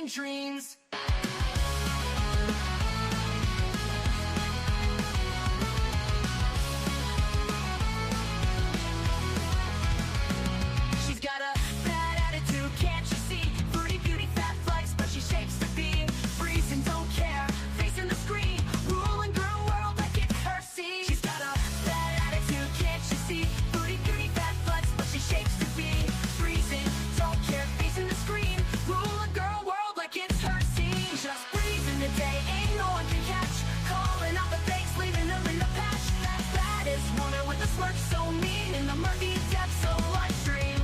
same dreams. She's got a bad attitude, can't you see? Fruity beauty, fat flex, but she shapes to be. Freeze and don't care, facing the screen, ruling girl world like it's her scene. She's got a bad attitude, can't you see? Fruity beauty, fat flex, but she shapes to be. Freezing, don't care, facing the screen, ruling girl world like it's her scene. Just breathing the day, ain't no one can catch. Calling out the fakes, leaving them in the patch. That baddest woman with a smirk so mean in the murky depths of life stream.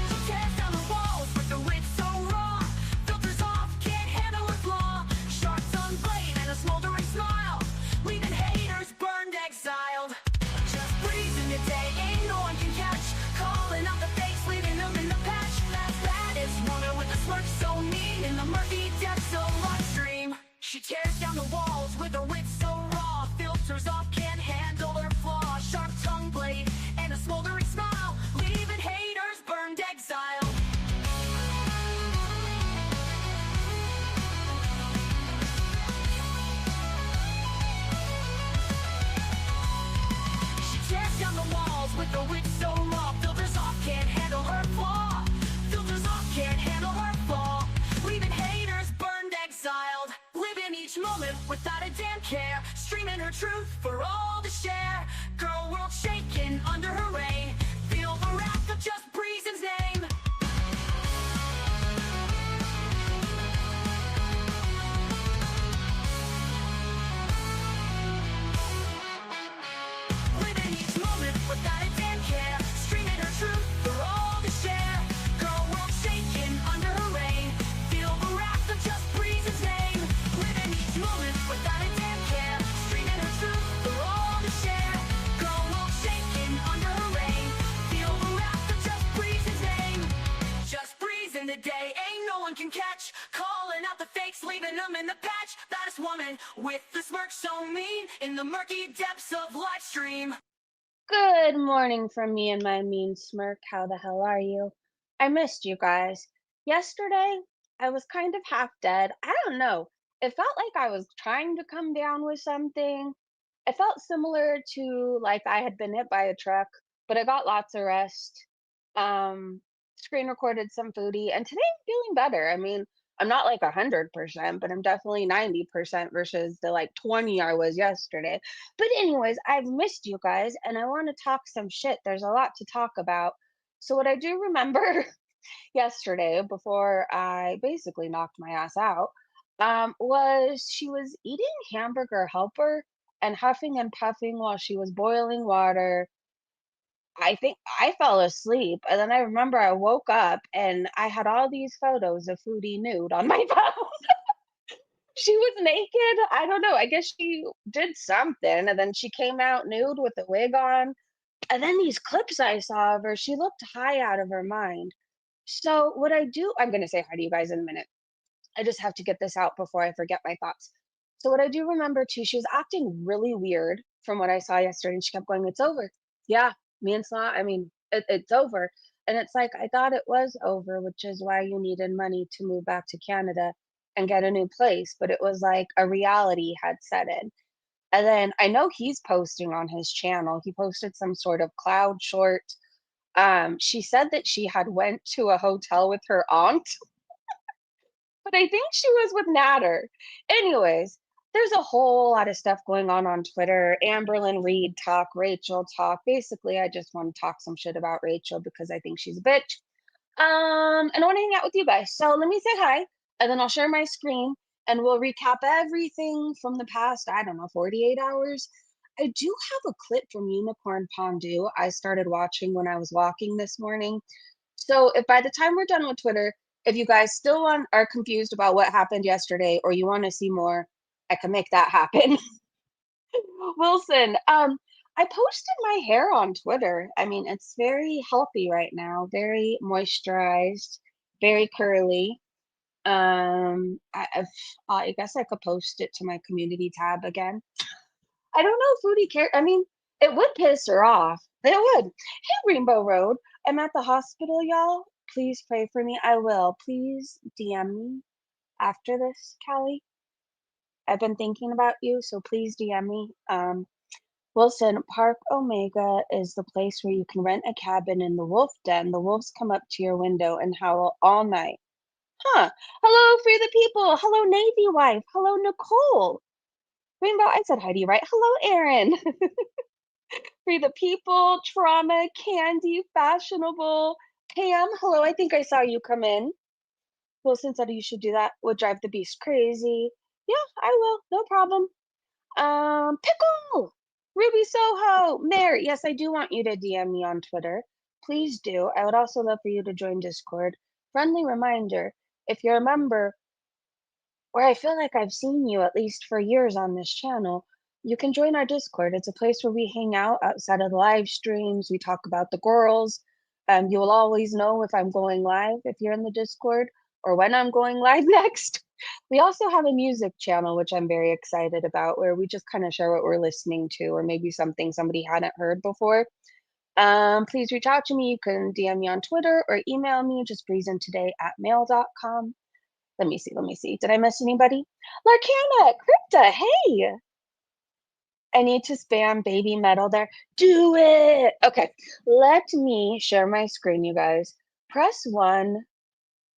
She tears down the walls with the wit so raw. Filters off, can't handle her flaw. Sharp tongue blade and a smoldering smile, leaving haters burned, exiled. Just breezing the day, ain't no one can catch. Calling out the fakes, leaving them in the patch. That baddest woman with a smirk so mean in the murky depths of life stream. She tears down the walls with her wit so raw. Filters off, can't handle her flaw. Sharp tongue blade and a smoldering smile, leaving haters burned, exiled. She tears down the walls with her wit so raw. Filters off, can't handle her flaw. Filters off, can't handle her flaw, leaving haters burned, exiled. Living each moment without a damn care, streaming her truth for all to share. Girl world shaking under her reign, feel the wrath of just Breezen's name. Living each moment without a damn care, streaming her truth for all to share. Girl world shaking under her reign, feel the wrath of just Breezen's name. Living each moment without a damn care, streaming her truth for all to share. Girl world shaking under her reign, feel the wrath of just Breezen's name. Just breezing the day, ain't no one can catch. Calling out the fakes, leaving them in the patch. Baddest woman with the smirk so mean in the murky depths of live stream. Good morning from me and my mean smirk. How the hell are you? I missed you guys. Yesterday, I was kind of half dead. I don't know. It felt like I was trying to come down with something. It felt similar to like I had been hit by a truck, but I got lots of rest. Um, Screen recorded some foodie, and today I'm feeling better. I mean, I'm not like 100%, but I'm definitely 90% versus the like 20 I was yesterday. But anyways, I've missed you guys and I want to talk some shit. There's a lot to talk about. So what I do remember yesterday before I basically knocked my ass out, was she was eating hamburger helper and huffing and puffing while she was boiling water. I think I fell asleep, and then I remember I woke up and I had all these photos of Foodie nude on my phone. She was naked. I don't know. I guess she did something, and then she came out nude with a wig on. And then these clips I saw of her, she looked high out of her mind. So what I do, I'm gonna say hi to you guys in a minute. I just have to get this out before I forget my thoughts. So what I do remember too, she was acting really weird from what I saw yesterday, and she kept going, "It's over." Yeah, me and Slaw, I mean, it's over. And it's like, I thought it was over, which is why you needed money to move back to Canada and get a new place. But it was like a reality had set in. And then I know he's posting on his channel. He posted some sort of cloud short. She said that she had went to a hotel with her aunt, but I think she was with Natter. Anyways, there's a whole lot of stuff going on Twitter. Amberlyn Reed talk, Rachel talk. Basically, I just want to talk some shit about Rachel because I think she's a bitch. And I want to hang out with you guys. So let me say hi, and then I'll share my screen, and we'll recap everything from the past, I don't know, 48 hours. I do have a clip from Unicorn Pondu I started watching when I was walking this morning. So if by the time we're done with Twitter, if you guys still are confused about what happened yesterday or you want to see more, I can make that happen. Wilson, I posted my hair on Twitter. I mean, it's very healthy right now, very moisturized, very curly. I guess I could post it to my community tab again. I don't know if Foodie care. I mean, it would piss her off. It would. Hey, Rainbow Road. I'm at the hospital, y'all. Please pray for me. I will. Please DM me after this, Callie. I've been thinking about you, so please DM me. Wilson, Park Omega is the place where you can rent a cabin in the wolf den. The wolves come up to your window and howl all night. Huh. Hello, Free the People. Hello, Navy Wife. Hello, Nicole. Rainbow, I said hi to you, right? Hello, Aaron. Free the People, Trauma, Candy, Fashionable. Pam, hello. I think I saw you come in. Wilson said you should do that. Would drive the beast crazy. Yeah, I will. No problem. Pickle! Ruby Soho! Mary, yes, I do want you to DM me on Twitter. Please do. I would also love for you to join Discord. Friendly reminder, if you're a member, where I feel like I've seen you at least for years on this channel, you can join our Discord. It's a place where we hang out outside of the live streams. We talk about the girls. You will always know if I'm going live if you're in the Discord or when I'm going live next. We also have a music channel, which I'm very excited about, where we just kind of share what we're listening to or maybe something somebody hadn't heard before. Please reach out to me. You can DM me on Twitter or email me, just breezentoday@mail.com. Let me see. Let me see. Did I miss anybody? Larkana, Crypta, hey. I need to spam baby metal there. Do it. Okay. Let me share my screen, you guys. Press 1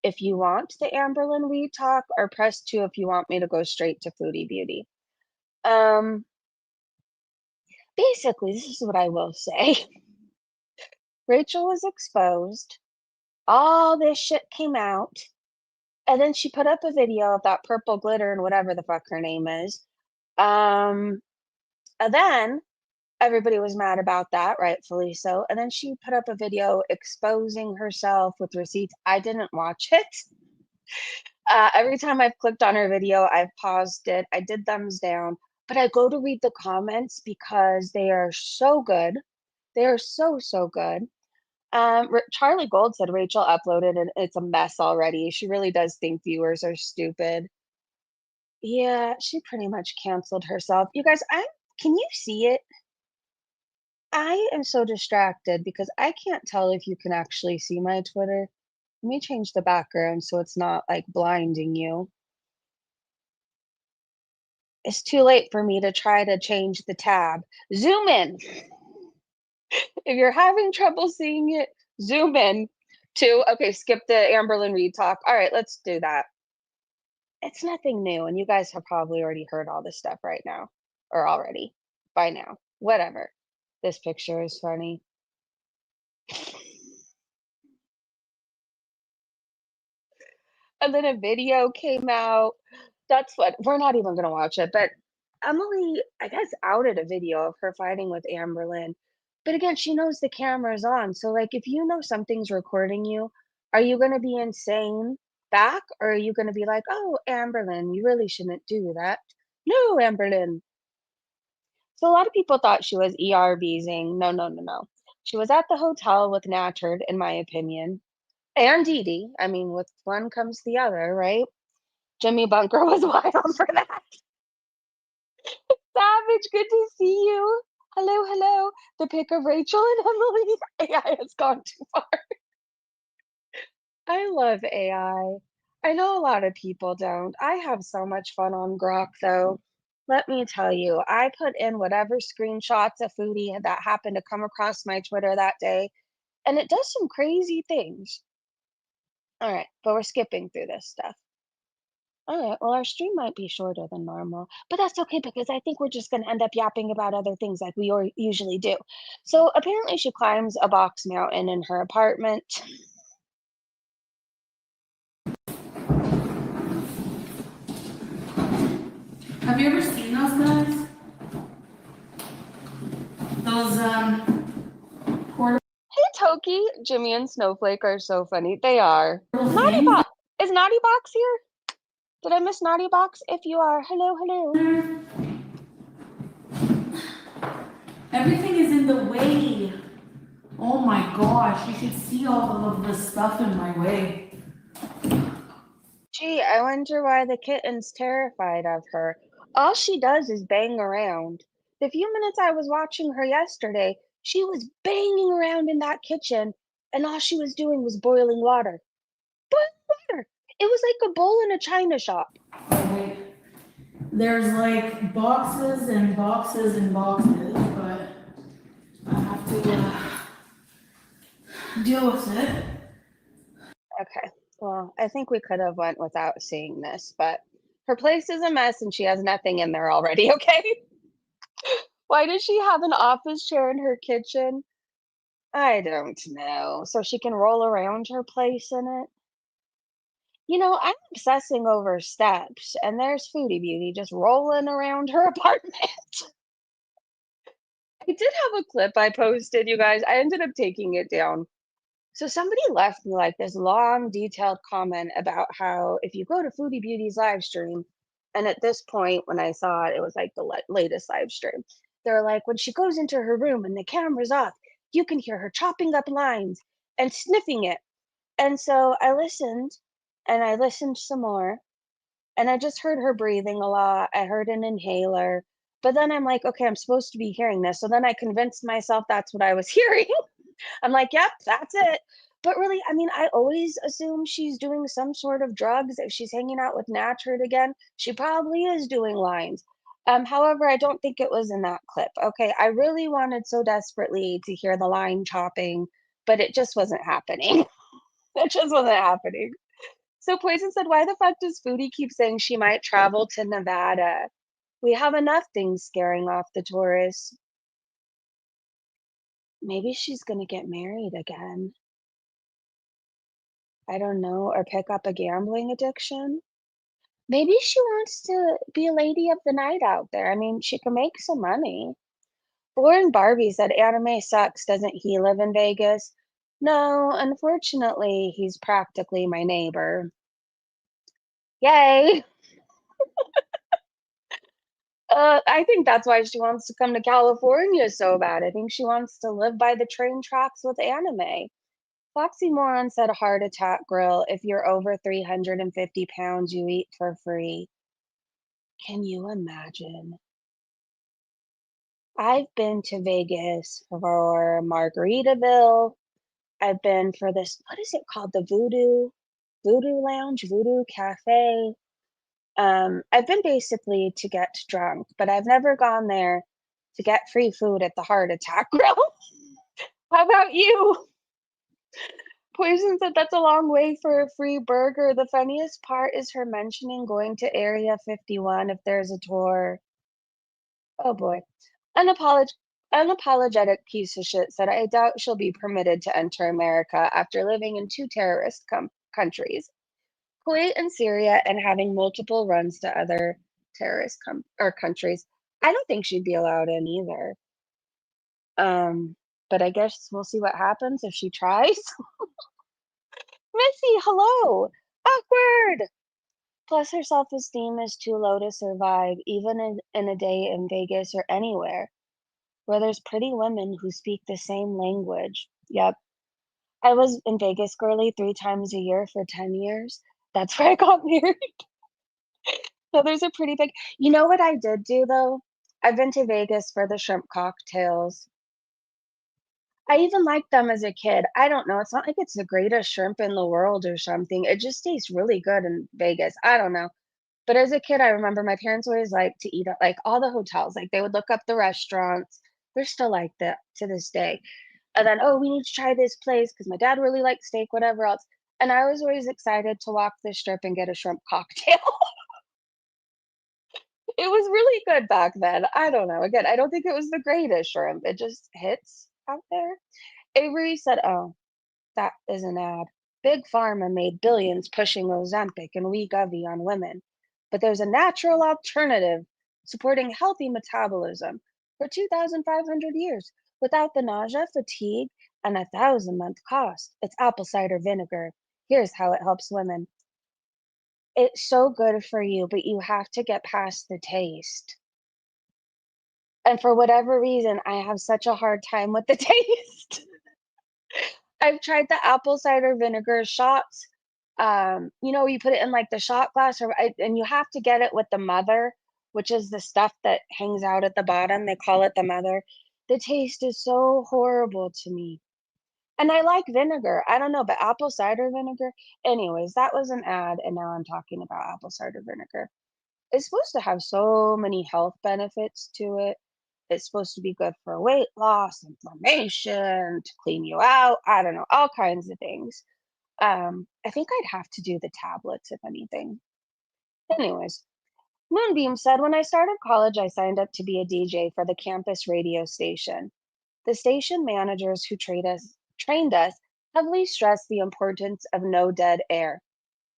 if you want the Amberlyn Weed Talk, or press 2 if you want me to go straight to Foodie Beauty. Basically, this is what I will say. Rachel was exposed. All this shit came out. And then she put up a video of that purple glitter and whatever the fuck her name is. And then everybody was mad about that, rightfully so. And then she put up a video exposing herself with receipts. I didn't watch it. Every time I've clicked on her video, I've paused it. I did thumbs down, but I go to read the comments because they are so good. They are so, so good. Charlie Gold said Rachel uploaded and it's a mess already. She really does think viewers are stupid. Yeah, she pretty much canceled herself. You guys, can you see it? I am so distracted because I can't tell if you can actually see my Twitter. Let me change the background so it's not like blinding you. It's too late for me to try to change the tab. Zoom in. If you're having trouble seeing it, zoom in to, okay, skip the Amberlyn Reed talk. All right, let's do that. It's nothing new, and you guys have probably already heard all this stuff right now, or already by now. Whatever. This picture is funny. And then a video came out. That's what we're not even gonna watch it, but Emily, I guess, outed a video of her fighting with Amberlyn. But again, she knows the camera's on. So like if you know something's recording you, are you gonna be insane back? Or are you gonna be like, oh, Amberlyn, you really shouldn't do that? No, Amberlyn. So a lot of people thought she was ERBzing. No, no, no, no. She was at the hotel with Natcherd, in my opinion. And Dee Dee. I mean, with one comes the other, right? Jimmy Bunker was wild for that. Savage, good to see you. Hello, hello. The pic of Rachel and Emily. AI has gone too far. I love AI. I know a lot of people don't. I have so much fun on Grok, though. Let me tell you, I put in whatever screenshots of Foodie that happened to come across my Twitter that day, and it does some crazy things. All right, but we're skipping through this stuff. All right, well, our stream might be shorter than normal, but that's okay because I think we're just going to end up yapping about other things like we usually do. So apparently, she climbs a box mountain in her apartment. Have you ever seen those guys? Those portable Hey, Toki, Jimmy and Snowflake are so funny. They are. Naughty things? Box. Is Naughty Box here? Did I miss Naughty Box? If you are, hello, hello. Everything is in the way. Oh my gosh, you should see all of the stuff in my way. Gee, I wonder why the kitten's terrified of her. All she does is bang around. The few minutes I was watching her yesterday, she was banging around in that kitchen and all she was doing was boiling water. Boiling water. It was like a bowl in a china shop. Wait. There's like boxes and boxes and boxes, but I have to deal with it. Okay. Well, I think we could have went without seeing this, but her place is a mess and she has nothing in there already, okay? Why does she have an office chair in her kitchen? I don't know. So she can roll around her place in it? You know, I'm obsessing over steps, and there's Foodie Beauty just rolling around her apartment. I did have a clip I posted, you guys. I ended up taking it down. So somebody left me like this long, detailed comment about how if you go to Foodie Beauty's live stream, and at this point, when I saw it, it was like the latest live stream. They're like, when she goes into her room and the camera's off, you can hear her chopping up lines and sniffing it. And so I listened, and I listened some more, and I just heard her breathing a lot. I heard an inhaler, but then I'm like, okay, I'm supposed to be hearing this. So then I convinced myself that's what I was hearing. I'm like, "Yep, that's it." But really, I mean, I always assume she's doing some sort of drugs. If she's hanging out with Natcherd again, she probably is doing lines. However, I don't think it was in that clip. Okay, I really wanted so desperately to hear the line chopping, but it just wasn't happening. It just wasn't happening. So Poison said, "Why the fuck does Foodie keep saying she might travel to Nevada? We have enough things scaring off the tourists." Maybe she's gonna get married again. I don't know, or pick up a gambling addiction. Maybe she wants to be a lady of the night out there. I mean, she can make some money. Lauren Barbie said, "Anime sucks. Doesn't he live in Vegas?" No, unfortunately, he's practically my neighbor. Yay! I think that's why she wants to come to California so bad. I think she wants to live by the train tracks with anime. Foxy Moron said, "Heart attack grill. If you're over 350 pounds, you eat for free." Can you imagine? I've been to Vegas for Margaritaville. I've been for this, what is it called? The Voodoo Lounge, Voodoo Cafe. I've been basically to get drunk, but I've never gone there to get free food at the Heart Attack Grill. How about you? Poison said that's a long way for a free burger. The funniest part is her mentioning going to Area 51 if there's a tour. Oh boy. Unapologetic piece of shit said, "I doubt she'll be permitted to enter America after living in two terrorist countries, Kuwait and Syria, and having multiple runs to other terrorist or countries." I don't think she'd be allowed in either. But I guess we'll see what happens if she tries. Missy, hello. Awkward. Plus, her self esteem is too low to survive, even in a day in Vegas or anywhere where there's pretty women who speak the same language. Yep. I was in Vegas, girly, 3 times a year for 10 years. That's where I got married. So there's a pretty big. You know what I did do though? I've been to Vegas for the shrimp cocktails. I even liked them as a kid. I don't know. It's not like it's the greatest shrimp in the world or something. It just tastes really good in Vegas. I don't know. But as a kid, I remember my parents always liked to eat at like all the hotels. Like they would look up the restaurants. They're still like that to this day. And then, "Oh, we need to try this place because my dad really liked steak, whatever else." And I was always excited to walk the strip and get a shrimp cocktail. It was really good back then. I don't know. Again, I don't think it was the greatest shrimp. It just hits out there. Avery said, "Oh, that is an ad. Big Pharma made billions pushing Ozempic and Wegovy on women, but there's a natural alternative supporting healthy metabolism for 2,500 years without the nausea, fatigue, and 1,000-month cost. It's apple cider vinegar. Here's how it helps women. It's so good for you, but you have to get past the taste." And for whatever reason, I have such a hard time with the taste. I've tried the apple cider vinegar shots. You put it in like the shot glass, and you have to get it with the mother, which is the stuff that hangs out at the bottom. They call it the mother. The taste is so horrible to me. And I like vinegar. I don't know, but apple cider vinegar. Anyways, that was an ad, and now I'm talking about apple cider vinegar. It's supposed to have so many health benefits to it. It's supposed to be good for weight loss, inflammation, to clean you out. I don't know, all kinds of things. I think I'd have to do the tablets if anything. Anyways, Moonbeam said, when I started college, I signed up to be a DJ for the campus radio station. The station managers who trained us heavily stressed the importance of no dead air,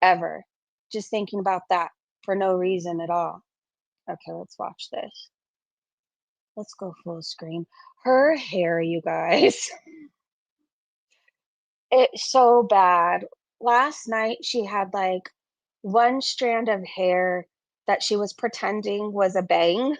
ever. Just thinking about that for no reason at all. Okay, let's watch this. Let's go full screen. Her hair, you guys. It's so bad. Last night, she had like one strand of hair that she was pretending was a bang.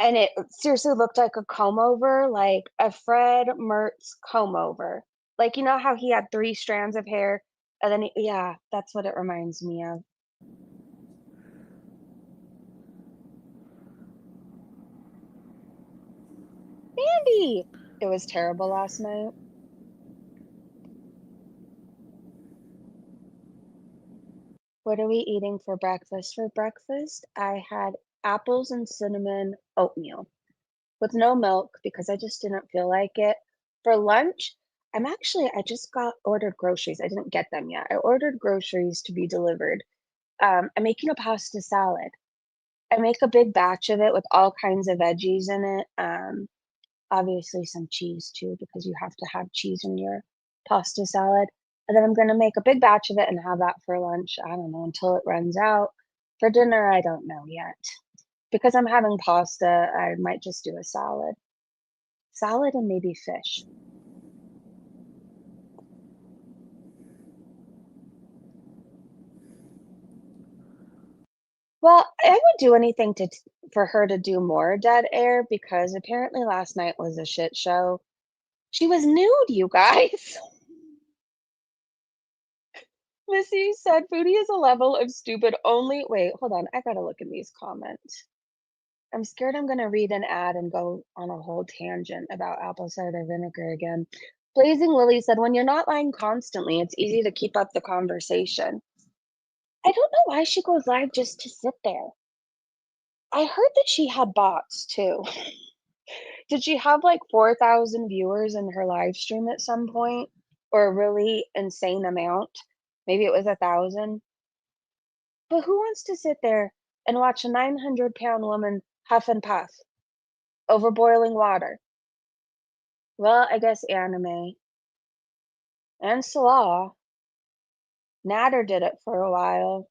And it seriously looked like a comb over, like a Fred Mertz comb over. Like, you know how he had 3 strands of hair? And then yeah, that's what it reminds me of. Andy! It was terrible last night. What are we eating for breakfast? For breakfast, I had apples and cinnamon oatmeal with no milk because I just didn't feel like it. For lunch, I just got ordered groceries. I didn't get them yet. I ordered groceries to be delivered. I'm making a pasta salad. I make a big batch of it with all kinds of veggies in it. Obviously some cheese too, because you have to have cheese in your pasta salad. And then I'm gonna make a big batch of it and have that for lunch. I don't know until it runs out. For dinner, I don't know yet. Because I'm having pasta, I might just do a salad. Salad and maybe fish. Well, I would do anything for her to do more dead air because apparently last night was a shit show. She was nude, you guys. Missy said, "Foodie is a level of stupid only." Wait, hold on. I gotta look in these comments. I'm scared I'm gonna read an ad and go on a whole tangent about apple cider vinegar again. Blazing Lily said, "When you're not lying constantly, it's easy to keep up the conversation." I don't know why she goes live just to sit there. I heard that she had bots too. Did she have like 4,000 viewers in her live stream at some point? Or a really insane amount? Maybe it was 1,000. But who wants to sit there and watch a 900-pound woman huff and puff over boiling water? Well, I guess anime and Salah. Natter did it for a while.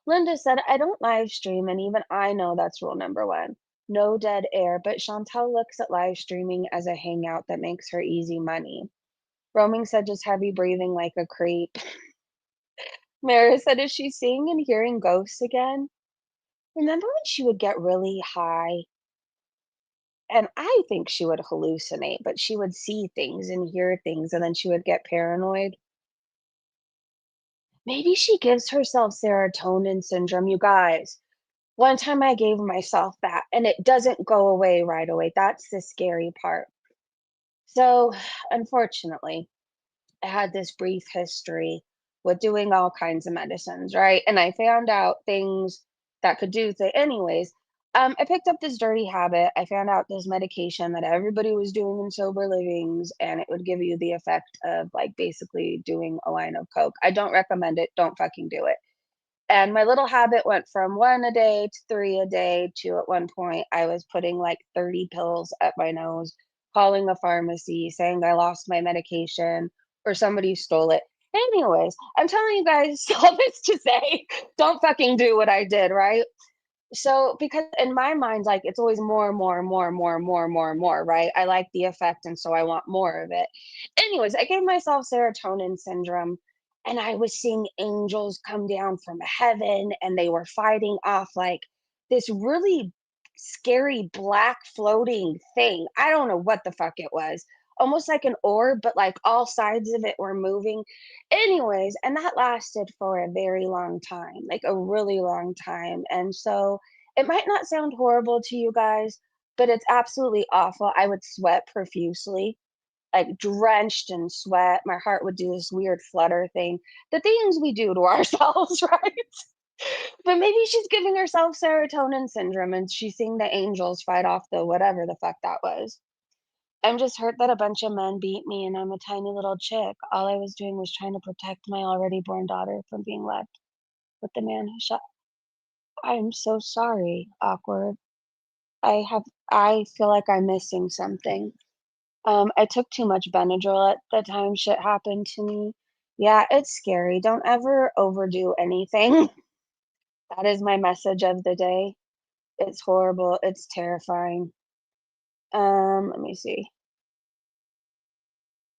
Linda said, "I don't live stream, and even I know that's rule number one. No dead air, but Chantal looks at live streaming as a hangout that makes her easy money." Roaming said, "Just heavy breathing like a creep." Mara said, "Is she seeing and hearing ghosts again?" Remember when she would get really high? And I think she would hallucinate, but she would see things and hear things, and then she would get paranoid. Maybe she gives herself serotonin syndrome, you guys. One time I gave myself that, and it doesn't go away right away. That's the scary part. So, unfortunately, I had this brief history with doing all kinds of medicines, right? And I found out things that could do things. Anyways, I picked up this dirty habit. I found out this medication that everybody was doing in sober livings, and it would give you the effect of like basically doing a line of coke. I don't recommend it. Don't fucking do it. And my little habit went from 1 a day to 3 a day to at one point, I was putting like 30 pills up my nose, calling a pharmacy, saying I lost my medication or somebody stole it. Anyways, I'm telling you guys all this to say, don't fucking do what I did, right? So, because in my mind, like it's always more, more, more, more, more, more, more, right? I like the effect, and so I want more of it. Anyways, I gave myself serotonin syndrome, and I was seeing angels come down from heaven, and they were fighting off like this really scary black floating thing. I don't know what the fuck it was. Almost like an orb, but like all sides of it were moving. Anyways, and that lasted for a very long time, like a really long time. And so it might not sound horrible to you guys, but it's absolutely awful. I would sweat profusely. like drenched in sweat. My heart would do this weird flutter thing. The things we do to ourselves, right? But maybe she's giving herself serotonin syndrome and she's seeing the angels fight off the whatever the fuck that was. I'm just hurt that a bunch of men beat me and I'm a tiny little chick. All I was doing was trying to protect my already born daughter from being left with the man who shot. I'm so sorry. Awkward. I feel like I'm missing something. I took too much Benadryl at the time shit happened to me. Yeah, it's scary. Don't ever overdo anything. That is my message of the day. It's horrible. It's terrifying. Let me see.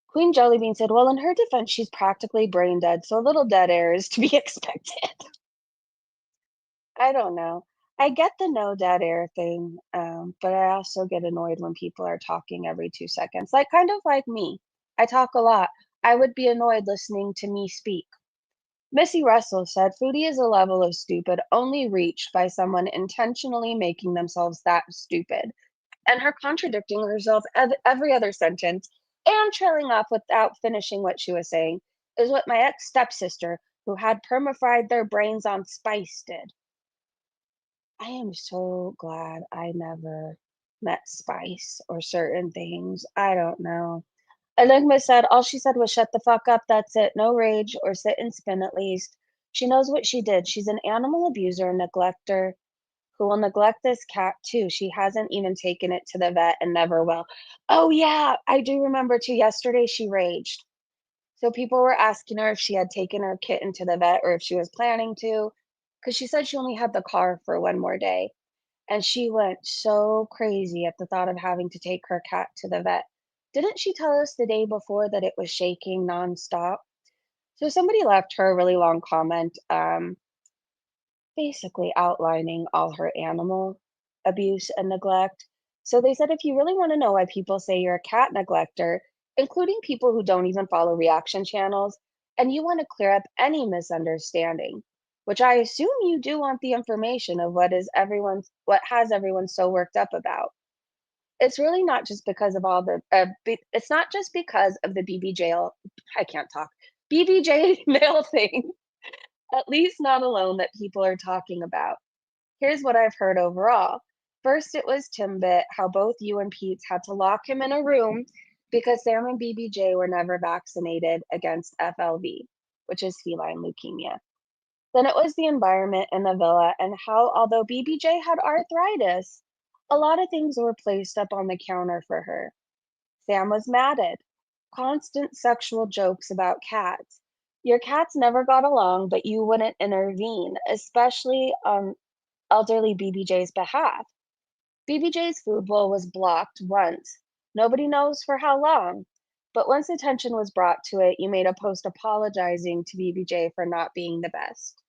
Queen Jellybean said, well, in her defense, she's practically brain dead, so a little dead air is to be expected. I don't know. I get the no dead air thing, but I also get annoyed when people are talking every 2 seconds, like kind of like me. I talk a lot. I would be annoyed listening to me speak. Missy Russell said, Foodie is a level of stupid only reached by someone intentionally making themselves that stupid. And her contradicting herself every other sentence and trailing off without finishing what she was saying is what my ex stepsister, who had perma-fried their brains on spice, did. I am so glad I never met Spice or certain things. I don't know. Enigma said, all she said was, shut the fuck up, that's it. No rage or sit and spin at least. She knows what she did. She's an animal abuser and neglector who will neglect this cat too. She hasn't even taken it to the vet and never will. Oh, yeah, I do remember too. Yesterday she raged. So people were asking her if she had taken her kitten to the vet or if she was planning to, because she said she only had the car for one more day. And she went so crazy at the thought of having to take her cat to the vet. Didn't she tell us the day before that it was shaking nonstop? So somebody left her a really long comment, basically outlining all her animal abuse and neglect. So they said if you really want to know why people say you're a cat neglector, including people who don't even follow reaction channels, and you want to clear up any misunderstanding, which I assume you do want the information of what has everyone so worked up about. It's really not just because of all the it's not just because of the BBJ I can't talk. BBJ mail thing, at least not alone that people are talking about. Here's what I've heard overall. First, it was Timbit, how both you and Pete's had to lock him in a room because Sam and BBJ were never vaccinated against FLV, which is feline leukemia. Then it was the environment in the villa and how, although BBJ had arthritis, a lot of things were placed up on the counter for her. Sam was matted. Constant sexual jokes about cats. Your cats never got along, but you wouldn't intervene, especially on elderly BBJ's behalf. BBJ's food bowl was blocked once. Nobody knows for how long. But once attention was brought to it, you made a post apologizing to BBJ for not being the best.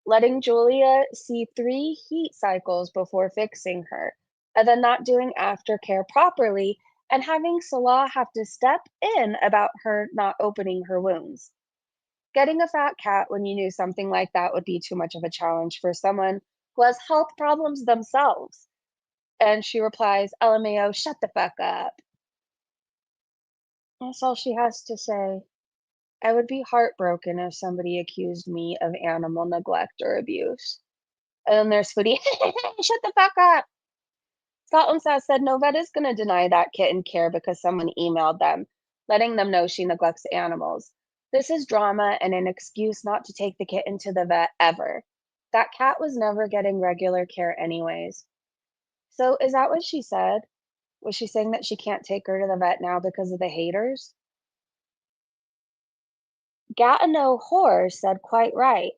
Letting Julia see 3 heat cycles before fixing her, and then not doing aftercare properly, and having Salah have to step in about her not opening her wounds. Getting a fat cat when you knew something like that would be too much of a challenge for someone who has health problems themselves. And she replies, LMAO, shut the fuck up. That's all she has to say. I would be heartbroken if somebody accused me of animal neglect or abuse. And then there's Foodie, shut the fuck up. Scotland Sass said, no vet is going to deny that kitten care because someone emailed them, letting them know she neglects animals. This is drama and an excuse not to take the kitten to the vet ever. That cat was never getting regular care anyways. So is that what she said? Was she saying that she can't take her to the vet now because of the haters? Gatineau Hoare said quite right.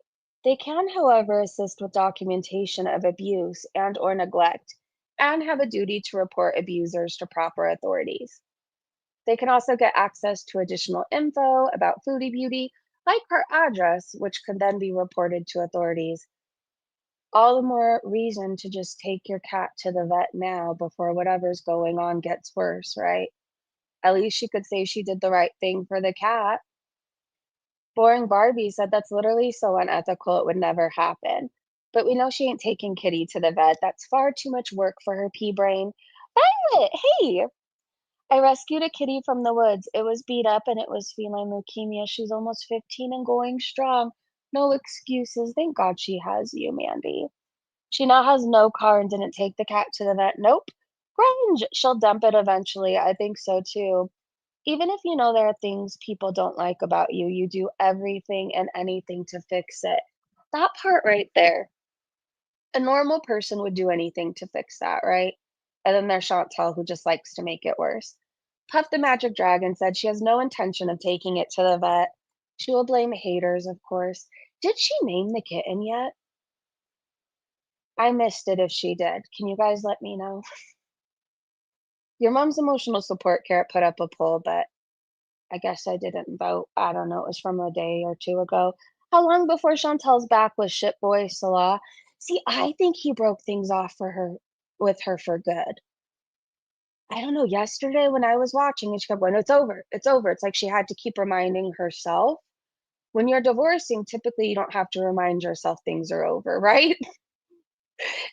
They can, however, assist with documentation of abuse and or neglect and have a duty to report abusers to proper authorities. They can also get access to additional info about Foodie Beauty, like her address, which could then be reported to authorities. All the more reason to just take your cat to the vet now before whatever's going on gets worse, right? At least she could say she did the right thing for the cat. Boring Barbie said that's literally so unethical it would never happen. But we know she ain't taking Kitty to the vet. That's far too much work for her pea brain. Violet, hey, I rescued a kitty from the woods. It was beat up and it was feline leukemia. She's almost 15 and going strong. No excuses. Thank God she has you, Mandy. She now has no car and didn't take the cat to the vet. Nope. Grange, she'll dump it eventually. I think so too. Even if you know there are things people don't like about you, you do everything and anything to fix it. That part right there. A normal person would do anything to fix that, right? And then there's Chantal who just likes to make it worse. Puff the Magic Dragon said she has no intention of taking it to the vet. She will blame haters, of course. Did she name the kitten yet? I missed it if she did. Can you guys let me know? Your mom's emotional support carrot put up a poll, but I guess I didn't vote. I don't know. It was from a day or two ago. How long before Chantal's back was shit boy Salah? See, I think he broke things off for her with her for good. I don't know. Yesterday when I was watching and she kept going, it's over, it's over. It's like she had to keep reminding herself. When you're divorcing, typically you don't have to remind yourself things are over, right?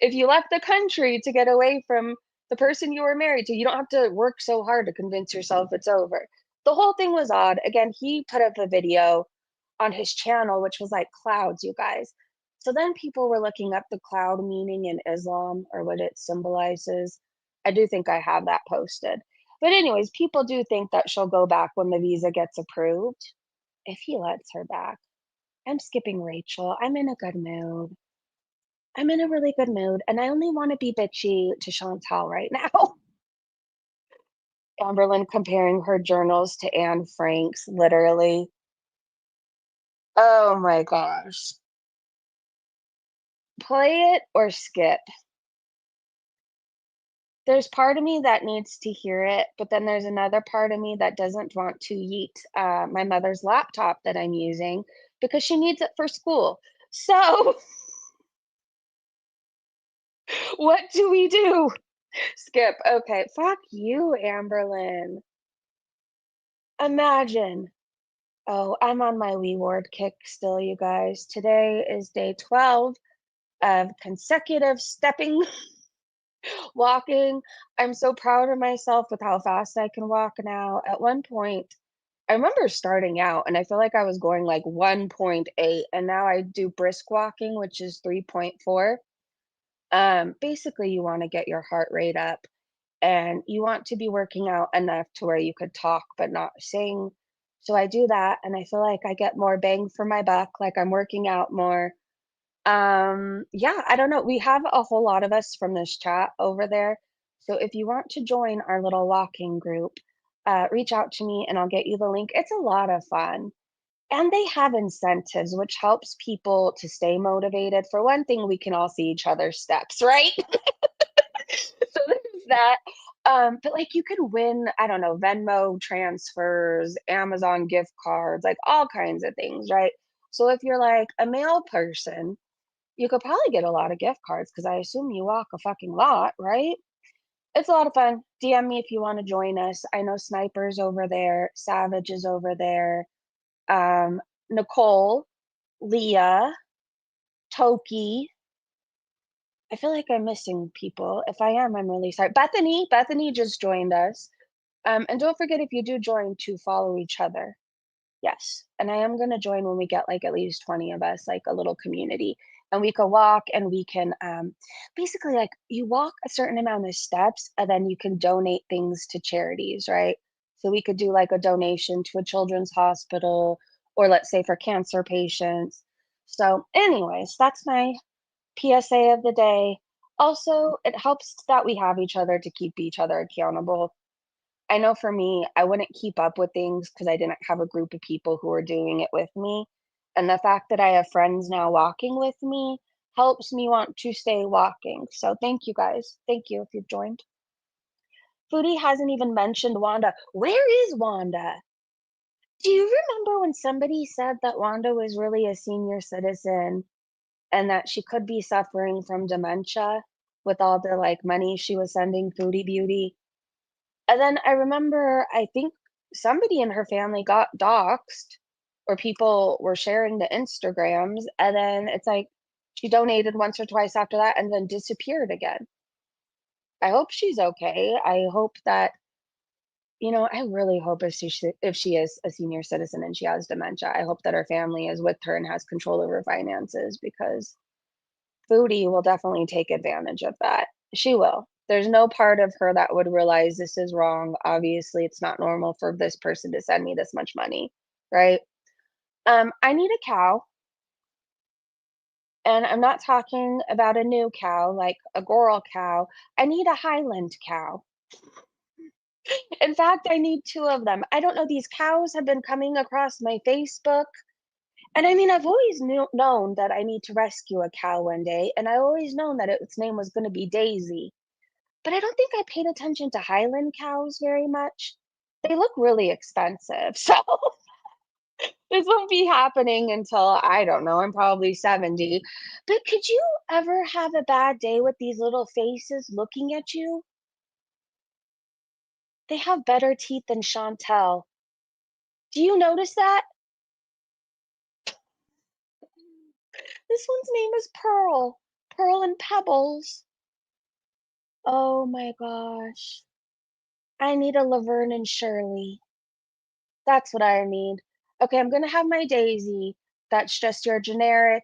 If you left the country to get away from the person you were married to, you don't have to work so hard to convince yourself it's over. The whole thing was odd. Again, he put up a video on his channel, which was like clouds, you guys. So then people were looking up the cloud meaning in Islam or what it symbolizes. I do think I have that posted. But, anyways, people do think that she'll go back when the visa gets approved, if he lets her back. I'm skipping Rachel. I'm in a good mood. I'm in a really good mood, and I only wanna be bitchy to Chantal right now. Amberlynn comparing her journals to Anne Frank's, literally. Oh my gosh. Play it or skip. There's part of me that needs to hear it, but then there's another part of me that doesn't want to yeet, my mother's laptop that I'm using because she needs it for school. So, what do we do? Skip, okay. Fuck you, Amberlynn. Imagine. Oh, I'm on my Wii Ward kick still, you guys. Today is day 12 of consecutive stepping, walking. I'm so proud of myself with how fast I can walk now. At one point, I remember starting out and I feel like I was going like 1.8, and now I do brisk walking, which is 3.4. Basically, you want to get your heart rate up and you want to be working out enough to where you could talk but not sing. So I do that and I feel like I get more bang for my buck, like I'm working out more. Yeah, I don't know. We have a whole lot of us from this chat over there. So if you want to join our little walking group, reach out to me and I'll get you the link. It's a lot of fun. And they have incentives, which helps people to stay motivated. For one thing, we can all see each other's steps, right? So there's that. But like you could win, I don't know, Venmo transfers, Amazon gift cards, like all kinds of things, right? So if you're like a male person, you could probably get a lot of gift cards because I assume you walk a fucking lot, right? It's a lot of fun. DM me if you want to join us. I know Sniper's over there, Savage is over there, Nicole, Leah, Toki. I feel like I'm missing people. If I am, I'm really sorry. Bethany just joined us. And don't forget if you do join to follow each other. Yes. And I am gonna join when we get like at least 20 of us, like a little community. And we can walk and we can basically like you walk a certain amount of steps and then you can donate things to charities, right? So we could do like a donation to a children's hospital or let's say for cancer patients. So, anyways, that's my PSA of the day. Also, it helps that we have each other to keep each other accountable. I know for me, I wouldn't keep up with things because I didn't have a group of people who were doing it with me. And the fact that I have friends now walking with me helps me want to stay walking. So thank you guys. Thank you if you've joined. Foodie hasn't even mentioned Wanda. Where is Wanda? Do you remember when somebody said that Wanda was really a senior citizen and that she could be suffering from dementia with all the like money she was sending Foodie Beauty? And then I remember, I think somebody in her family got doxxed or people were sharing the Instagrams, and then it's like she donated once or twice after that and then disappeared again. I hope she's okay. I hope that I really hope if she is a senior citizen and she has dementia, I hope that her family is with her and has control over finances because Foodie will definitely take advantage of that. She will. There's no part of her that would realize this is wrong. Obviously, it's not normal for this person to send me this much money, right? I need a cow, and I'm not talking about a new cow like a Goral cow. I need a Highland cow. In fact, I need 2 of them. I don't know, these cows have been coming across my Facebook, and I mean, I've always known that I need to rescue a cow one day, and I always known that its name was gonna be Daisy. But I don't think I paid attention to Highland cows very much. They look really expensive, so this won't be happening until, I don't know, I'm probably 70. But could you ever have a bad day with these little faces looking at you? They have better teeth than Chantal. Do you notice that? This one's name is Pearl. Pearl and Pebbles. Oh my gosh. I need a Laverne and Shirley. That's what I need. Okay, I'm gonna have my Daisy. That's just your generic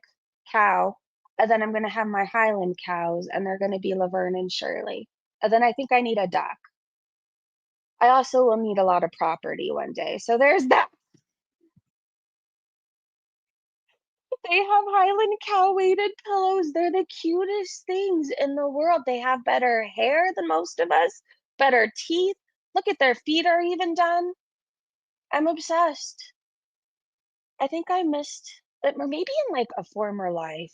cow. And then I'm gonna have my Highland cows, and they're gonna be Laverne and Shirley. And then I think I need a duck. I also will need a lot of property one day. So there's that. They have Highland cow weighted pillows. They're the cutest things in the world. They have better hair than most of us, better teeth. Look at their feet are even done. I'm obsessed. I think I missed, or maybe in like a former life,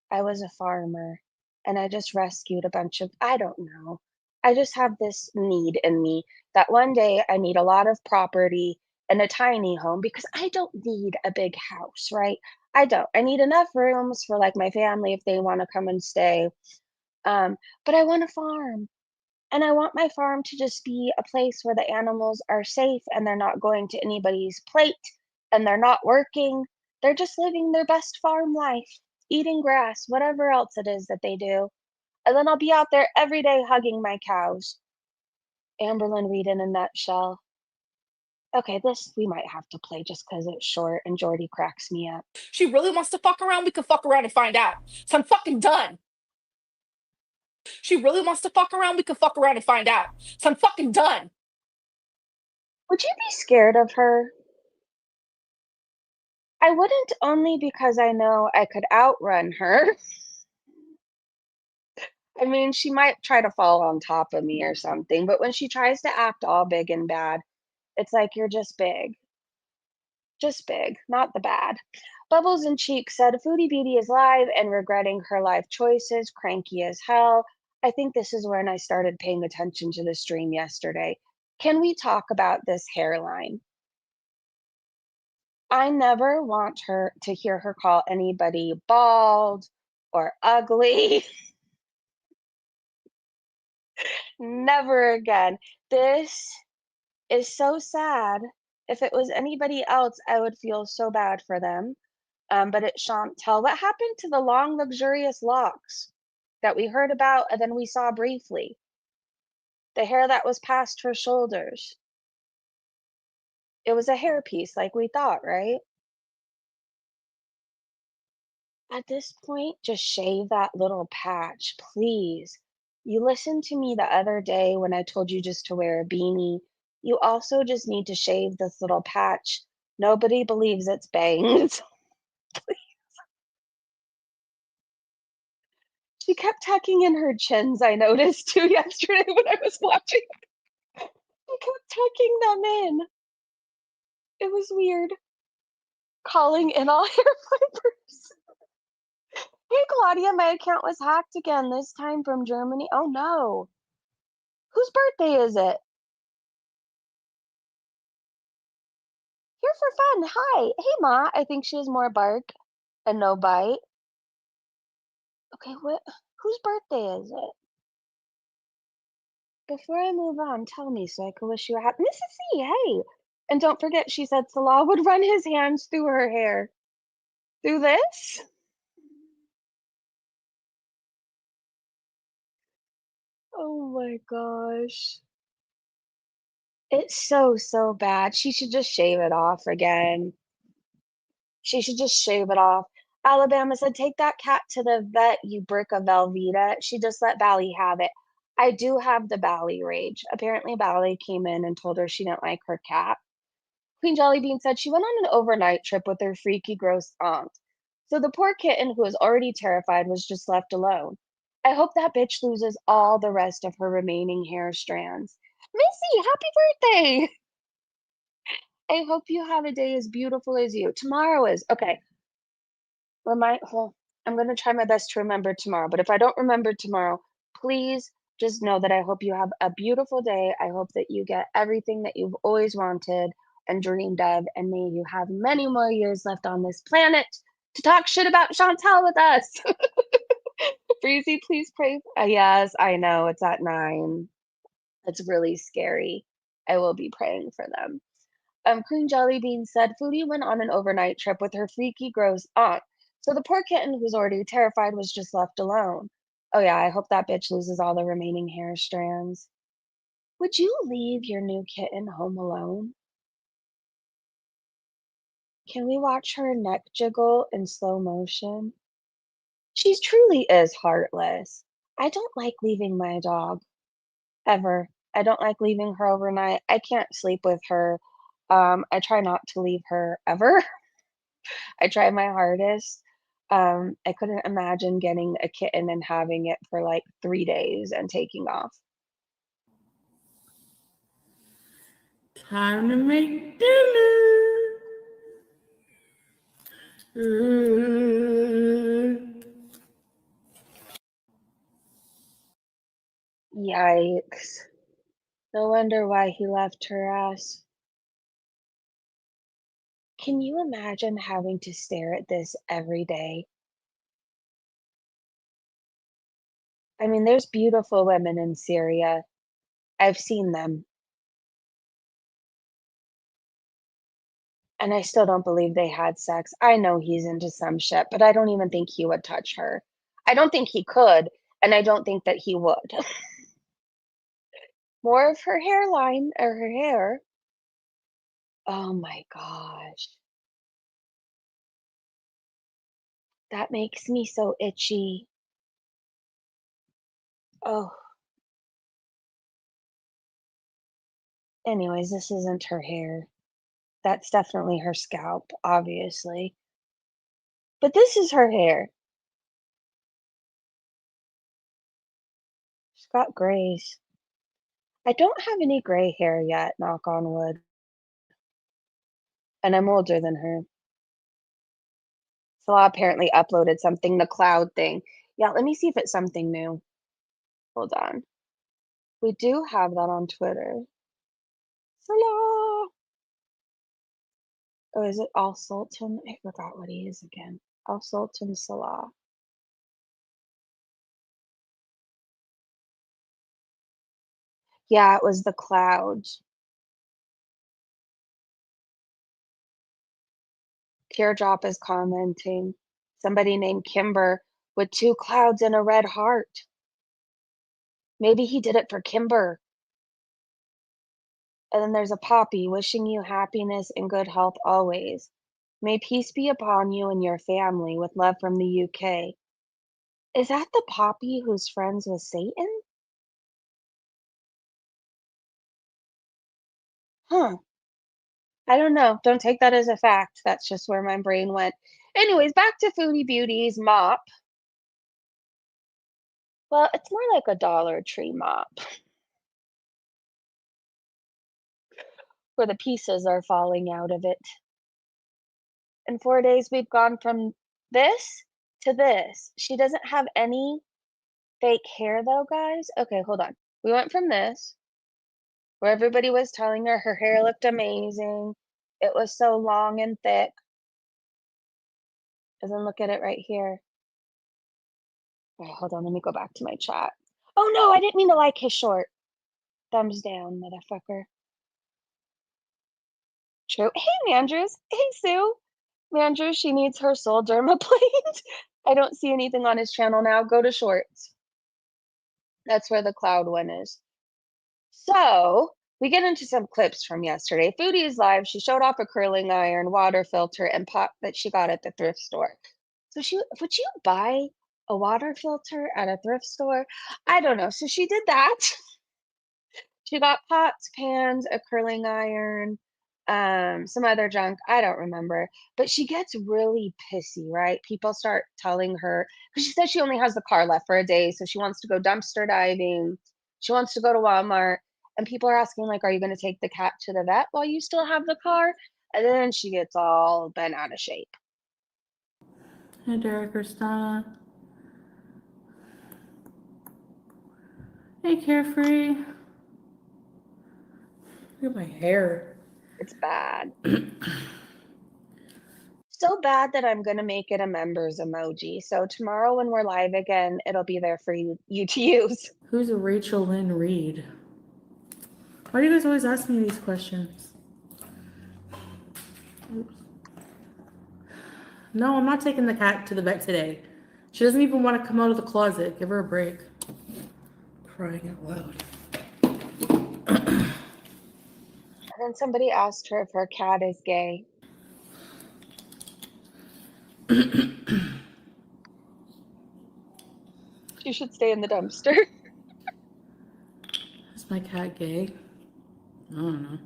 I was a farmer and I just rescued a bunch of, I don't know. I just have this need in me that one day I need a lot of property and a tiny home because I don't need a big house, right? I don't. I need enough rooms for like my family if they want to come and stay. But I want a farm. And I want my farm to just be a place where the animals are safe and they're not going to anybody's plate and they're not working. They're just living their best farm life, eating grass, whatever else it is that they do. And then I'll be out there every day hugging my cows. Amberlyn Reed in a nutshell. Okay, this we might have to play just because it's short and Jordy cracks me up. She really wants to fuck around, we can fuck around and find out. So I'm fucking done. She really wants to fuck around, we can fuck around and find out. So I'm fucking done. Would you be scared of her? I wouldn't, only because I know I could outrun her. I mean, she might try to fall on top of me or something, but when she tries to act all big and bad, it's like, "You're just big, not the bad." Bubbles and Cheeks said, "Foodie Beauty is live and regretting her life choices, cranky as hell." I think this is when I started paying attention to the stream yesterday. Can we talk about this hairline? I never want her to hear her call anybody bald or ugly. Never again. This is so sad. If it was anybody else, I would feel so bad for them. But it's Chantal. What happened to the long, luxurious locks that we heard about and then we saw briefly? The hair that was past her shoulders. It was a hairpiece, like we thought, right? At this point, just shave that little patch, please. You listened to me the other day when I told you just to wear a beanie. You also just need to shave this little patch. Nobody believes it's bangs. She kept tucking in her chins, I noticed too yesterday when I was watching. She kept tucking them in. It was weird. Calling in all hair fibers. Hey Claudia, my account was hacked again, this time from Germany. Oh no. Whose birthday is it? Here for fun. Hi. Hey Ma. I think she has more bark and no bite. Okay, what whose birthday is it? Before I move on, tell me so I can wish you a happy Mrs. C, hey. And don't forget she said Salah would run his hands through her hair. Through this? Oh my gosh. It's so, so bad. She should just shave it off again. She should just shave it off. Alabama said, "Take that cat to the vet, you brick of Velveeta." She just let Bally have it. I do have the Bally rage. Apparently, Bally came in and told her she didn't like her cat. Queen Jellybean said she went on an overnight trip with her freaky, gross aunt. So the poor kitten, who was already terrified, was just left alone. I hope that bitch loses all the rest of her remaining hair strands. Missy, happy birthday! I hope you have a day as beautiful as you. Tomorrow is. Okay, well, I'm gonna try my best to remember tomorrow, but if I don't remember tomorrow, please just know that I hope you have a beautiful day. I hope that you get everything that you've always wanted and dreamed of, and may you have many more years left on this planet to talk shit about Chantal with us. Breezy, please pray. Yes, I know it's at 9. It's really scary. I will be praying for them. Queen Jellybean said Foodie went on an overnight trip with her freaky, gross aunt. So the poor kitten, who was already terrified, was just left alone. Oh, yeah, I hope that bitch loses all the remaining hair strands. Would you leave your new kitten home alone? Can we watch her neck jiggle in slow motion? She truly is heartless. I don't like leaving my dog, ever. I don't like leaving her overnight. I can't sleep with her. I try not to leave her ever. I try my hardest. I couldn't imagine getting a kitten and having it for like 3 days and taking off. Time to make dinner. Yikes. No wonder why he left her ass. Can you imagine having to stare at this every day? I mean, there's beautiful women in Syria. I've seen them, and I still don't believe they had sex. I know he's into some shit, but I don't even think he would touch her. I don't think he could, and I don't think that he would. More of her hairline or her hair. Oh my gosh. That makes me so itchy. Oh, anyways, this isn't her hair. That's definitely her scalp, obviously. But this is her hair. She's got grays. I don't have any gray hair yet, knock on wood. And I'm older than her. Salah apparently uploaded something, the cloud thing. Yeah, let me see if it's something new. Hold on. We do have that on Twitter. Salah! Oh, is it Al Sultan? I forgot what he is again. Al Sultan Salah. Yeah, it was the clouds. Teardrop is commenting. Somebody named Kimber with 2 clouds and a red heart. Maybe he did it for Kimber. And then there's a Poppy wishing you happiness and good health always. May peace be upon you and your family with love from the UK. Is that the Poppy who's friends with Satan? Huh. I don't know. Don't take that as a fact. That's just where my brain went. Anyways, back to Foodie Beauty's mop. Well, it's more like a Dollar Tree mop where the pieces are falling out of it. In 4 days, we've gone from this to this. She doesn't have any fake hair though, guys. Okay, hold on. We went from this, where everybody was telling her her hair looked amazing. It was so long and thick. And then look at it right here. Okay, hold on. Let me go back to my chat. Oh no, I didn't mean to like his short. Thumbs down, motherfucker. True. Hey, Mandrews. Hey, Sue. Mandrews, she needs her soul dermaplane. I don't see anything on his channel now. Go to shorts. That's where the cloud one is. So, We get into some clips from yesterday. Foodie is live. She showed off a curling iron, water filter, and pot that she got at the thrift store. So would you buy a water filter at a thrift store? I don't know. So she did that. She got pots, pans, a curling iron, some other junk. I don't remember. But she gets really pissy, right? People start telling her because she says she only has the car left for a day, so she wants to go dumpster diving. She wants to go to Walmart, and people are asking like, "Are you going to take the cat to the vet while you still have the car?" And then she gets all bent out of shape. Hey, Derek, Christina. Hey, Carefree. Look at my hair. It's bad. So bad that I'm gonna make it a members emoji. So tomorrow when we're live again, it'll be there for you to use. Who's Rachel Lynn Reed? Why do you guys always ask me these questions? Oops. No, I'm not taking the cat to the vet today. She doesn't even want to come out of the closet. Give her a break. Crying out loud. And then somebody asked her if her cat is gay. She should stay in the dumpster. Is my cat gay? I don't know.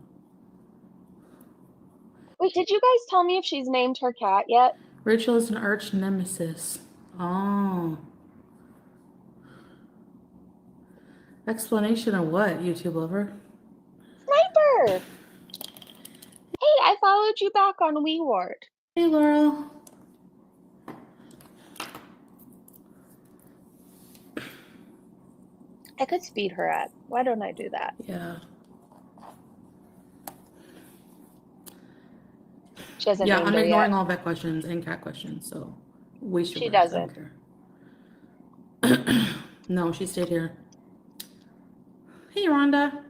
Wait, did you guys tell me if she's named her cat yet? Rachel is an arch nemesis. Oh. Explanation of what, YouTube lover? Sniper! Hey, I followed you back on WeWard. Hey, Laurel. I could speed her up. Why don't I do that? Yeah. She hasn't Yeah, named I'm her ignoring yet. all vet questions and cat questions, so waste your She breath. I doesn't. don't care. No, she stayed here. Hey, Rhonda.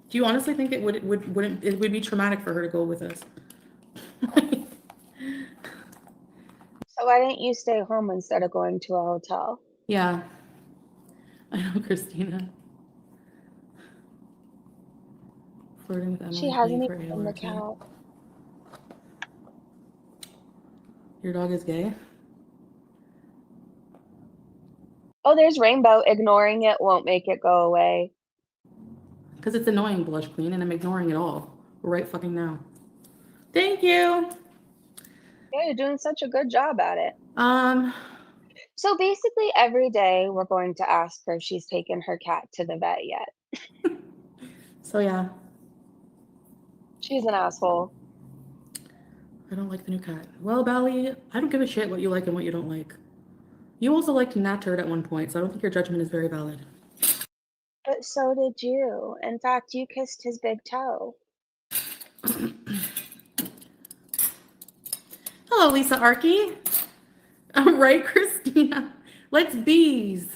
Do you honestly think it would be traumatic for her to go with us? So why didn't you stay home instead of going to a hotel? Yeah. I know, Christina. Flirting with Emily She hasn't paying even for been the ALRT. cat. Your dog is gay? Oh, there's Rainbow. Ignoring it won't make it go away. Because it's annoying, Blush Queen, and I'm ignoring it all right fucking now. Thank you. Yeah, you're doing such a good job at it. Um, So basically every day we're going to ask her if she's taken her cat to the vet yet. so yeah, She's an asshole. I don't like the new cat. Well, Bally, I don't give a shit what you like and what you don't like. You also liked Nat Turd at one point, so I don't think your judgment is very valid. But so did you. In fact, you kissed his big toe. Hello, Lisa Arky. Right, Christina. Let's bees.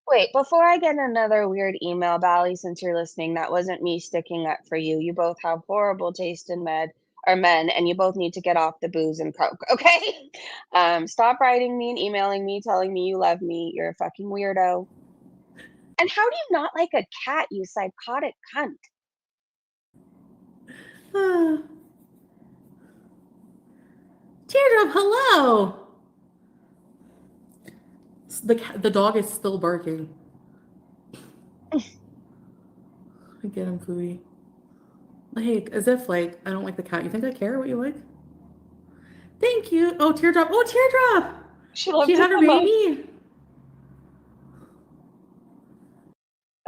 Wait, before I get another weird email, Bally, since you're listening, that wasn't me sticking up for you. You both have horrible taste in men, and you both need to get off the booze and coke, okay? Stop writing me and emailing me, telling me you love me. You're a fucking weirdo. And how do you not like a cat, you psychotic cunt? Teardrop, hello. The dog is still barking. Get him, Foodie. Like, as if, like, I don't like the cat. You think I care what you like? Thank you. Oh, Teardrop. Oh, Teardrop. She loves She had her baby.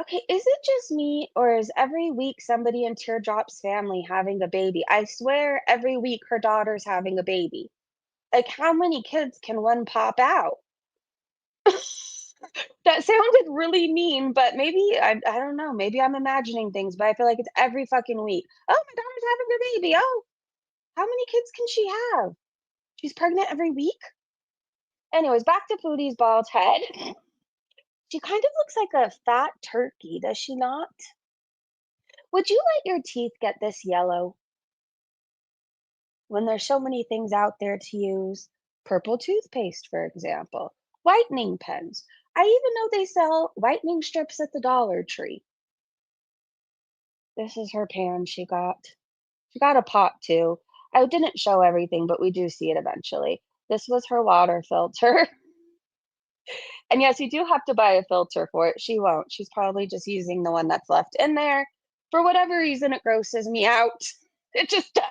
Okay, is it just me, or is every week somebody in Teardrop's family having a baby? I swear every week her daughter's having a baby. Like, how many kids can one pop out? That sounded really mean, but maybe I don't know. Maybe I'm imagining things, but I feel like it's every fucking week. Oh, my daughter's having a baby. Oh, how many kids can she have? She's pregnant every week? Anyways, back to Foodie's bald head. She kind of looks like a fat turkey, does she not? Would you let your teeth get this yellow when there's so many things out there to use? Purple toothpaste, for example, whitening pens, I even know they sell whitening strips at the Dollar Tree. This is her pan she got. She got a pot too. I didn't show everything, but we do see it eventually. This was her water filter. And yes, you do have to buy a filter for it. She won't. She's probably just using the one that's left in there. For whatever reason, it grosses me out. It just does.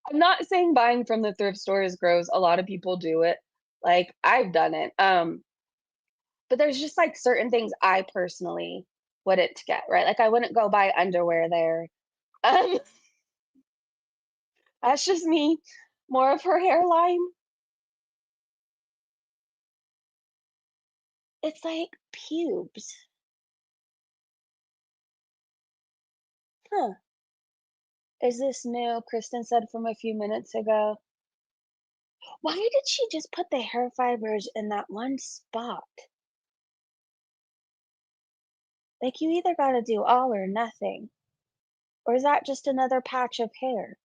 I'm not saying buying from the thrift store is gross. A lot of people do it. Like I've done it. But there's just like certain things I personally wouldn't get, right? Like I wouldn't go buy underwear there. Um, that's just me. More of her hairline. It's like pubes. Huh. Is this new? Kristen said from a few minutes ago. Why did she just put the hair fibers in that one spot? Like, you either gotta do all or nothing. Or is that just another patch of hair?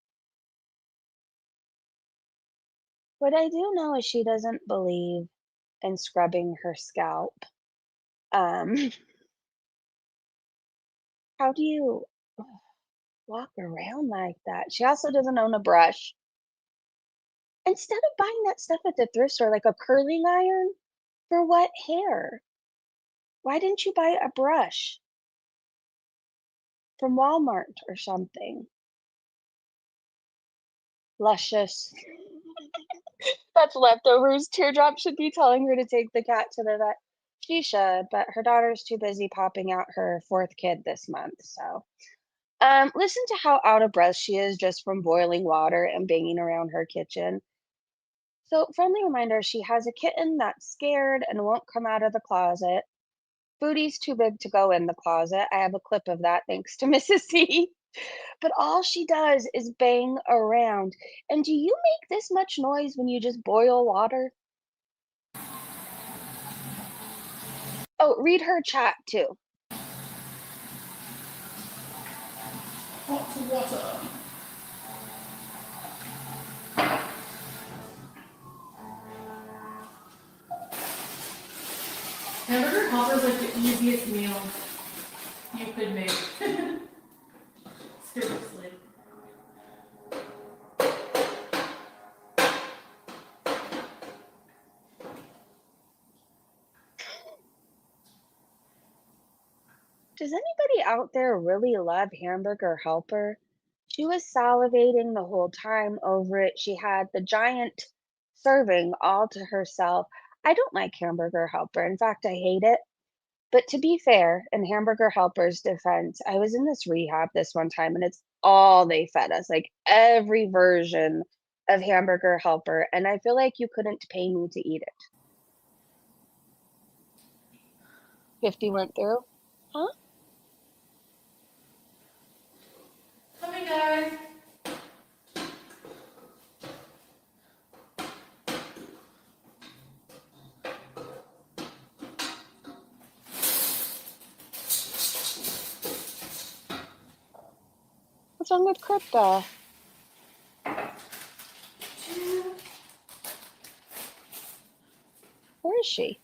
What I do know is she doesn't believe in scrubbing her scalp. Um, how do you walk around like that? She also doesn't own a brush. Instead of buying that stuff at the thrift store, like a curling iron, for what hair? Why didn't you buy a brush from Walmart or something? Luscious. That's leftovers. Teardrop should be telling her to take the cat to the vet. She should, but her daughter's too busy popping out her fourth kid this month. So, listen to how out of breath she is just from boiling water and banging around her kitchen. So, friendly reminder, she has a kitten that's scared and won't come out of the closet. Foodie's too big to go in the closet. I have a clip of that thanks to Mrs. C. But all she does is bang around. And do you make this much noise when you just boil water? Oh, read her chat too. Hot water. Hamburger helper is like the easiest meal you could make. Seriously. Does anybody out there really love Hamburger Helper? She was salivating the whole time over it. She had the giant serving all to herself. I don't like Hamburger Helper. In fact, I hate it. But to be fair, in Hamburger Helper's defense, I was in this rehab this one time and it's all they fed us, like every version of Hamburger Helper. And I feel like you couldn't pay me to eat it. 50 went through? Huh? Coming, guys. What's wrong with Crypta? Where is she?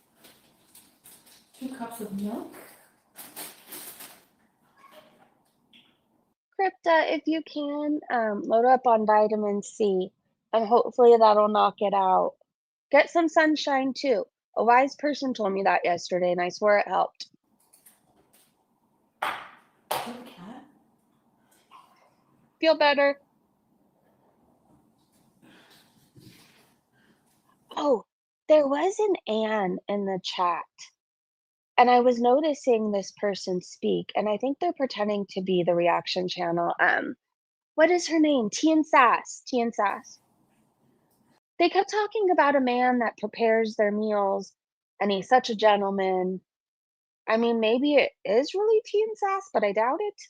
2 cups of milk. Crypta, if you can, load up on vitamin C, and hopefully that'll knock it out. Get some sunshine too. A wise person told me that yesterday, and I swear it helped. Is that a cat? Feel better? Oh, there was an Anne in the chat, and I was noticing this person speak, and I think they're pretending to be the reaction channel. What is her name? Tea and Sass. Tea and Sass. They kept talking about a man that prepares their meals, and he's such a gentleman. I mean, maybe it is really Tea and Sass, but I doubt it.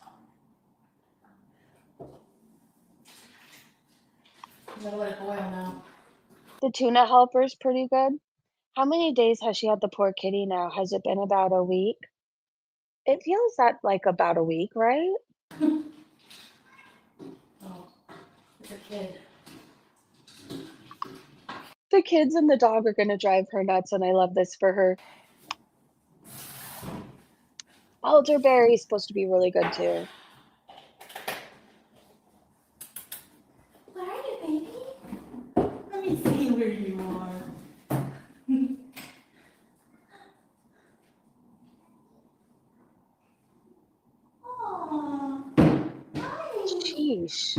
I'm gonna let it boil now. The tuna helper's pretty good. How many days has she had the poor kitty now? Has it been about a week? It feels that like about a week, right? Oh, it's a kid. The kids and the dog are gonna drive her nuts, and I love this for her. Elderberry is supposed to be really good too. Where are you, baby? Let me see where you are. Aw. Hi. Sheesh.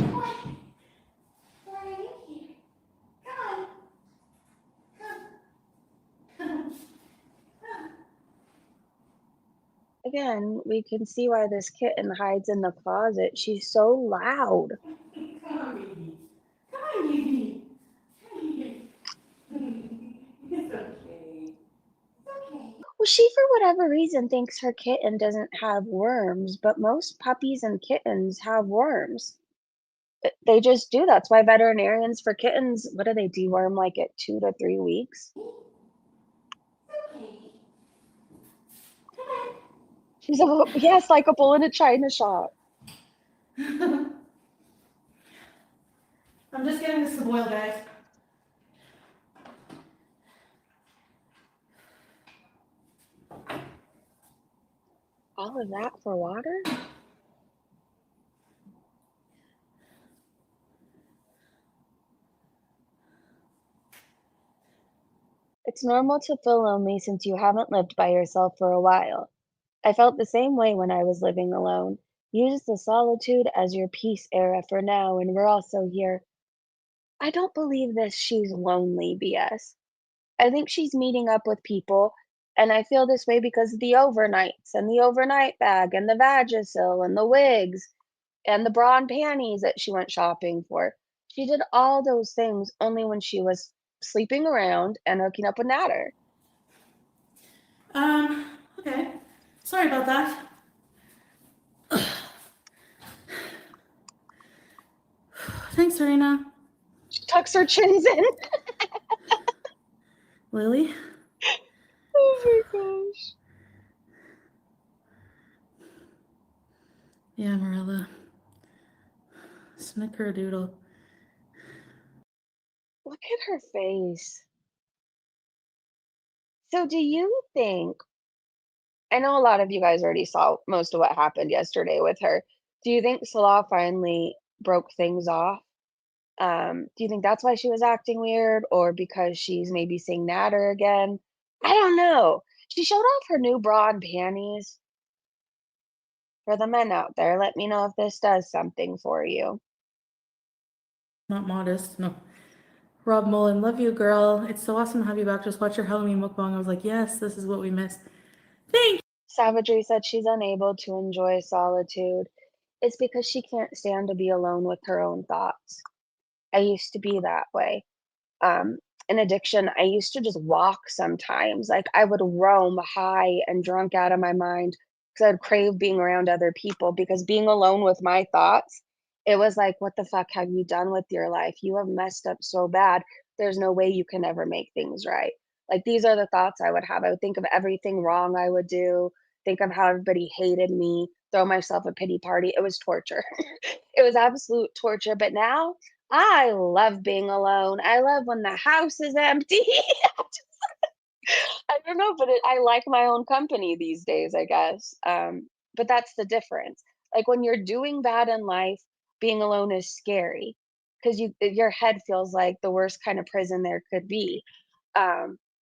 Why are you here? Come on. Come. Again, we can see why this kitten hides in the closet. She's so loud. Come on, baby. Come on, baby. It's okay. It's okay. Well, she, for whatever reason, thinks her kitten doesn't have worms, but most puppies and kittens have worms. They just do. That's why veterinarians for kittens, what do they deworm like at 2 to 3 weeks? Okay. She's a yes, like a bull in a china shop. I'm just getting this to boil, guys. All of that for water? It's normal to feel lonely since you haven't lived by yourself for a while. I felt the same way when I was living alone. Use the solitude as your peace era for now, and we're also here. I don't believe this she's lonely BS. I think she's meeting up with people, and I feel this way because of the overnights and the overnight bag and the Vagisil and the wigs and the bra and panties that she went shopping for. She did all those things only when she was sleeping around and hooking up with Natter. Okay. Sorry about that. Thanks, Serena. She tucks her chins in. Lily? Oh my gosh. Yeah, Marilla. Snickerdoodle. Look at her face. So do you think, I know a lot of you guys already saw most of what happened yesterday with her. Do you think Salah finally broke things off? Do you think that's why she was acting weird, or because she's maybe seeing Natter again? I don't know. She showed off her new bra and panties. For the men out there, let me know if this does something for you. Not modest, no. Rob Mullen, love you, girl. It's so awesome to have you back. Just watch your Halloween mukbang. I was like, yes, this is what we missed. Thank Savagery said she's unable to enjoy solitude. It's because she can't stand to be alone with her own thoughts. I used to be that way. In addiction, I used to just walk sometimes. Like I would roam high and drunk out of my mind because I'd crave being around other people because being alone with my thoughts, it was like, what the fuck have you done with your life? You have messed up so bad. There's no way you can ever make things right. Like these are the thoughts I would have. I would think of everything wrong I would do, think of how everybody hated me, throw myself a pity party. It was torture. It was absolute torture. But now I love being alone. I love when the house is empty. I don't know, but I like my own company these days, I guess. But that's the difference. Like when you're doing bad in life, being alone is scary because your head feels like the worst kind of prison there could be.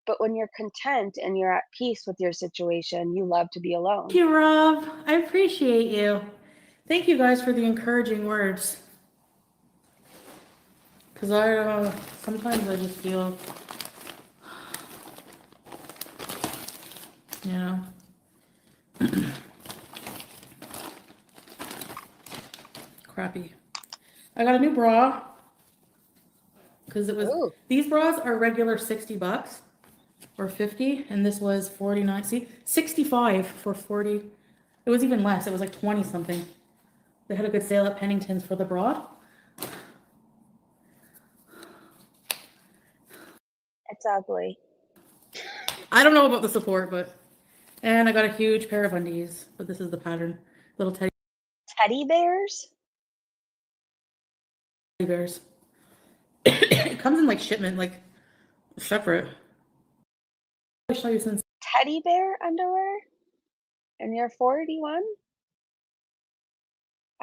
But when you're content and you're at peace with your situation, you love to be alone. you, Rob. I appreciate you. Thank you guys for the encouraging words. Because sometimes I just feel, you know, crappy. I got a new bra because it was, Ooh. these bras are regular $60 or 50, and this was 49. See, 65 for 40. It was even less. It was like 20 something. They had a good sale at Pennington's for the bra. It's ugly. I don't know about the support, but, and I got a huge pair of undies, but this is the pattern. Little teddy Teddy bears? bears. It comes in like shipment, like Separate. I'll show you since. Teddy bear underwear? And you're 41?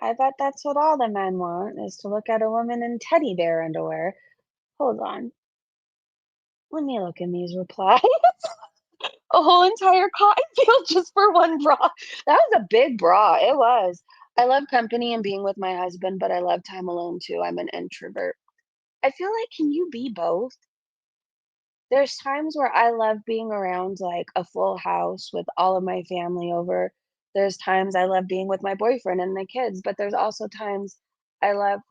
I bet that's what all the men want, is to look at a woman in teddy bear underwear. Hold on. Let me look in these replies. A whole entire cotton field just for one bra. That was a big bra. It was. I love company and being with my husband, but I love time alone too. I'm an introvert. I feel like, can you be both? There's times where I love being around like a full house with all of my family over. There's times I love being with my boyfriend and the kids, but there's also times I love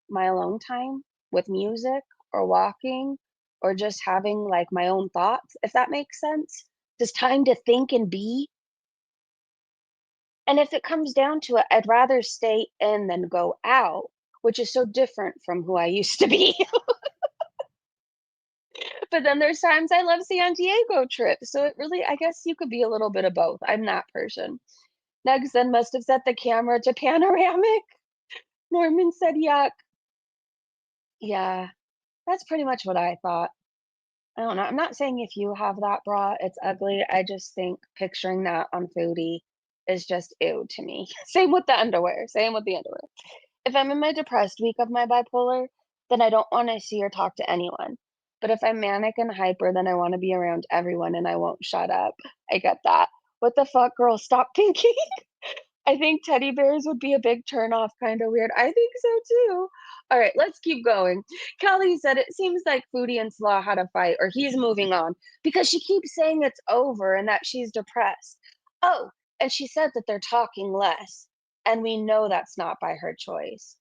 my alone time with music or walking or just having like my own thoughts, if that makes sense. Just time to think and be. And if it comes down to it, I'd rather stay in than go out, which is so different from who I used to be. But then there's times I love San Diego trips. So it really, I guess you could be a little bit of both. I'm that person. Next then must have set the camera to panoramic. Norman said, yuck. Yeah, that's pretty much what I thought. I don't know. I'm not saying if you have that bra, it's ugly. I just think picturing that on Foodie is just ew to me. Same with the underwear. Same with the underwear. If I'm in my depressed week of my bipolar, then I don't want to see or talk to anyone. But if I'm manic and hyper, then I want to be around everyone and I won't shut up. I get that. What the fuck, girl? Stop thinking. I think teddy bears would be a big turnoff, kind of weird. I think so too. All right, let's keep going. Kelly said it seems like Foodie and Slaw had a fight, or he's moving on because she keeps saying it's over and that she's depressed. Oh, and she said that they're talking less, and we know that's not by her choice.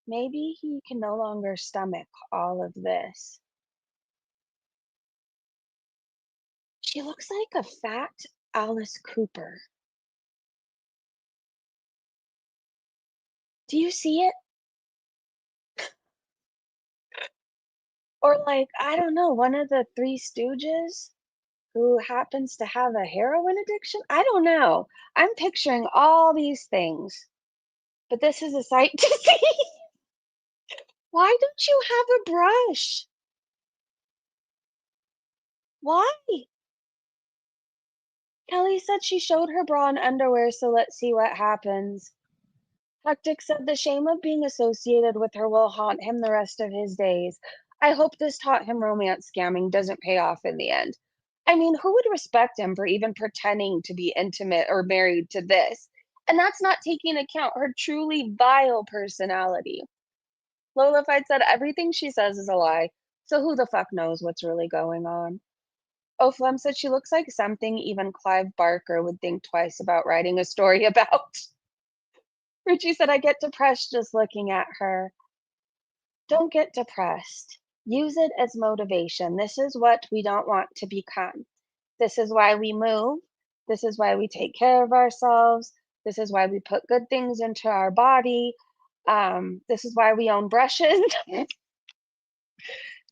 Maybe he can no longer stomach all of this. She looks like a fat Alice Cooper. Do you see it? Or like, I don't know, one of the Three Stooges who happens to have a heroin addiction? I don't know. I'm picturing all these things, but this is a sight to see. Why don't you have a brush? Why? Kelly said she showed her bra and underwear, so let's see what happens. Hectic said the shame of being associated with her will haunt him the rest of his days. I hope this taught him romance scamming doesn't pay off in the end. I mean, who would respect him for even pretending to be intimate or married to this? And that's not taking account her truly vile personality. Lola Fight said everything she says is a lie, so who the fuck knows what's really going on? O'Flem said she looks like something even Clive Barker would think twice about writing a story about. Richie said, I get depressed just looking at her. Don't get depressed. Use it as motivation. This is what we don't want to become. This is why we move. This is why we take care of ourselves. This is why we put good things into our body. This is why we own brushes,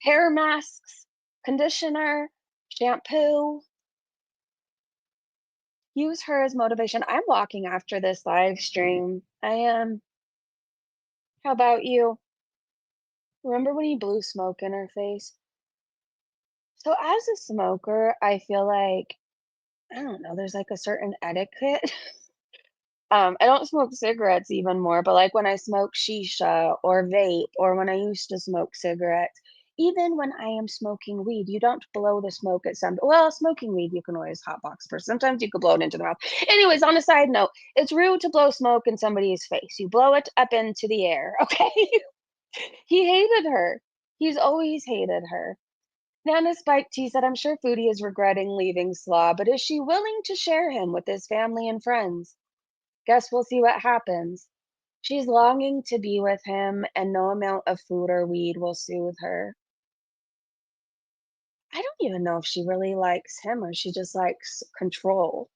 hair masks, conditioner, shampoo. Use her as motivation. I'm walking after this live stream. I am. How about you? Remember when you blew smoke in her face? So as a smoker, I feel like, I don't know, there's like a certain etiquette. I don't smoke cigarettes even more, but like when I smoke shisha or vape, or when I used to smoke cigarettes, even when I am smoking weed, you don't blow the smoke at some. Well, smoking weed, you can always hotbox first. Sometimes you could blow it into the mouth. Anyways, on a side note, it's rude to blow smoke in somebody's face. You blow it up into the air, okay? He hated her. He's always hated her. Nana Spike T said, I'm sure Foodie is regretting leaving Slaw, but is she willing to share him with his family and friends? Guess we'll see what happens. She's longing to be with him, and no amount of food or weed will soothe her. I don't even know if she really likes him or she just likes control.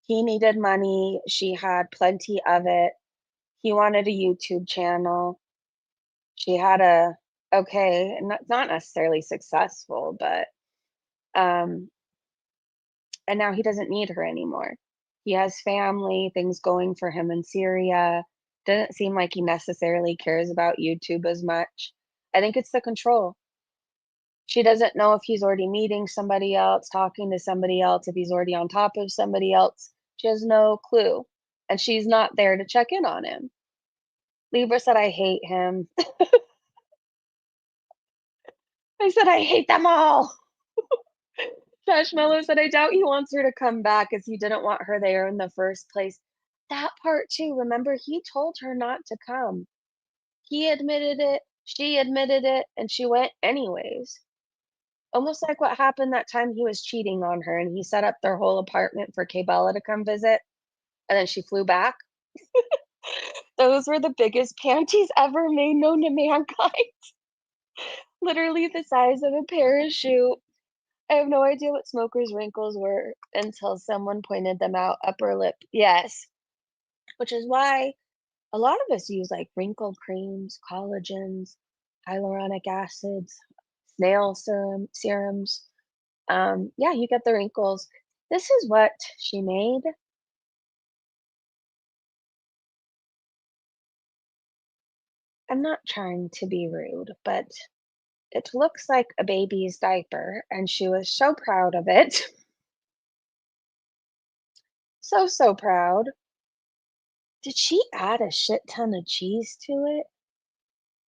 He needed money. She had plenty of it. He wanted a YouTube channel. She had a, okay, not necessarily successful, but um and now he doesn't need her anymore. He has family, things going for him in Syria. Doesn't seem like he necessarily cares about YouTube as much. I think it's the control. She doesn't know if he's already meeting somebody else, talking to somebody else, if he's already on top of somebody else. She has no clue, and she's not there to check in on him. Libra said, "I hate him." I said, "I hate them all." Marshmallow said, "I doubt he wants her to come back as he didn't want her there in the first place." That part too, remember, he told her not to come. He admitted it, she admitted it, and she went anyways. Almost like what happened that time he was cheating on her and he set up their whole apartment for Bella to come visit, and then she flew back. Those were the biggest panties ever made known to mankind. Literally the size of a parachute. I have no idea what smokers' wrinkles were until someone pointed them out. Upper lip, yes. Which is why a lot of us use like wrinkle creams, collagens, hyaluronic acids, serums. Yeah, you get the wrinkles. This is what she made. I'm not trying to be rude, but it looks like a baby's diaper, and she was so proud of it. So proud. Did she add a shit ton of cheese to it?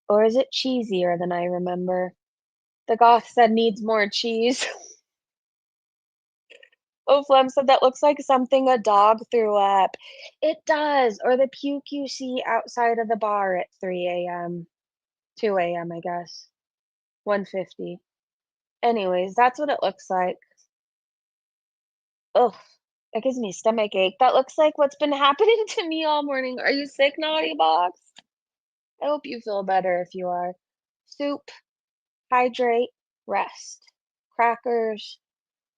Or is it cheesier than I remember? The goth said needs more cheese. Oh, Flem said that looks like something a dog threw up. It does, or the puke you see outside of the bar at 3 a.m. 2 a.m., I guess. 1:50. Anyways, that's what it looks like. Ugh, that gives me a stomach ache. That looks like what's been happening to me all morning. Are you sick, Naughty Box? I hope you feel better if you are. Soup, hydrate, rest. Crackers,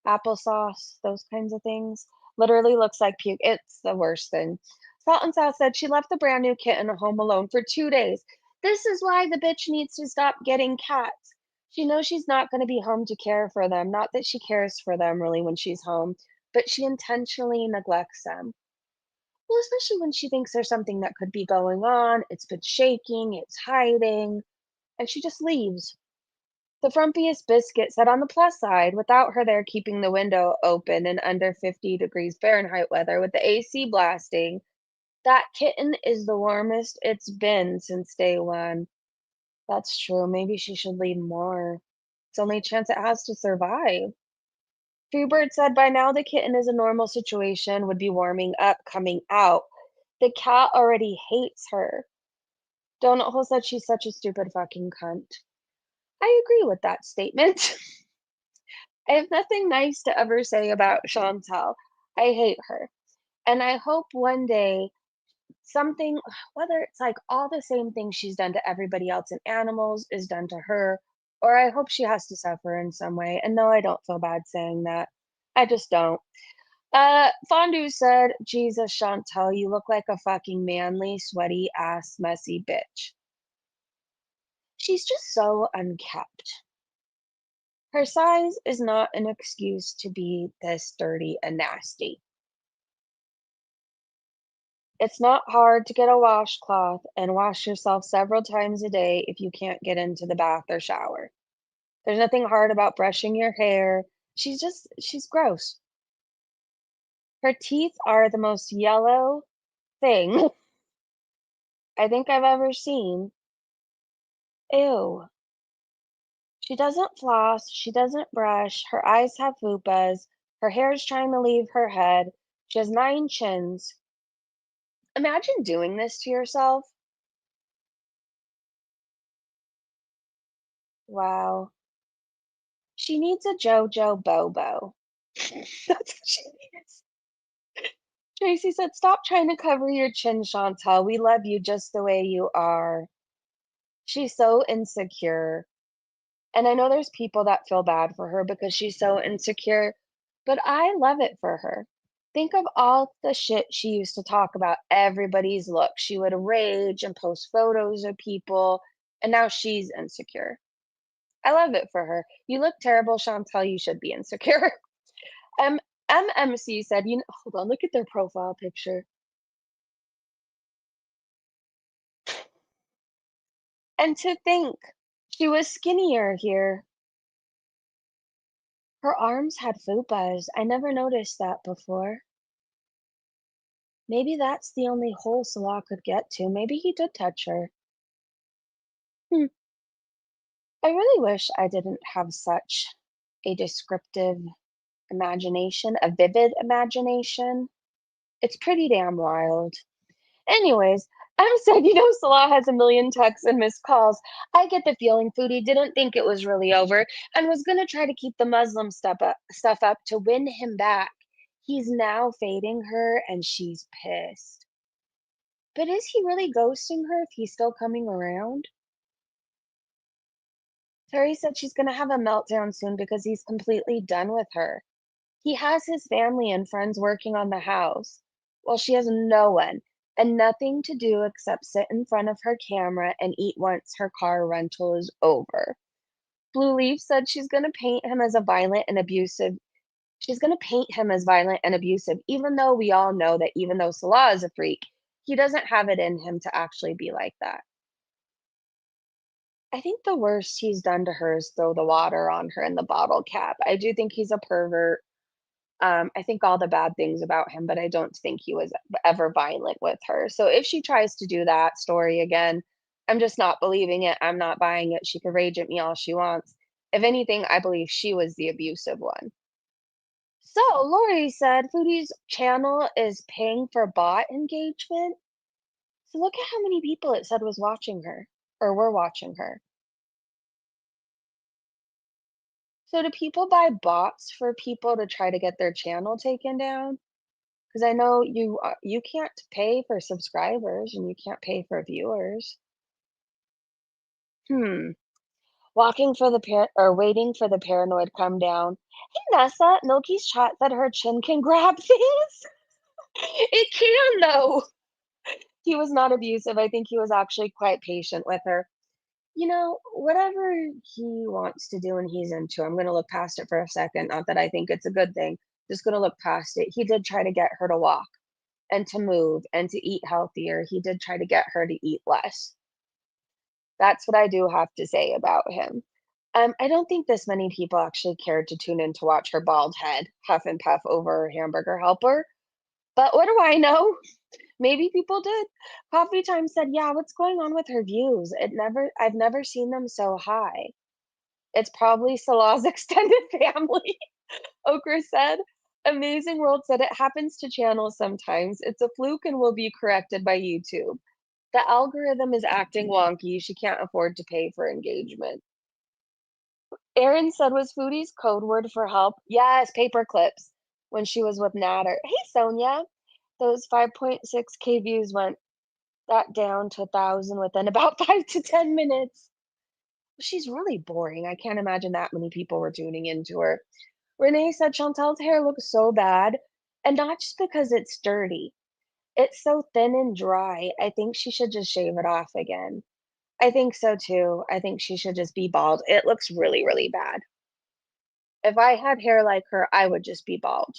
applesauce, those kinds of things. Literally looks like puke. It's the worst thing. Salt and South said she left the brand new kitten home alone for 2 days. This is why the bitch needs to stop getting cats. She knows she's not going to be home to care for them. Not that she cares for them really when she's home, but she intentionally neglects them. Well, especially when she thinks there's something that could be going on. It's been shaking, it's hiding, and she just leaves. The frumpiest biscuit said on the plus side, without her there keeping the window open in under 50 degrees Fahrenheit weather with the AC blasting, that kitten is the warmest it's been since day one. That's true. Maybe she should leave more. It's the only chance it has to survive. Freebird said by now the kitten is a normal situation, would be warming up, coming out. The cat already hates her. Donut Hole said she's such a stupid fucking cunt. I agree with that statement. I have nothing nice to ever say about Chantal. I hate her. And I hope one day something, whether it's like all the same things she's done to everybody else and animals is done to her, or I hope she has to suffer in some way. And no, I don't feel bad saying that. I just don't. Fondue said, Jesus, Chantal, you look like a fucking manly, sweaty ass, messy bitch. She's just so unkept. Her size is not an excuse to be this dirty and nasty. It's not hard to get a washcloth and wash yourself several times a day if you can't get into the bath or shower. There's nothing hard about brushing your hair. She's gross. Her teeth are the most yellow thing I think I've ever seen. Ew. She doesn't floss, she doesn't brush, her eyes have fupas, her hair's trying to leave her head, she has 9 chins. Imagine doing this to yourself. Wow. She needs a JoJo Bobo. That's what she needs. Tracy said, "Stop trying to cover your chin, Chantal. We love you just the way you are." She's so insecure. And I know there's people that feel bad for her because she's so insecure, but I love it for her. Think of all the shit she used to talk about everybody's look. She would rage and post photos of people, and now she's insecure. I love it for her. You look terrible, Chantal. You should be insecure. Um, MMC said, hold on, look at their profile picture. And to think she was skinnier here. Her arms had fupas. I never noticed that before. Maybe that's the only hole Salah could get to. Maybe he did touch her. Hmm. I really wish I didn't have such a descriptive imagination, a vivid imagination. It's pretty damn wild. Anyways, I'm sad, Salah has a million texts and missed calls. I get the feeling Foodie didn't think it was really over and was gonna try to keep the Muslim stuff up to win him back. He's now fading her and she's pissed. But is he really ghosting her if he's still coming around? Terry said she's gonna have a meltdown soon because he's completely done with her. He has his family and friends working on the house, while she has no one and nothing to do except sit in front of her camera and eat once her car rental is over. Blue Leaf said she's gonna paint him as violent and abusive, even though we all know that even though Salah is a freak, he doesn't have it in him to actually be like that. I think the worst he's done to her is throw the water on her in the bottle cap. I do think he's a pervert. I think all the bad things about him, but I don't think he was ever violent with her. So if she tries to do that story again, I'm just not believing it. I'm not buying it. She can rage at me all she wants. If anything, I believe she was the abusive one. So Lori said Foodie's channel is paying for bot engagement. So look at how many people it said was watching her or were watching her. So do people buy bots for people to try to get their channel taken down? Because I know you can't pay for subscribers and you can't pay for viewers. Hmm. Waiting for the paranoid come down. Hey Nessa, Milky's chat said her chin can grab things. It can though. He was not abusive. I think he was actually quite patient with her. Whatever he wants to do and he's into, I'm going to look past it for a second. Not that I think it's a good thing. Just going to look past it. He did try to get her to walk and to move and to eat healthier. He did try to get her to eat less. That's what I do have to say about him. I don't think this many people actually cared to tune in to watch her bald head huff and puff over her hamburger helper. But what do I know? Maybe people did. Coffee Time said, "Yeah, what's going on with her views? I've never seen them so high. It's probably Salah's extended family." Okra said. Amazing World said it happens to channels sometimes. It's a fluke and will be corrected by YouTube. The algorithm is acting wonky. She can't afford to pay for engagement. Aaron said was Foodie's code word for help. Yes, paper clips when she was with Natter. Hey, Sonia. Those 5.6K views went that down to 1,000 within about 5 to 10 minutes. She's really boring. I can't imagine that many people were tuning into her. Renee said Chantal's hair looks so bad, and not just because it's dirty. It's so thin and dry. I think she should just shave it off again. I think so too. I think she should just be bald. It looks really, really bad. If I had hair like her, I would just be bald.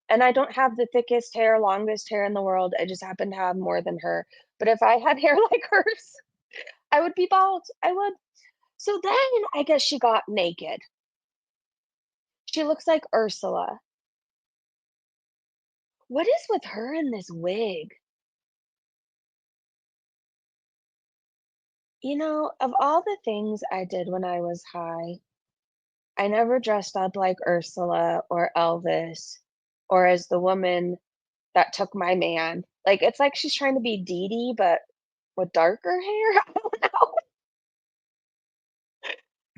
And I don't have the thickest hair, longest hair in the world. I just happen to have more than her. But if I had hair like hers, I would be bald. I would. So then I guess she got naked. She looks like Ursula. What is with her in this wig? Of all the things I did when I was high, I never dressed up like Ursula or Elvis or as the woman that took my man. Like, it's like she's trying to be Dee Dee, but with darker hair. I don't know.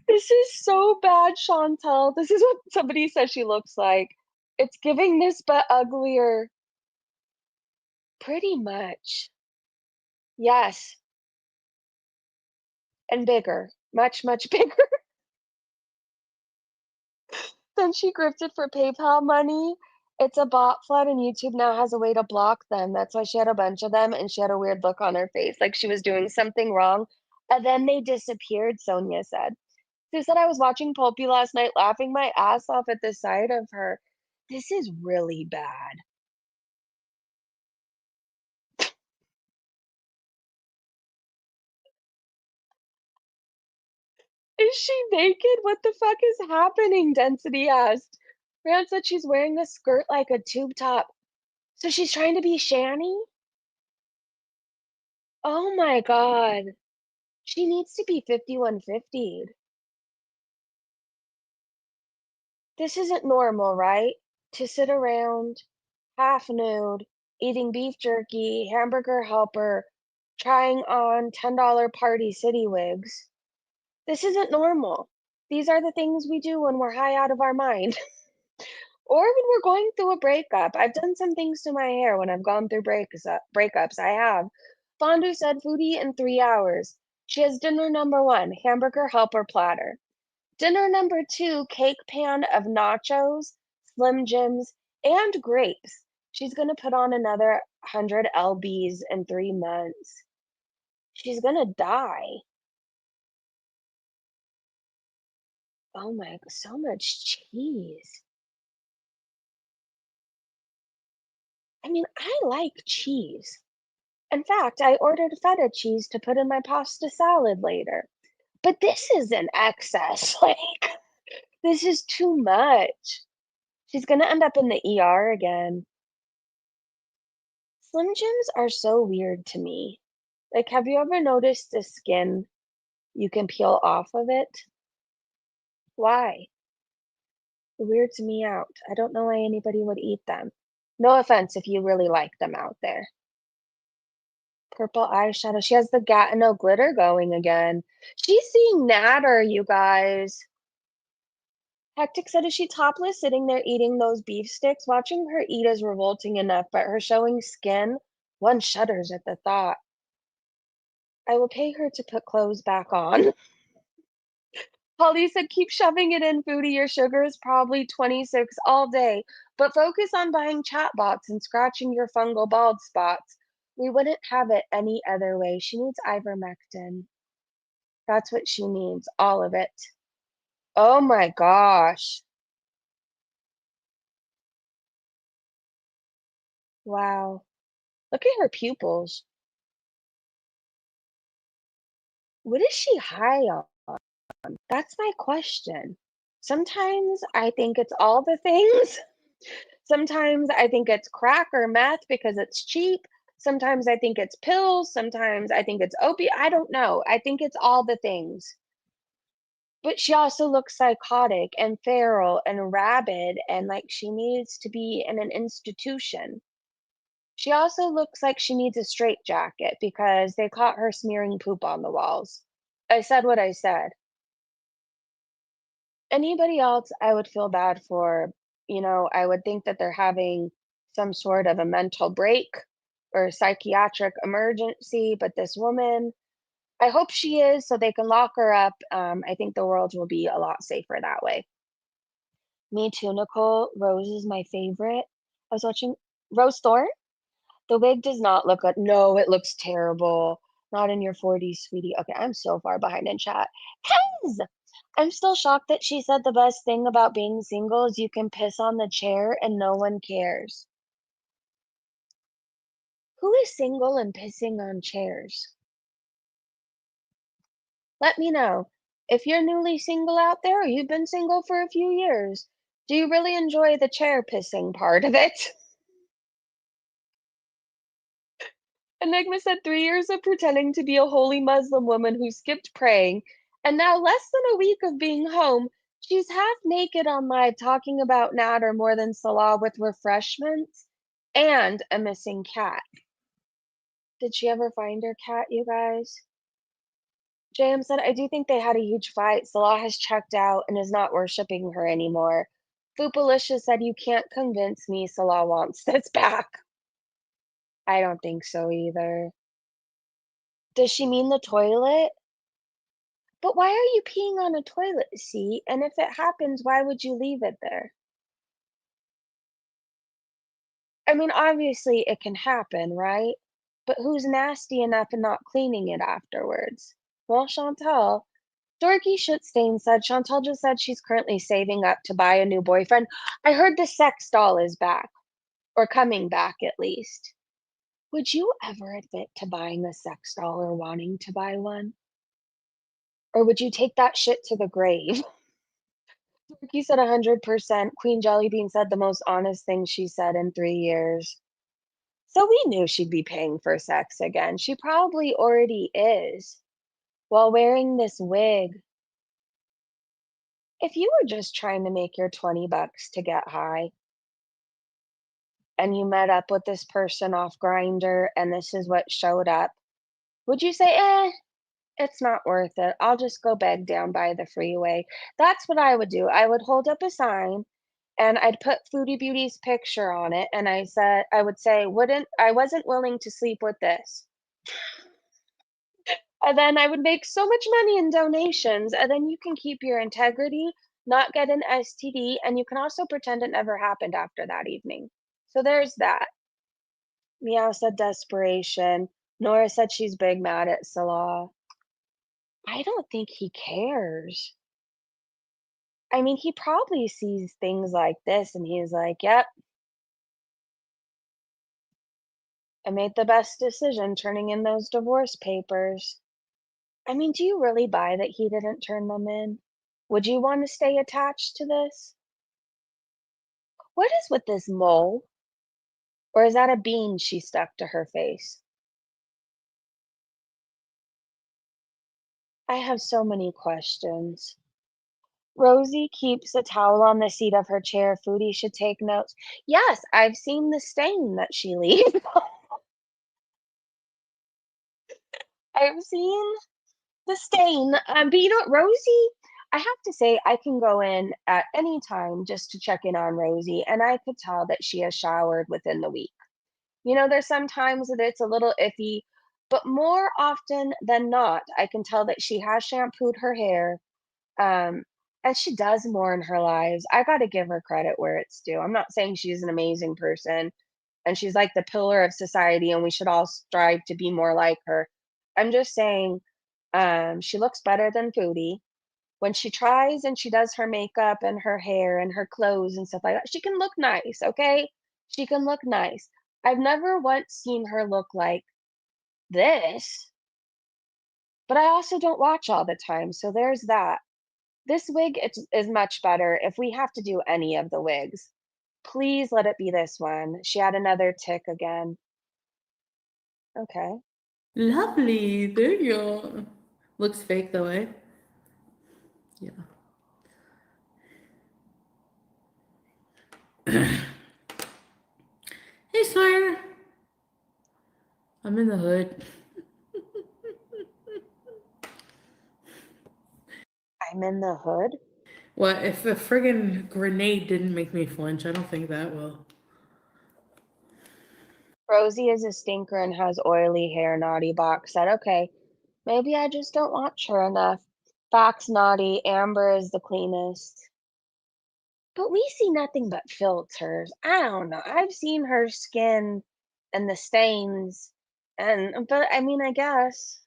This is so bad, Chantal. This is what somebody says she looks like. It's giving this but uglier. Pretty much. Yes. And bigger. Much, much bigger. Then she grifted for PayPal money. It's a bot flood, and YouTube now has a way to block them. That's why she had a bunch of them, and she had a weird look on her face, like she was doing something wrong. And then they disappeared, Sonia said. She said, I was watching Pulpy last night, laughing my ass off at the sight of her. This is really bad. Is she naked? What the fuck is happening? Density asked. Fran said she's wearing a skirt like a tube top. So she's trying to be Shani? Oh my god. She needs to be 5150'd. This isn't normal, right? To sit around, half nude, eating beef jerky, hamburger helper, trying on $10 Party City wigs. This isn't normal. These are the things we do when we're high out of our mind. Or when we're going through a breakup. I've done some things to my hair when I've gone through breakups. I have. Fondue said foodie in 3 hours. She has dinner number 1, hamburger helper platter. Dinner number 2, cake pan of nachos, Slim Jims, and grapes. She's going to put on another 100 lbs in 3 months. She's going to die. Oh my, so much cheese. I mean, I like cheese. In fact, I ordered feta cheese to put in my pasta salad later. But this is an excess. Like, this is too much. She's gonna end up in the ER again. Slim Jims are so weird to me. Like, have you ever noticed the skin you can peel off of it? Why? It weirds me out. I don't know why anybody would eat them. No offense if you really like them out there. Purple eyeshadow. She has the Gatineau glitter going again. She's seeing Natter, you guys. Hectic said, is she topless sitting there eating those beef sticks? Watching her eat is revolting enough, but her showing skin, one shudders at the thought. I will pay her to put clothes back on. Holly said, keep shoving it in, Foodie. Your sugar is probably 26 all day, but focus on buying chatbots and scratching your fungal bald spots. We wouldn't have it any other way. She needs ivermectin. That's what she needs, all of it. Oh my gosh. Wow. Look at her pupils. What is she high on? That's my question. Sometimes I think it's all the things. Sometimes I think it's crack or meth because it's cheap. Sometimes I think it's pills. Sometimes I think it's opiate. I don't know. I think it's all the things. But she also looks psychotic and feral and rabid and like she needs to be in an institution. She also looks like she needs a straitjacket because they caught her smearing poop on the walls. I said what I said. Anybody else I would feel bad for, I would think that they're having some sort of a mental break or psychiatric emergency, but this woman, I hope she is so they can lock her up. I think the world will be a lot safer that way. Me too, Nicole. Rose is my favorite. I was watching Rose Thorne. The wig does not look good. No, it looks terrible. Not in your 40s, sweetie. Okay, I'm so far behind in chat. Kez! I'm still shocked that she said the best thing about being single is you can piss on the chair and no one cares. Who is single and pissing on chairs? Let me know. If you're newly single out there or you've been single for a few years, do you really enjoy the chair pissing part of it? Enigma said 3 years of pretending to be a holy Muslim woman who skipped praying, and now less than a week of being home, she's half naked on live talking about Nader more than Salah with refreshments and a missing cat. Did she ever find her cat, you guys? JM said, I do think they had a huge fight. Salah has checked out and is not worshipping her anymore. Foopalicious said, you can't convince me Salah wants this back. I don't think so either. Does she mean the toilet? But why are you peeing on a toilet seat? And if it happens, why would you leave it there? I mean, obviously it can happen, right? But who's nasty enough and not cleaning it afterwards? Well, Chantal, Dorky Shitstain said Chantal just said she's currently saving up to buy a new boyfriend. I heard the sex doll is back, or coming back at least. Would you ever admit to buying a sex doll or wanting to buy one? Or would you take that shit to the grave? Turkey said 100%. Queen Jellybean said the most honest thing she said in 3 years. So we knew she'd be paying for sex again. She probably already is. While wearing this wig, if you were just trying to make your 20 bucks to get high and you met up with this person off Grinder and this is what showed up, would you say, it's not worth it. I'll just go beg down by the freeway. That's what I would do. I would hold up a sign and I'd put Foodie Beauty's picture on it and I would say, I wasn't willing to sleep with this. And then I would make so much money in donations, and then you can keep your integrity, not get an STD, and you can also pretend it never happened after that evening. So there's that. Meow said desperation. Nora said she's big mad at Salah. I don't think he cares. I mean, he probably sees things like this and he's like, yep, I made the best decision turning in those divorce papers. I mean, do you really buy that he didn't turn them in? Would you want to stay attached to this? What is with this mole? Or is that a bean she stuck to her face? I have so many questions. Rosie keeps a towel on the seat of her chair. Foodie should take notes. Yes, I've seen the stain that she leaves. I've seen the stain. But you know what, Rosie, I have to say, I can go in at any time just to check in on Rosie, and I could tell that she has showered within the week. You know, there's sometimes that it's a little iffy, but more often than not, I can tell that she has shampooed her hair, um, and she does more in her lives. I got to give her credit where it's due. I'm not saying she's an amazing person and she's like the pillar of society and we should all strive to be more like her. I'm just saying she looks better than Foodie. When she tries and she does her makeup and her hair and her clothes and stuff like that, she can look nice, okay? She can look nice. I've never once seen her look like this, but I also don't watch all the time, so there's that. This wig is much better. If we have to do any of the wigs, please let it be this one. She had another tick again. Okay. Lovely. There you go. Looks fake though, eh? Yeah. Hey, sir. I'm in the hood. I'm in the hood. What if a friggin' grenade didn't make me flinch? I don't think that will. Rosie is a stinker and has oily hair, Naughty Box said. Okay, maybe I just don't watch her enough. Fox Naughty, Amber is the cleanest. But we see nothing but filters. I don't know. I've seen her skin and the stains, but I mean, I guess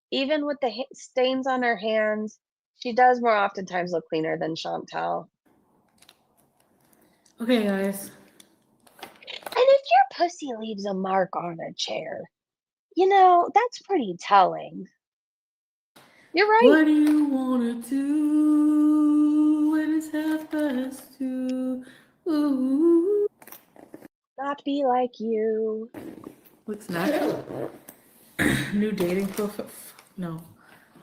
even with the stains on her hands, she does more oftentimes look cleaner than Chantal. Okay, guys. And if your pussy leaves a mark on a chair, you know, that's pretty telling. You're right. What do you wanna do when it's 2:30? Ooh. Not be like you. What's natural? New dating profile? No.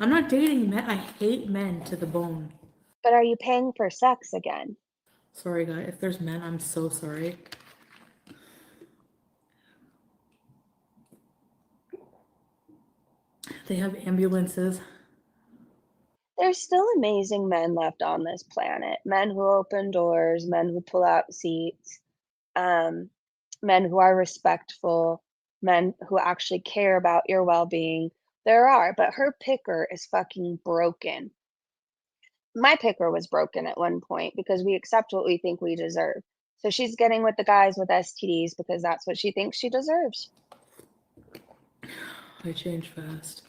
I'm not dating men. I hate men to the bone. But are you paying for sex again? Sorry, guys. If there's men, I'm so sorry. They have ambulances. There's still amazing men left on this planet. Men who open doors, men who pull out seats, um, men who are respectful, men who actually care about your well-being. There are, but her picker is fucking broken. My picker was broken at one point because we accept what we think we deserve. So she's getting with the guys with STDs because that's what she thinks she deserves. I change fast.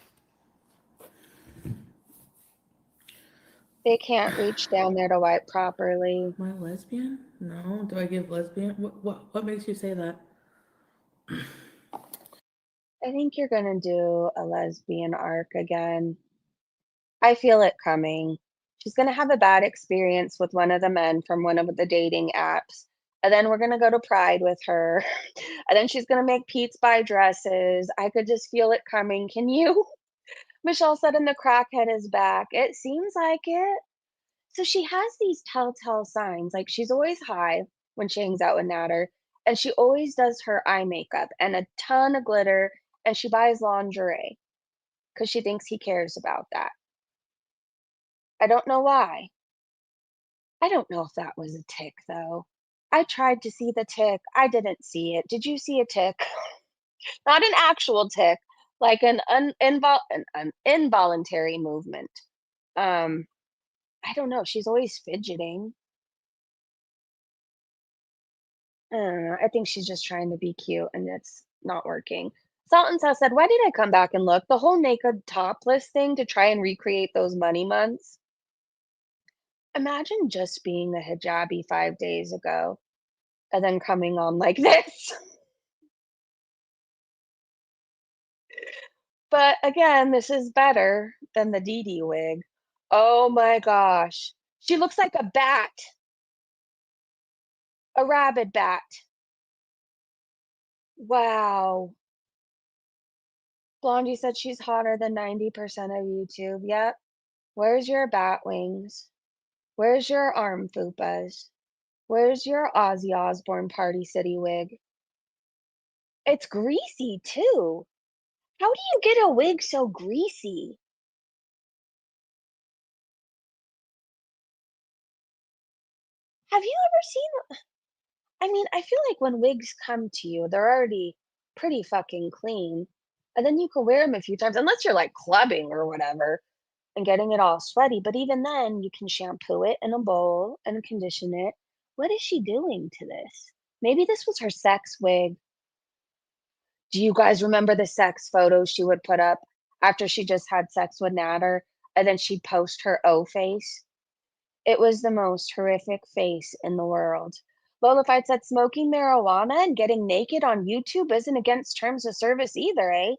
They can't reach down there to wipe properly. Am I lesbian? No. Do I give lesbian? What makes you say that? I think you're gonna do a lesbian arc again. I feel it coming. She's gonna have a bad experience with one of the men from one of the dating apps, and then we're gonna go to Pride with her, and then she's gonna make Pete's buy dresses. I could just feel it coming. Can you? Michelle said, "And the crackhead is back." It seems like it. So she has these telltale signs, like she's always high when she hangs out with Natter, and she always does her eye makeup and a ton of glitter, and she buys lingerie because she thinks he cares about that. I don't know why. I don't know if that was a tick, though. I tried to see the tick. I didn't see it. Did you see a tick? Not an actual tick, like an involuntary movement. Um, I don't know. She's always fidgeting. I think she's just trying to be cute and it's not working. Salt and Sauce said, "Why did I come back and look? The whole naked topless thing to try and recreate those money months. Imagine just being a hijabi 5 days ago and then coming on like this." But again, this is better than the Dee Dee wig. Oh my gosh. She looks like a bat, a rabid bat. Wow. Blondie said she's hotter than 90% of YouTube. Yep. Where's your bat wings? Where's your arm fupas? Where's your Ozzy Osbourne Party City wig? It's greasy too. How do you get a wig so greasy? Have you ever seen I mean, I feel like when wigs come to you, they're already pretty fucking clean, and then you can wear them a few times, unless you're, like, clubbing or whatever and getting it all sweaty, but even then, you can shampoo it in a bowl and condition it. What is she doing to this? Maybe this was her sex wig. Do you guys remember the sex photos she would put up after she just had sex with Natter, and then she'd post her O face? It was the most horrific face in the world. Bonafide said smoking marijuana and getting naked on YouTube isn't against terms of service either, eh?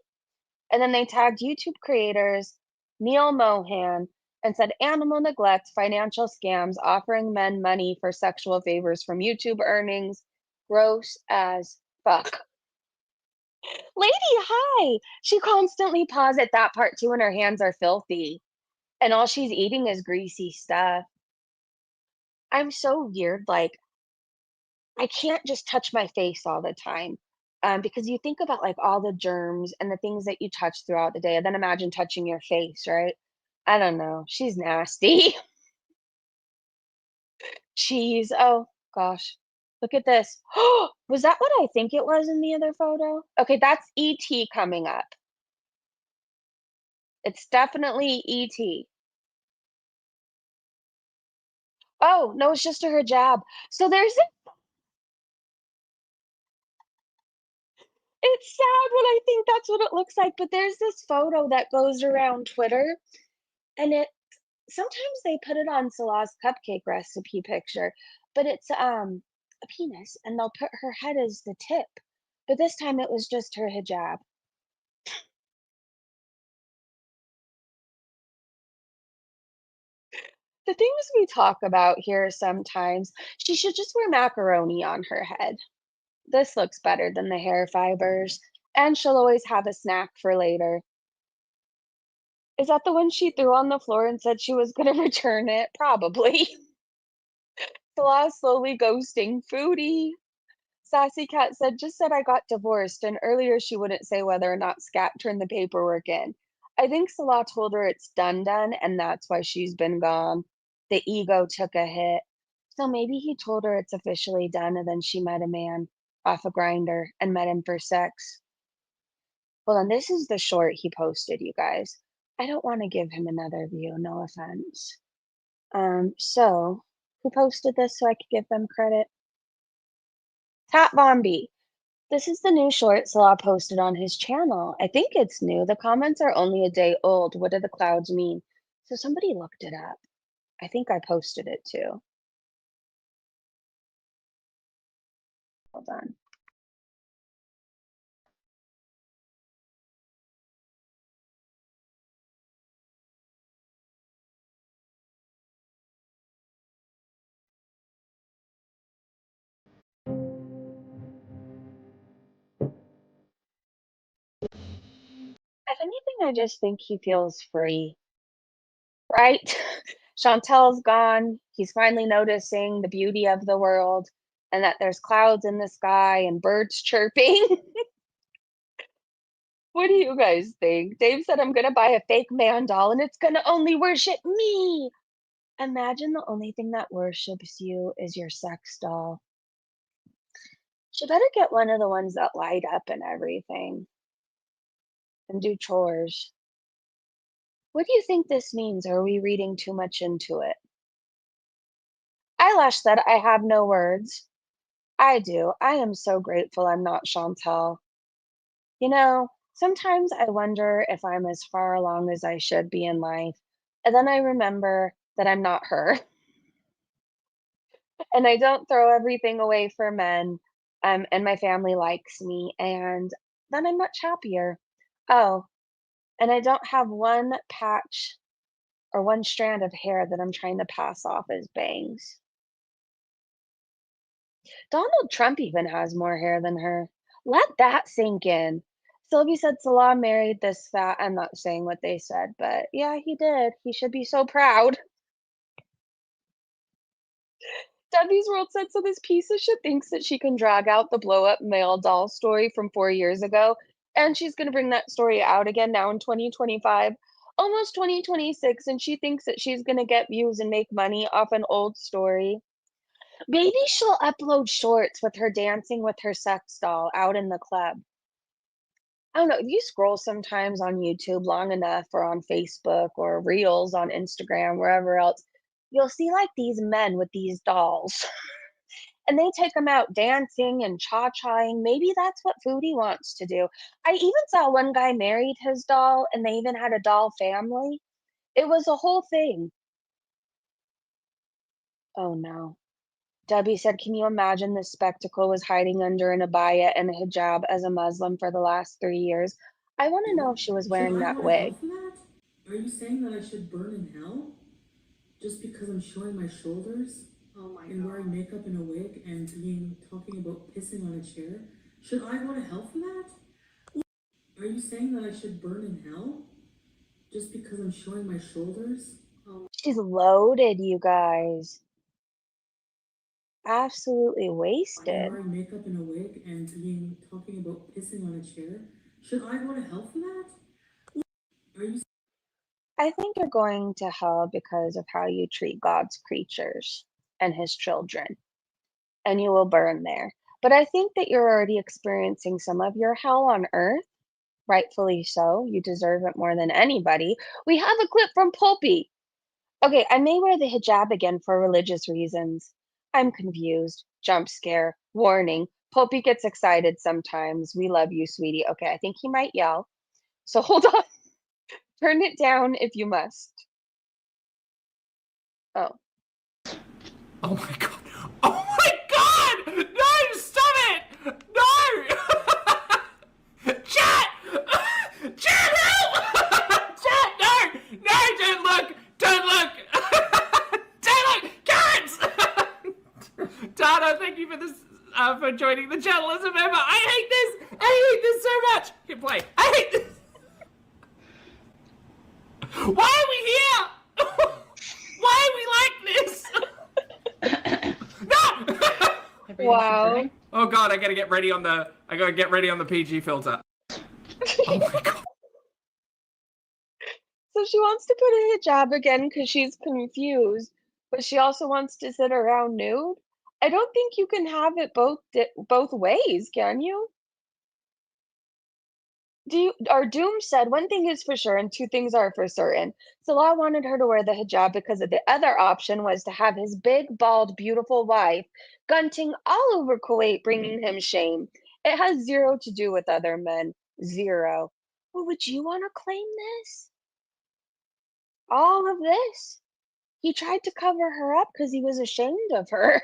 And then they tagged YouTube creators Neil Mohan and said animal neglect, financial scams, offering men money for sexual favors from YouTube earnings. Gross as fuck. Lady, hi! She constantly paws at that part too, and her hands are filthy. And all she's eating is greasy stuff. I'm so weird. Like, I can't just touch my face all the time. Because you think about like all the germs and the things that you touch throughout the day, and then imagine touching your face, right? I don't know. She's nasty. Cheese. Oh gosh. Look at this. Was that what I think it was in the other photo? Okay, that's ET coming up. It's definitely ET. Oh, no, it's just her hijab. So there's it's sad when I think that's what it looks like, but there's this photo that goes around Twitter, and it sometimes they put it on Salah's cupcake recipe picture, but it's a penis, and they'll put her head as the tip. But this time it was just her hijab. The things we talk about here sometimes, she should just wear macaroni on her head. This looks better than the hair fibers, and she'll always have a snack for later. Is that the one she threw on the floor and said she was gonna return it? Probably. Salah slowly ghosting Foodie. Sassy Cat said, "Just said I got divorced, and earlier she wouldn't say whether or not Scat turned the paperwork in. I think Salah told her it's done, and that's why she's been gone. The ego took a hit. So maybe he told her it's officially done, and then she met a man off a grinder and met him for sex." Well, and this is the short he posted, you guys. I don't want to give him another view, no offense. So who posted this so I could give them credit? Tat Bombi. This is the new short Salah posted on his channel. I think it's new. The comments are only a day old. What do the clouds mean? So somebody looked it up. I think I posted it too. Hold on. If anything, I just think he feels free, right? Chantel's gone. He's finally noticing the beauty of the world and that there's clouds in the sky and birds chirping. What do you guys think? Dave said, I'm gonna buy a fake man doll and it's gonna only worship me. Imagine the only thing that worships you is your sex doll. She better get one of the ones that light up and everything and do chores. What do you think this means? Or are we reading too much into it? Eyelash said, I have no words. I do. I am so grateful I'm not Chantal. You know, sometimes I wonder if I'm as far along as I should be in life. And then I remember that I'm not her. And I don't throw everything away for men. And my family likes me. And then I'm much happier. Oh, and I don't have one patch or one strand of hair that I'm trying to pass off as bangs. Donald Trump even has more hair than her. Let that sink in. Sylvie said Salah married this fat. I'm not saying what they said, but yeah, he did. He should be so proud. Debbie's World said, so this piece of shit thinks that she can drag out the blow up male doll story from 4 years ago, and she's going to bring that story out again now in 2025, almost 2026, and she thinks that she's going to get views and make money off an old story. Maybe she'll upload shorts with her dancing with her sex doll out in the club. I don't know. If you scroll sometimes on YouTube long enough or on Facebook or Reels on Instagram, wherever else, you'll see like these men with these dolls. And they take them out dancing and cha-chaing. Maybe that's what Foodie wants to do. I even saw one guy married his doll and they even had a doll family. It was a whole thing. Oh no. Debbie said, can you imagine this spectacle was hiding under an abaya and a hijab as a Muslim for the last 3 years? I want to know if she was Should wearing I that go to hell wig. for that? Are you saying that I should burn in hell? Just because I'm showing my shoulders? Oh my and God. Wearing makeup and a wig and talking about pissing on a chair? Should I go to hell for that? Are you saying that I should burn in hell? Just because I'm showing my shoulders? She's loaded, you guys. Absolutely And wasted. wearing makeup and a wig and talking about pissing on a chair? Should I go to hell for that? Are you I think you're going to hell because of how you treat God's creatures and his children, and you will burn there. But I think that you're already experiencing some of your hell on earth, rightfully so. You deserve it more than anybody. We have a clip from Pulpy. Okay, I may wear the hijab again for religious reasons. I'm confused. Jump scare. Warning. Pulpy gets excited sometimes. We love you, sweetie. Okay, I think he might yell. So hold on. Turn it down if you must. Oh. Oh my god. Oh my god! No, stop it! No! Chat! Chat, help! Chat, no! No, don't look! Don't look! Don't look! Carrots! Dana, thank you for this, for joining the channel as a member. I hate this! I hate this so much! Hit play. I hate this! Why are we here? Why are we like this? No! Wow. Oh god, I gotta get ready on the PG filter. Oh my god. So she wants to put a hijab again because she's confused, but she also wants to sit around nude. I don't think you can have it both ways, can you? Doom said one thing is for sure and two things are for certain. Salah wanted her to wear the hijab because of the other option was to have his big, bald, beautiful wife gunting all over Kuwait, bringing him shame. It has zero to do with other men. Zero. Well, would you want to claim this? All of this? He tried to cover her up because he was ashamed of her.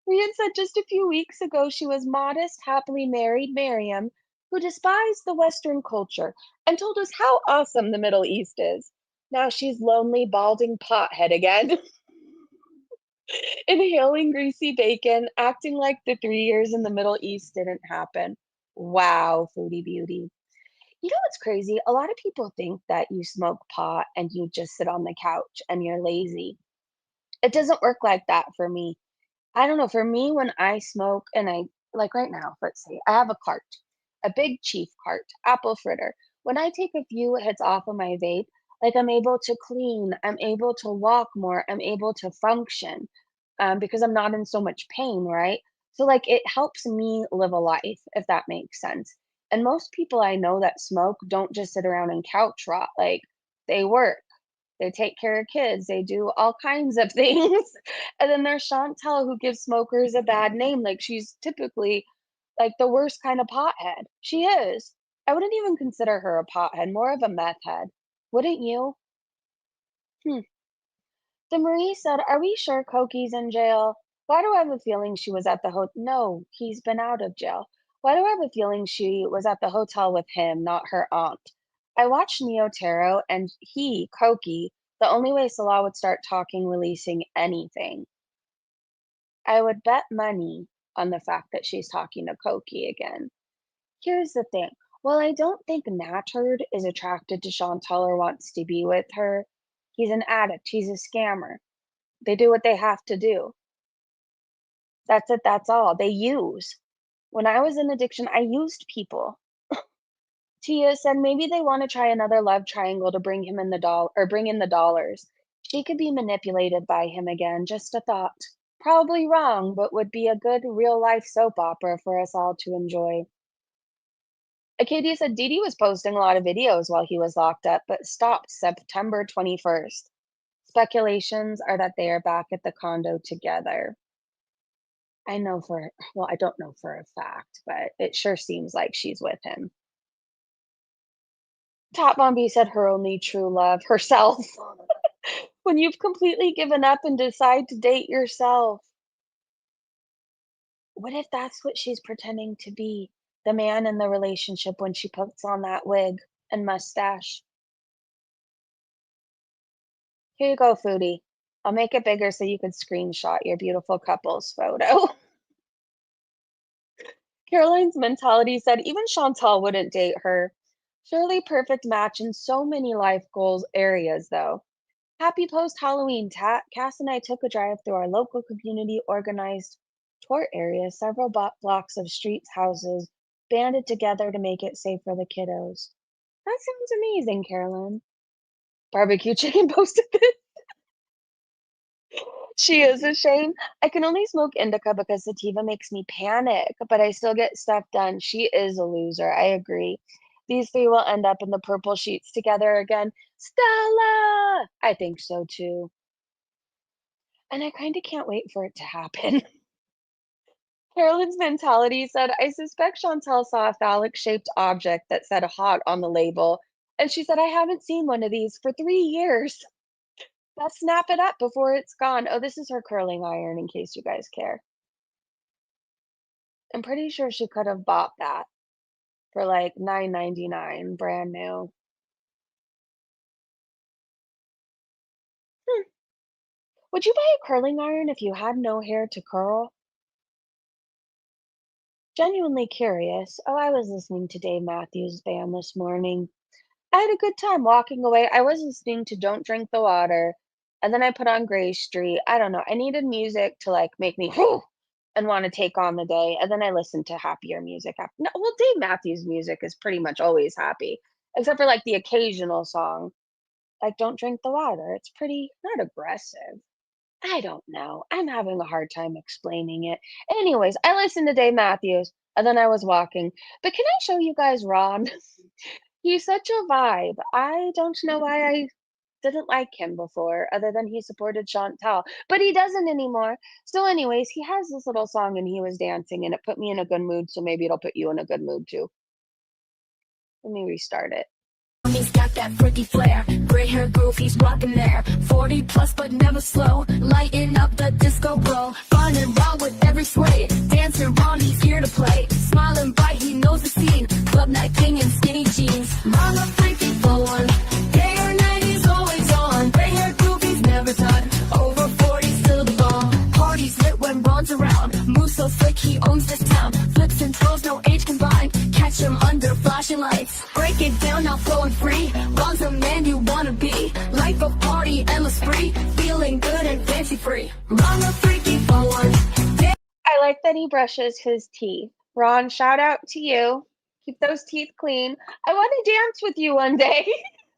Rian said just a few weeks ago she was modest, happily married Miriam, who despised the Western culture and told us how awesome the Middle East is. Now she's lonely, balding pothead again, inhaling greasy bacon, acting like the 3 years in the Middle East didn't happen. Wow, Foodie Beauty. You know what's crazy? A lot of people think that you smoke pot and you just sit on the couch and you're lazy. It doesn't work like that for me. I don't know, for me, when I smoke and I like right now, let's see, I have a cart, a big chief cart, apple fritter. When I take a few hits off of my vape, like I'm able to clean, I'm able to walk more, I'm able to function because I'm not in so much pain, right? So, like, it helps me live a life, if that makes sense. And most people I know that smoke don't just sit around and couch rot. Like, they work, they take care of kids, they do all kinds of things. And then there's Chantal who gives smokers a bad name, like, she's typically, like, the worst kind of pothead. She is. I wouldn't even consider her a pothead, more of a meth head. Wouldn't you? Hmm. So Marie said, "Are we sure Koki's in jail? Why do I have a feeling she was at the hotel? No, he's been out of jail. Why do I have a feeling she was at the hotel with him, not her aunt? I watched Neo Taro and he, Koki, the only way Salah would start talking, releasing anything. I would bet money on the fact that she's talking to Koki again. Here's the thing. While I don't think Nathard is attracted to Chantal or wants to be with her, he's an addict, he's a scammer. They do what they have to do. That's it, that's all. They use. When I was in addiction, I used people. Tia said maybe they want to try another love triangle to bring him in the bring in the dollars. She could be manipulated by him again, just a thought. Probably wrong, but would be a good real life soap opera for us all to enjoy. Acadia said Didi was posting a lot of videos while he was locked up, but stopped September 21st. Speculations are that they are back at the condo together. I know for, well, I don't know for a fact, but it sure seems like she's with him. Top Bombi said her only true love, herself. When you've completely given up and decide to date yourself. What if that's what she's pretending to be? The man in the relationship when she puts on that wig and mustache. Here you go, Foodie. I'll make it bigger so you can screenshot your beautiful couple's photo. Caroline's mentality said even Chantal wouldn't date her. Surely perfect match in so many life goals areas, though. Happy post Halloween, Tat. Cass and I took a drive through our local community organized tour area, several blocks of streets, houses, banded together to make it safe for the kiddos. That sounds amazing, Caroline. Barbecue chicken posted this. She is a shame. I can only smoke indica because sativa makes me panic, but I still get stuff done. She is a loser. I agree. These three will end up in the purple sheets together again. Stella! I think so too. And I kind of can't wait for it to happen. Carolyn's mentality said, I suspect Chantal saw a phallic shaped object that said hot on the label. And she said, I haven't seen one of these for 3 years. Let's snap it up before it's gone. Oh, this is her curling iron, in case you guys care. I'm pretty sure she could have bought that for like $9.99, brand new. Would you buy a curling iron if you had no hair to curl? Genuinely curious. Oh, I was listening to Dave Matthews Band this morning. I had a good time walking away. I was listening to Don't Drink the Water, and then I put on Gray Street. I don't know. I needed music to like make me and want to take on the day. And then I listened to happier music. No, well, Dave Matthews music is pretty much always happy, except for like the occasional song, like Don't Drink the Water. It's pretty not aggressive. I don't know. I'm having a hard time explaining it. Anyways, I listened to Dave Matthews and then I was walking. But can I show you guys Ron? He's such a vibe. I don't know why I didn't like him before, other than he supported Chantal, but he doesn't anymore. So, anyways, he has this little song and he was dancing, and it put me in a good mood. So maybe it'll put you in a good mood too. Let me restart it. He's got that freaky flair, gray hair groove, he's rocking there. 40 plus, but never slow. Lighting up the disco bro. Fun and raw with every sway. Dancing Ron, he's here to play. Smiling bright, he knows the scene. Club night king in skinny jeans. Mama freaky for one. Day or night, he's always on. Gray hair groove, he's never done. Over 40, still the bomb. Parties lit when Ron's around. Moves so slick, he owns this town. Flips and twirls, no age combined. Catch him under flashing lights. Break it go party, endless free, feeling good and fancy free. Run the freaky forward. I like that he brushes his teeth. Ron, shout out to you. Keep those teeth clean. I want to dance with you one day.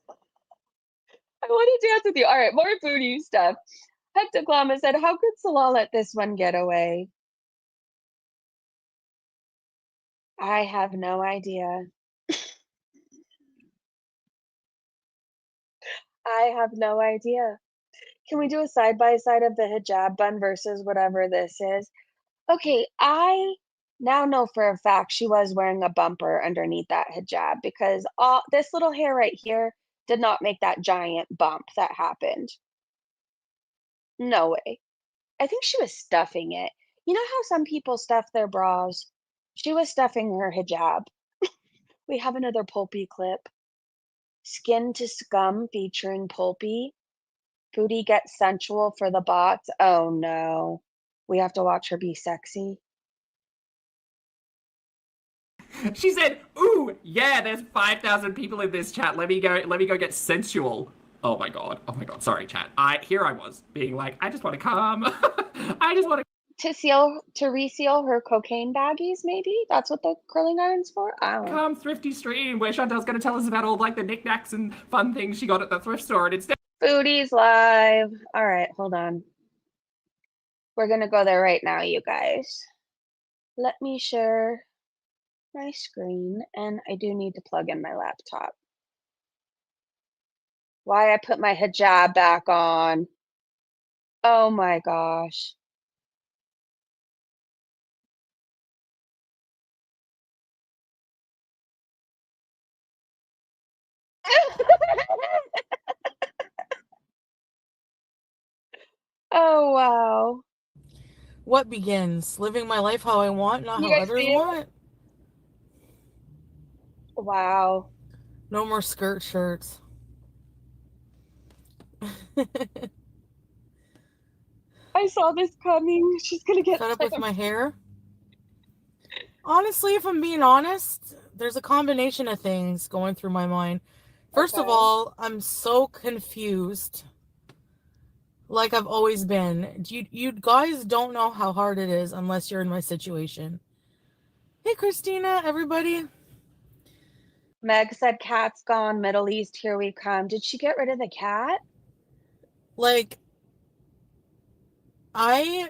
I want to dance with you. All right, more foodie stuff. Hectoclama said, how could Salah let this one get away? I have no idea. I have no idea. Can we do a side-by-side of the hijab bun versus whatever this is? Okay, I now know for a fact she was wearing a bumper underneath that hijab because all this little hair right here did not make that giant bump that happened. No way. I think she was stuffing it. You know how some people stuff their bras? She was stuffing her hijab. We have another Pulpy clip. Skin to Scum featuring Pulpy. Foodie gets sensual for the bots. Oh no. We have to watch her be sexy. She said, "Ooh, yeah, there's 5,000 people in this chat. Let me go get sensual." Oh my god. Oh my god. Sorry, chat. Here I was being like, I just want to come. I just want To reseal her cocaine baggies, maybe? That's what the curling iron's for? I don't to know. come thrifty stream where Chantal's going to tell us about all like the knickknacks and fun things she got at the thrift store, and instead Foodie's live. All right, hold on. We're gonna go there right now, you guys. Let me share my screen, and I do need to plug in my laptop. Why I put my hijab back on? Oh my gosh. Oh wow. What begins? Living my life how I want, not You how guys others see it? want? Wow. No more skirt shirts. I saw this coming. She's gonna get Fed up with slammed. my hair? Honestly, if I'm being honest, there's a combination of things going through my mind. First of Okay. all, I'm so confused. Like I've always been. You guys don't know how hard it is unless you're in my situation. Hey, Christina, everybody. Meg said cat's gone, Middle East, here we come. Did she get rid of the cat? Like, I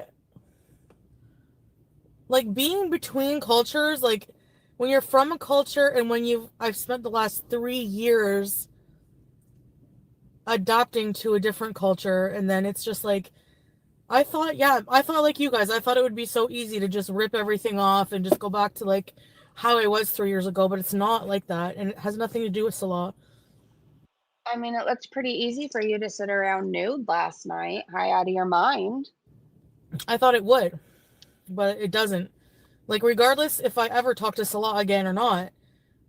like being between cultures, like when you're from a culture and I've spent the last 3 years adapting to a different culture, and then it's just like I thought like you guys, I thought it would be so easy to just rip everything off and just go back to like how I was 3 years ago, but it's not like that, and it has nothing to do with Salah. I mean, it looks pretty easy for you to sit around nude last night, high out of your mind. I thought it would, but it doesn't. Like regardless if I ever talk to Salah again or not,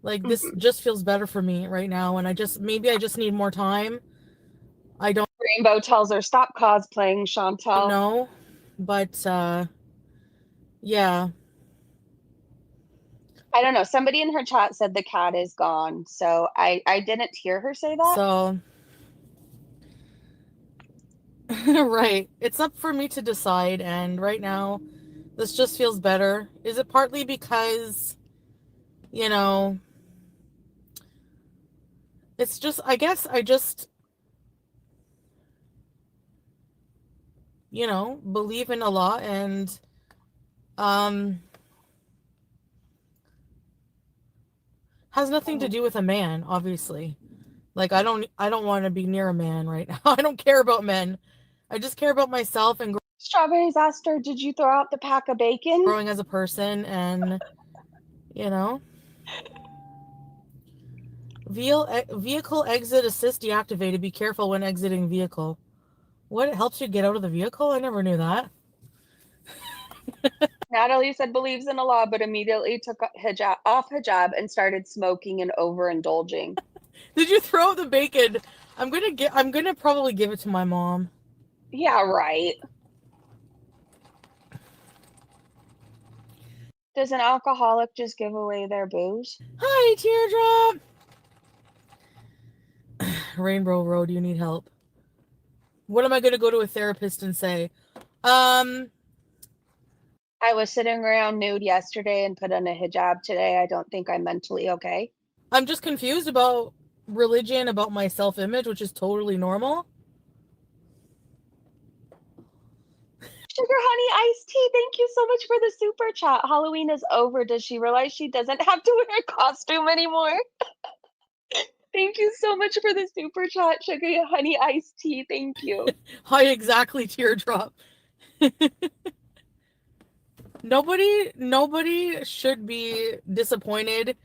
like this just feels better for me right now, and maybe I just need more time. I don't Rainbow tells her, stop cosplaying, Chantal. know, but yeah. I don't know. Somebody in her chat said the cat is gone, so I didn't hear her say that. So right, it's up for me to decide, and right now this just feels better. Is it partly because, you know, it's just, I guess I just, you know, believe in Allah, and has nothing to do with a man, obviously. Like I don't want to be near a man right now. I don't care about men. I just care about myself and Strawberries asked her, did you throw out the pack of bacon? growing as a person, and you know. Vehicle exit assist deactivated. Be careful when exiting vehicle. What, it helps you get out of the vehicle? I never knew that. Natalie said believes in Allah, but immediately took off hijab and started smoking and overindulging. Did you throw out the bacon? I'm gonna probably give it to my mom. Yeah, right. Does an alcoholic just give away their booze? Hi, Teardrop. Rainbow Road, you need help. What am I going to go to a therapist and say? I was sitting around nude yesterday and put on a hijab today. I don't think I'm mentally okay. I'm just confused about religion, about my self-image, which is totally normal. Sugar Honey Iced Tea, thank you so much for the super chat. Halloween is over. Does she realize she doesn't have to wear a costume anymore? Thank you so much for the super chat, Sugar Honey Iced Tea. Thank you. Hi, exactly, teardrop. Nobody should be disappointed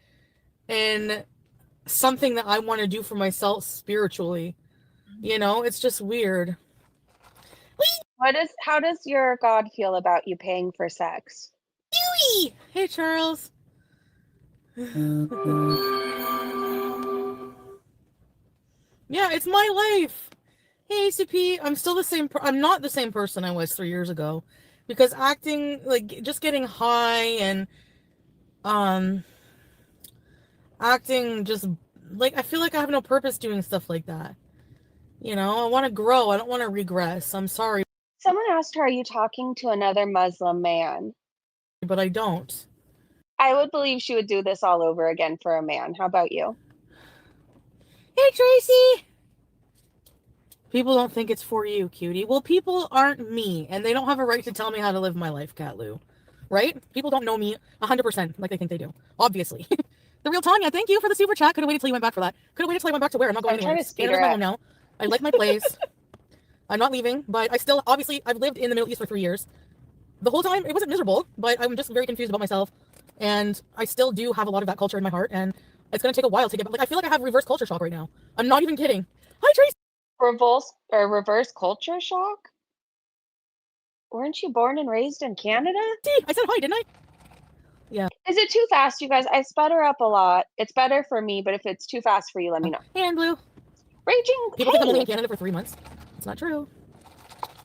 in something that I want to do for myself spiritually. You know, it's just weird. How does your God feel about you paying for sex? Yui! Hey, Charles. Yeah, it's my life. Hey, ACP, I'm still the same. I'm not the same person I was 3 years ago, because acting, like, just getting high and acting just like, I feel like I have no purpose doing stuff like that. You know, I want to grow. I don't want to regress. I'm sorry, Someone asked her, are you talking to another Muslim man? but I don't. I would believe she would do this all over again for a man. How about you? Hey, Tracy. People don't think it's for you, cutie. Well, people aren't me, and they don't have a right to tell me how to live my life, Cat Lou. Right? People don't know me 100% like they think they do. Obviously. The real Tanya, thank you for the super chat. Could have waited till you went back for that. Could have waited till I went back to where? I'm not going I'm trying anywhere. to speed Canada's her my up. home now. I like my place. I'm not leaving, but I still, obviously, I've lived in the Middle East for 3 years. The whole time, it wasn't miserable, but I'm just very confused about myself. And I still do have a lot of that culture in my heart, and it's going to take a while to get back. Like, I feel like I have reverse culture shock right now. I'm not even kidding. Hi, Tracy. Reverse culture shock? Weren't you born and raised in Canada? I said hi, didn't I? Yeah. Is it too fast, you guys? I sped her up a lot. It's better for me, but if it's too fast for you, let me know. And Blue. Raging. People think I'm only in Canada for 3 months. It's not true.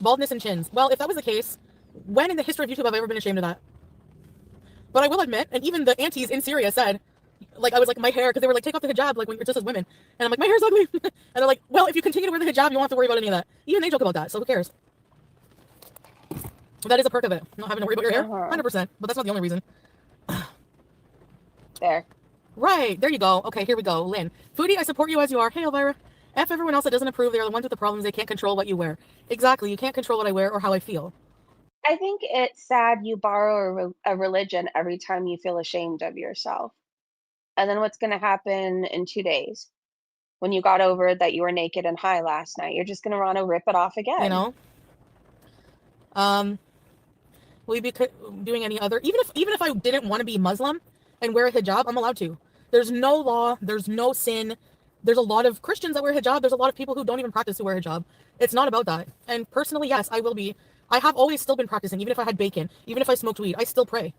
Baldness and chins. Well, if that was the case, when in the history of YouTube have I ever been ashamed of that? But I will admit, and even the aunties in Syria said, like, I was like, my hair, because they were like, take off the hijab, like, when you're just as women. And I'm like, my hair's ugly. And they're like, well, if you continue to wear the hijab, you won't have to worry about any of that. Even they joke about that, so who cares? That is a perk of it, not having to worry about your hair. 100%. But that's not the only reason. There. Right, there you go. Okay, here we go. Lynn. Foodie, I support you as you are. Hey, Elvira. F everyone else that doesn't approve. They're the ones with the problems. They can't control what you wear. Exactly. You can't control what I wear or how I feel. I think it's sad you borrow a religion every time you feel ashamed of yourself. And then what's going to happen in 2 days? When you got over that you were naked and high last night, you're just going to want to rip it off again. You know? Will you be doing any other, even if I didn't want to be Muslim and wear a hijab, I'm allowed to. There's no law, there's no sin. There's a lot of Christians that wear hijab. There's a lot of people who don't even practice who wear hijab. It's not about that. And personally, yes, I will be. I have always still been practicing, even if I had bacon, even if I smoked weed, I still pray.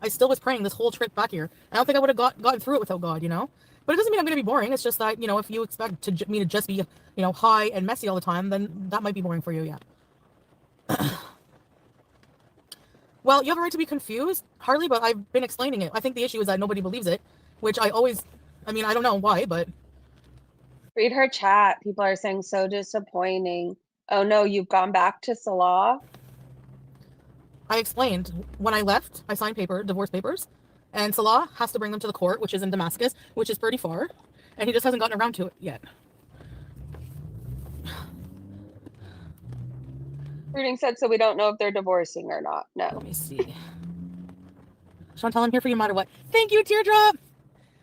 I still was praying this whole trip back here. I don't think I would have gotten through it without God, you know? But it doesn't mean I'm going to be boring. It's just that, you know, if you expect me to just be, you know, high and messy all the time, then that might be boring for you, yeah. Well, you have a right to be confused, Harley, but I've been explaining it. I think the issue is that nobody believes it, which I mean, I don't know why, but... Read her chat. People are saying so disappointing. Oh no, you've gone back to Salah? I explained. When I left, I signed divorce papers, and Salah has to bring them to the court, which is in Damascus, which is pretty far, and he just hasn't gotten around to it yet. Rooting said, so we don't know if they're divorcing or not. No. Let me see. Chantal, I'm here for you no matter what. Thank you, Teardrop!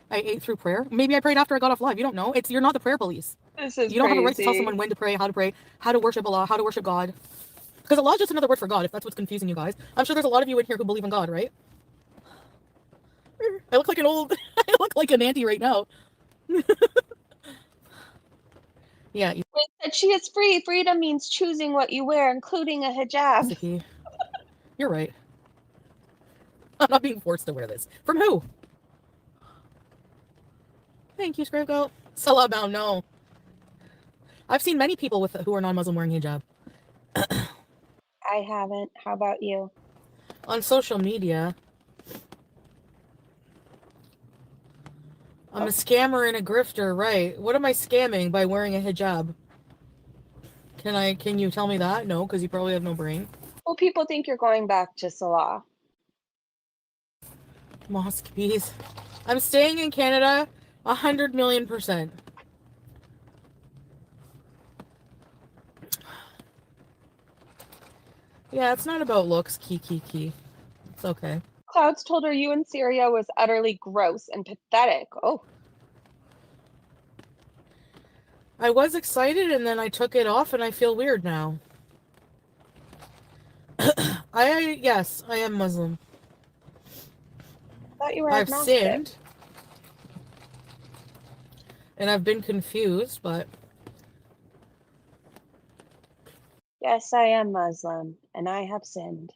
I ate through prayer. Maybe I prayed after I got off live. You don't know. You're not the prayer police. This is You don't have a right to crazy. tell someone when to pray, how to worship Allah, how to worship God. Because Allah is just another word for God, if that's what's confusing you guys. I'm sure there's a lot of you in here who believe in God, right? I look like I look like an auntie right now. Yeah. It said she is free. Freedom means choosing what you wear, including a hijab. Sticky. You're right. I'm not being forced to wear this. From who? Thank you, Scrap Girl. Salah bound, no. I've seen many people who are non-Muslim wearing hijab. I haven't. How about you? On social media. I'm a scammer and a grifter, right? What am I scamming by wearing a hijab? Can you tell me that? No, because you probably have no brain. Well, people think you're going back to Salah. Mosque bees. I'm staying in Canada 100,000,000%. Yeah, it's not about looks, key. It's okay. Clouds told her you in Syria was utterly gross and pathetic. Oh, I was excited and then I took it off and I feel weird now. Yes, I am Muslim. I thought you were I've agnostic. sinned. And I've been confused, but Yes, I am Muslim, and I have sinned.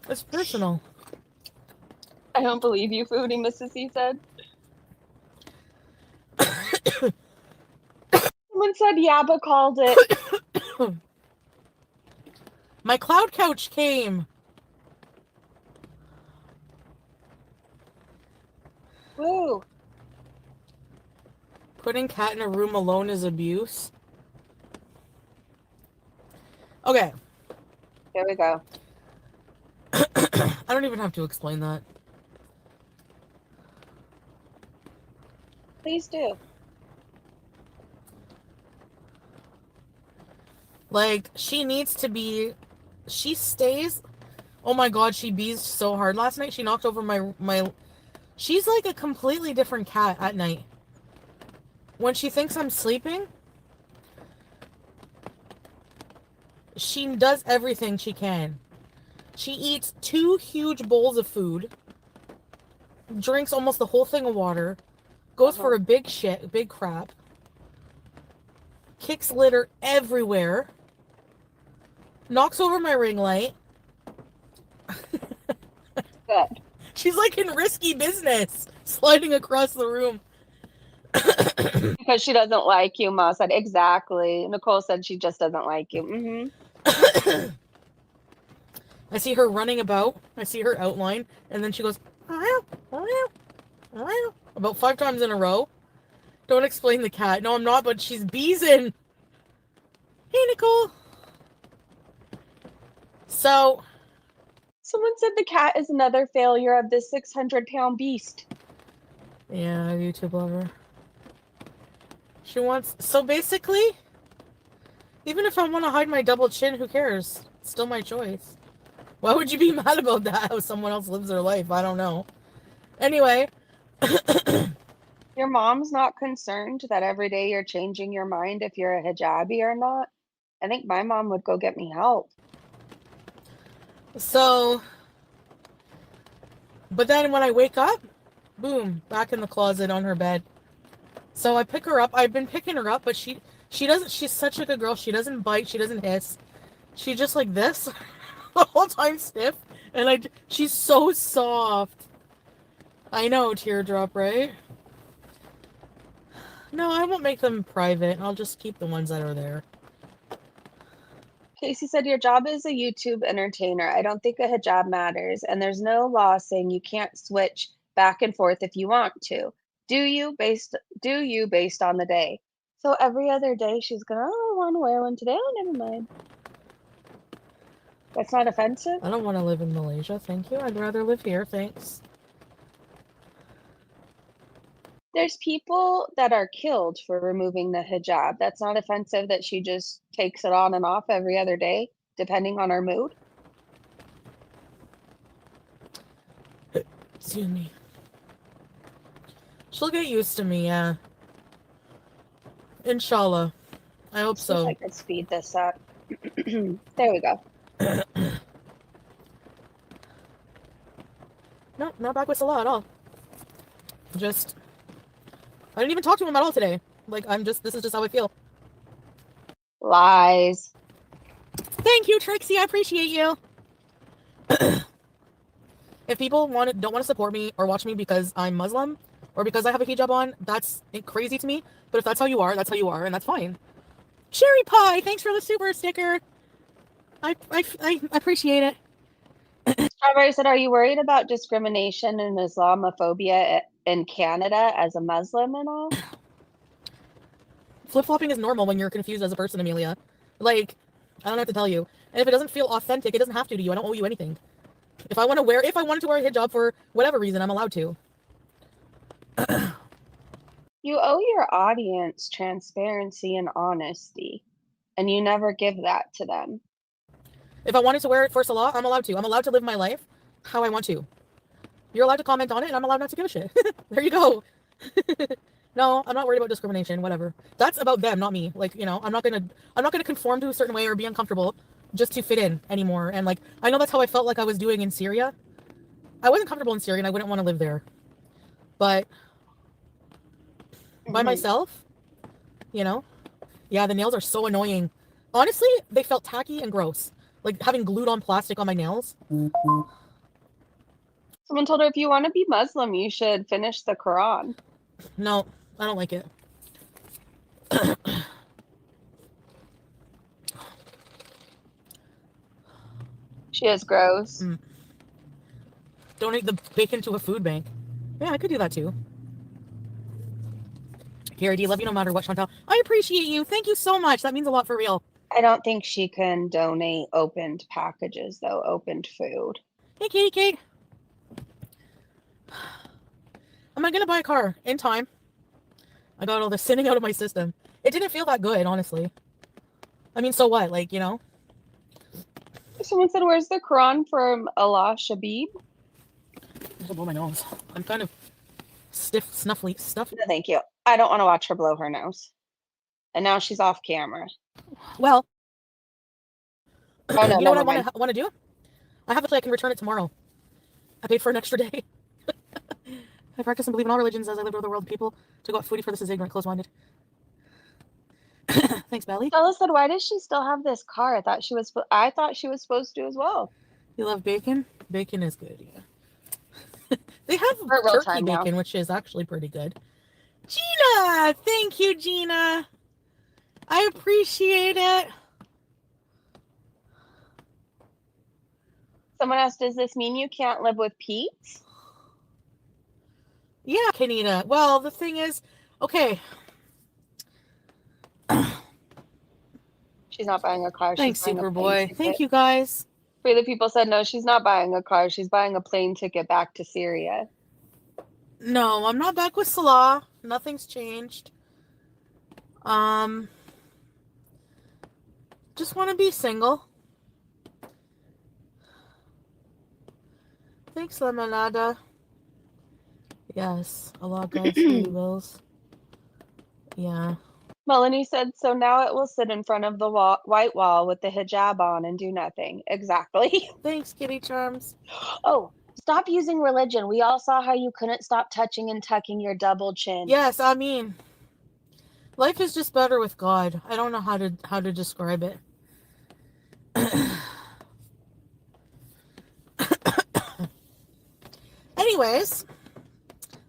it's personal. I don't believe you, Foodie, Mrs. C said. Someone said Yabba called it. My cloud couch came. Woo. Putting cat in a room alone is abuse. Okay. There we go. I don't even have to explain that. Please do. Like, she needs to be... She stays... Oh my god, she bees so hard last night. She knocked over my... She's like a completely different cat at night. When she thinks I'm sleeping, she does everything she can. She eats 2 huge bowls of food, drinks almost the whole thing of water, goes for a big crap, kicks litter everywhere, knocks over my ring light. Good. She's like in risky business, sliding across the room. Because she doesn't like you, Ma said. Exactly. Nicole said she just doesn't like you. Mm-hmm. I see her running about. I see her outline. And then she goes, about 5 times in a row. Don't explain the cat. No, I'm not, but she's beezing. Hey, Nicole. So. Someone said the cat is another failure of this 600-pound beast. Yeah, YouTube lover. She wants... So basically, even if I want to hide my double chin, who cares? It's still my choice. Why would you be mad about that? How someone else lives their life? I don't know. Anyway. Your mom's not concerned that every day you're changing your mind if you're a hijabi or not? I think my mom would go get me help. So, but then when I wake up, boom, back in the closet on her bed. So I pick her up. I've been picking her up, but she doesn't, she's such a good girl. She doesn't bite. She doesn't hiss. She's just like this the whole time, stiff. And she's so soft. I know, teardrop, right? No, I won't make them private. I'll just keep the ones that are there. Casey said, your job is a YouTube entertainer. I don't think a hijab matters, and there's no law saying you can't switch back and forth if you want to. Do you based on the day? So every other day she's going, oh, I want to wear one today. Oh, never mind. That's not offensive? I don't want to live in Malaysia, thank you. I'd rather live here, thanks. There's people that are killed for removing the hijab. That's not offensive that she just takes it on and off every other day, depending on her mood. Excuse me. She'll get used to me, yeah. Inshallah. I hope so. I could speed this up. There we go. No, not back with Salah at all. Just... I didn't even talk to him at all today. Like, this is just how I feel. Lies. Thank you, Trixie. I appreciate you. If people don't want to support me or watch me because I'm Muslim or because I have a hijab on, that's crazy to me. But if that's how you are, that's how you are, and that's fine. Cherry Pie, thanks for the super sticker. I appreciate it. Strawberry said, are you worried about discrimination and Islamophobia in Canada as a Muslim and all? Flip-flopping is normal when you're confused as a person, Amelia. Like, I don't have to tell you. And if it doesn't feel authentic, it doesn't have to you. I don't owe you anything. If I wanted to wear a hijab for whatever reason, I'm allowed to. You owe your audience transparency and honesty, and you never give that to them. If I wanted to wear it for Salah, I'm allowed to. I'm allowed to live my life how I want to. You're allowed to comment on it, and I'm allowed not to give a shit. There you go. No, I'm not worried about discrimination, whatever. That's about them, not me. Like, you know, I'm not gonna conform to a certain way or be uncomfortable just to fit in anymore. And like, I know that's how I felt like I was doing in Syria. I wasn't comfortable in Syria and I wouldn't want to live there. But by myself, you know, yeah, the nails are so annoying. Honestly, they felt tacky and gross. Like having glued on plastic on my nails. Someone told her if you want to be Muslim, you should finish the Quran. No, I don't like it. She is gross. Donate the bacon to a food bank. Yeah, I could do that too. Here, I love you no matter what, Chantal. I appreciate you. Thank you so much. That means a lot for real. I don't think she can donate opened packages, though, opened food. Hey, Katie Kate. Am I gonna buy a car in time? I got all this sitting out of my system. It didn't feel that good, honestly. I mean, so what? Like, you know? Someone said, where's the Quran from Allah Shabib? I'll blow my nose. I'm kind of stiff, snuffly stuff. No, thank you. I don't want to watch her blow her nose. And now she's off camera. Well, Oh, no, you know what never I want to do? I have a play I can return it tomorrow. I paid for an extra day. I practice and believe in all religions as I live over the world. People to go out foodie for this is ignorant, close-minded. Thanks, Belly. Bella said, why does she still have this car? I thought she was supposed to as well. You love bacon? Bacon is good, yeah. They have We're at real turkey time now. bacon, which is actually pretty good. Gina! Thank you, Gina. I appreciate it. Someone asked, does this mean you can't live with Pete? Yeah, Kanita. Well, the thing is, okay. She's not buying a car. Thanks, she's buying a plane Superboy. ticket. Thank you, guys. Three of the people said, no, she's not buying a car. She's buying a plane ticket back to Syria. No, I'm not back with Salah. Nothing's changed. Just want to be single. Thanks, Lemonada. Yes, Allah guides free wills. Yeah. Melanie said, so now it will sit in front of the white wall with the hijab on and do nothing. Exactly. Thanks, Kitty Charms. Oh, stop using religion. We all saw how you couldn't stop touching and tucking your double chin. Yes, I mean, life is just better with God. I don't know how to describe it. Anyways,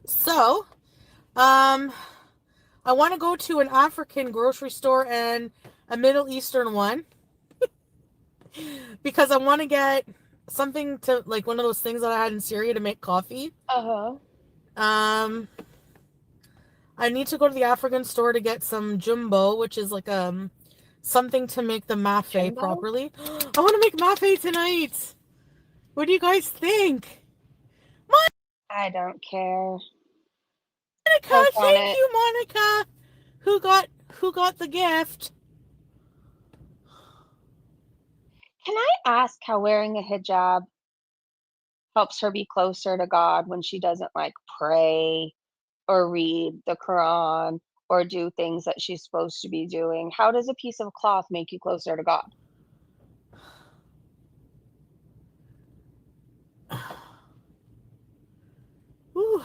so, I want to go to an African grocery store and a Middle Eastern one because I want to get something to, like, one of those things that I had in Syria to make coffee. Uh-huh. I need to go to the African store to get some jumbo, which is like something to make the mafe Jumbo? properly. I want to make mafe tonight. What do you guys think? I don't care. Monica, Work on thank it. you, Monica. Who got the gift? Can I ask how wearing a hijab helps her be closer to God when she doesn't like pray or read the Quran or do things that she's supposed to be doing? How does a piece of cloth make you closer to God? Ooh,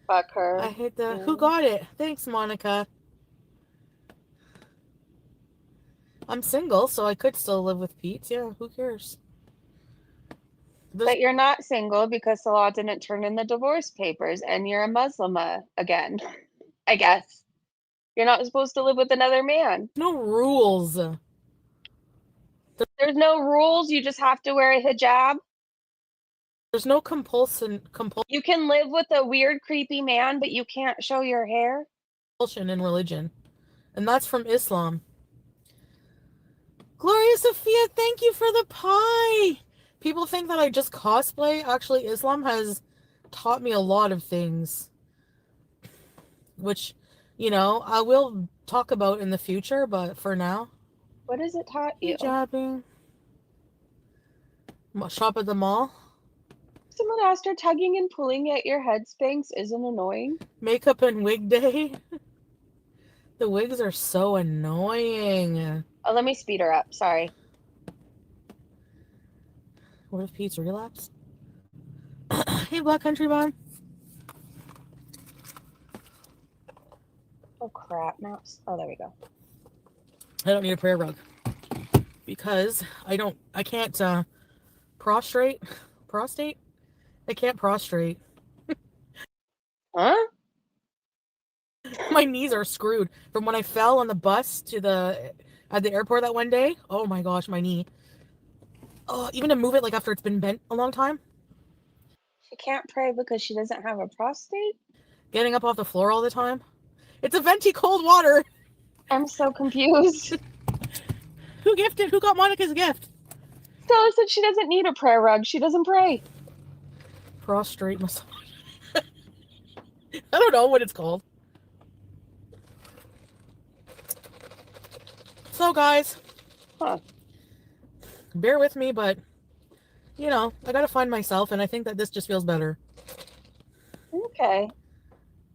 Fuck her. I hate the. Yeah. Who got it? Thanks, Monica. I'm single, so I could still live with Pete. Yeah, who cares? But you're not single because Salah didn't turn in the divorce papers and you're a Muslim again, I guess. You're not supposed to live with another man. No rules. There's no rules. You just have to wear a hijab. There's no compulsion. You can live with a weird, creepy man, but you can't show your hair. in religion. And that's from Islam. Gloria Sophia, thank you for the pie. People think that I just cosplay. Actually, Islam has taught me a lot of things, which, you know, I will talk about in the future, but for now, What has it taught you? hijabbing, shop at the mall, Someone asked her tugging and pulling at your head Spanx isn't annoying. makeup and wig day. The wigs are so annoying. Oh, let me speed her up. Sorry. What if Pete's relapse? Hey, Black Country Bond. Oh crap! Now, oh, there we go. I don't need a prayer rug because I can't prostate. I can't prostrate. Huh? My knees are screwed from when I fell on the bus at the airport that one day. Oh my gosh, my knee. Oh, even to move it like after it's been bent a long time. She can't pray because she doesn't have a prostate? Getting up off the floor all the time. It's a venti cold water. I'm so confused. Who got Monica's gift? Stella said she doesn't need a prayer rug. She doesn't pray. Prostrate massage. I don't know what it's called. So guys, bear with me, but you know, I gotta find myself, and I think that this just feels better. Okay.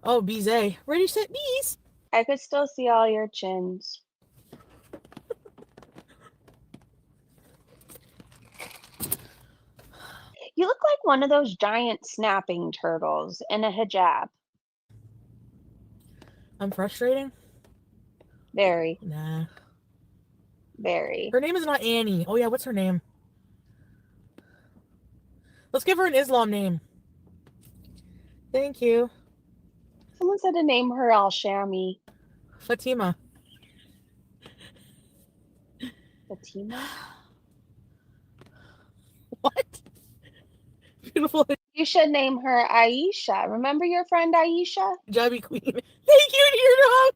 Oh, Bizet. Ready, set, bees. I could still see all your chins. You look like one of those giant snapping turtles in a hijab. I'm frustrating? Very, Nah. very. Her name is not Annie. Oh yeah, what's her name? Let's give her an Islam name. Thank you. Someone said to name her Al-Shami. Fatima. Fatima? What? Beautiful You should name her Aisha. Remember your friend Aisha? hijabi queen. Thank you,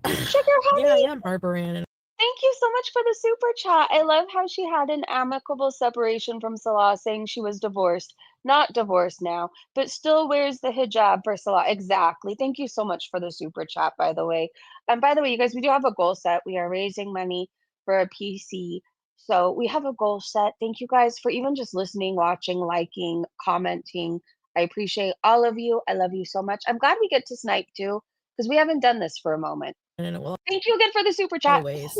dear Sugar honey! Yeah, I am Barbarian. Thank you so much for the super chat. I love how she had an amicable separation from Salah, saying she was divorced. Not divorced now, but still wears the hijab for Salah. Exactly. Thank you so much for the super chat, by the way. And by the way, you guys, we do have a goal set. We are raising money for a PC. So we have a goal set. Thank you guys for even just listening, watching, liking, commenting. I appreciate all of you. I love you so much. I'm glad we get to snipe too, because we haven't done this for a moment. And it will Thank you again for the super chat. always.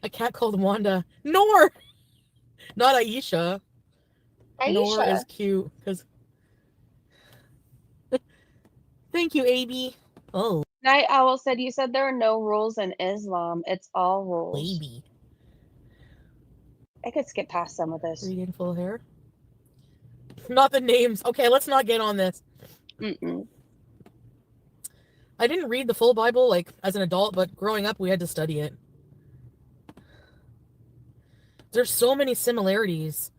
A cat called Wanda. Nor! Not Aisha. Nor Aisha. is cute. Because. Thank you, AB. Oh, Night Owl said, you said there are no rules in Islam. It's all rules. baby. I could skip past some of this. Reading full hair. Not the names. Okay, let's not get on this. Mm-mm. I didn't read the full Bible, like, as an adult, but growing up, we had to study it. There's so many similarities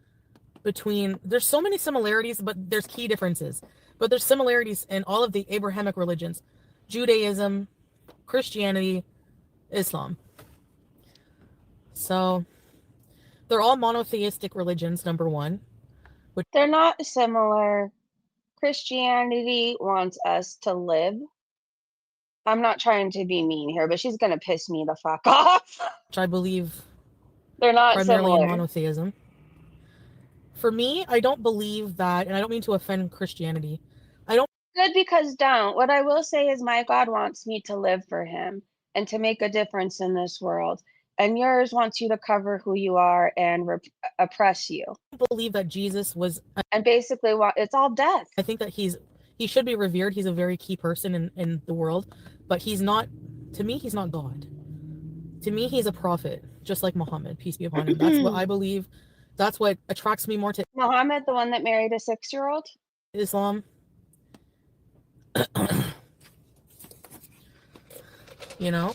but there's key differences. But there's similarities in all of the Abrahamic religions. Judaism, Christianity, Islam. So, they're all monotheistic religions, number one. They're not similar. Christianity wants us to live. I'm not trying to be mean here, but she's going to piss me the fuck off. Which I believe They're not primarily similar. in monotheism. For me, I don't believe that, and I don't mean to offend Christianity. Good, because don't. What I will say is my God wants me to live for him and to make a difference in this world. And yours wants you to cover who you are and oppress you. I don't believe that Jesus was. And basically, it's all death. I think that he should be revered. He's a very key person in the world, but he's not. To me, he's not God. To me, he's a prophet, just like Muhammad, peace be upon him. That's what I believe. That's what attracts me more to Muhammad, the one that married a 6-year-old? Islam. You know?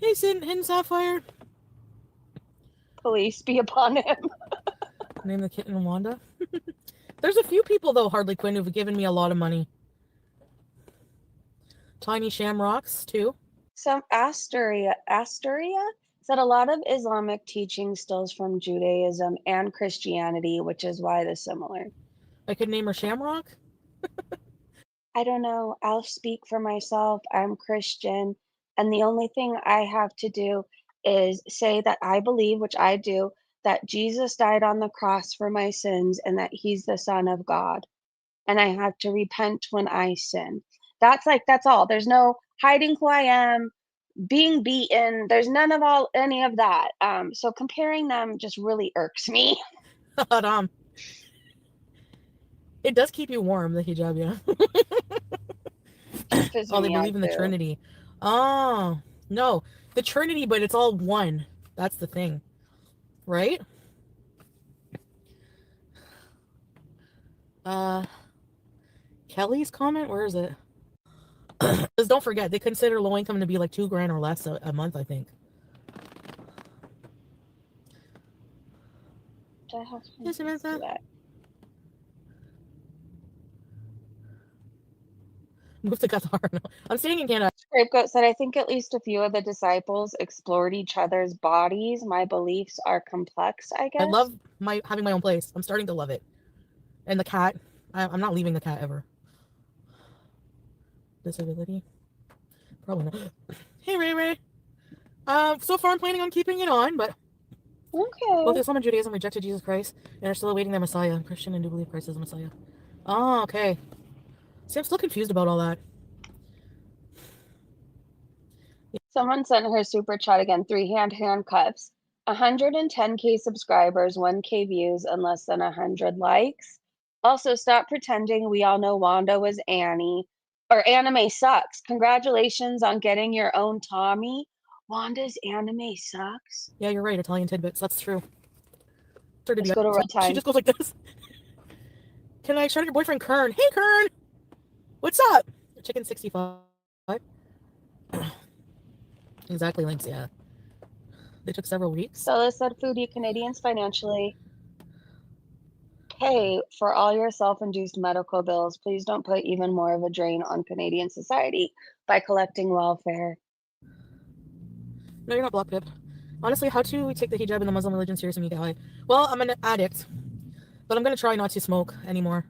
Hey, Hidden Sapphire. police be upon him. Name the kitten Wanda. There's a few people, though, Harley Quinn, who've given me a lot of money. Tiny Shamrocks, too. Some Asteria said a lot of Islamic teaching steals from Judaism and Christianity, which is why they're similar. I could name her Shamrock. I don't know. I'll speak for myself. I'm Christian, and the only thing I have to do is say that I believe, which I do, that Jesus died on the cross for my sins and that he's the Son of God. And I have to repent when I sin. That's all. There's no hiding who I am, being beaten. There's none of any of that. So comparing them just really irks me. But, it does keep you warm, the hijab, yeah. Oh, they believe in the Trinity. Oh, no. The Trinity, but it's all one. That's the thing. Right? Kelly's comment? Where is it? Just don't forget, they consider low income to be like $2,000 or less a month, I think. Yes, Samantha. Move to Qatar. No. I'm staying in Canada. Scapegoat said, I think at least a few of the disciples explored each other's bodies. My beliefs are complex, I guess. I love having my own place. I'm starting to love it. And the cat. I'm not leaving the cat ever. Disability? Probably not. Hey, Ray Ray. So far I'm planning on keeping it on, but Okay. both Islam and Judaism rejected Jesus Christ and are still awaiting their Messiah. I'm Christian and do believe Christ is the Messiah. Oh, okay. See, I'm still confused about all that. Someone sent her super chat again. 3-hand handcuffs. 110K subscribers, 1K views, and less than 100 likes. Also, stop pretending we all know Wanda was Annie. Or anime sucks. Congratulations on getting your own Tommy. Wanda's anime sucks. Yeah, you're right. Italian tidbits. That's true. Let's go to real time. She just goes like this. Can I shout at your boyfriend Kern? Hey, Kern! What's up? Chicken 65. Exactly, Links, yeah. They took several weeks. Stella said, Foodie, Canadians financially pay for all your self-induced medical bills. Please don't put even more of a drain on Canadian society by collecting welfare. No, you're not Block Pip. Honestly, how to take the hijab and the Muslim religion seriously when you get high? Well, I'm an addict, but I'm going to try not to smoke anymore.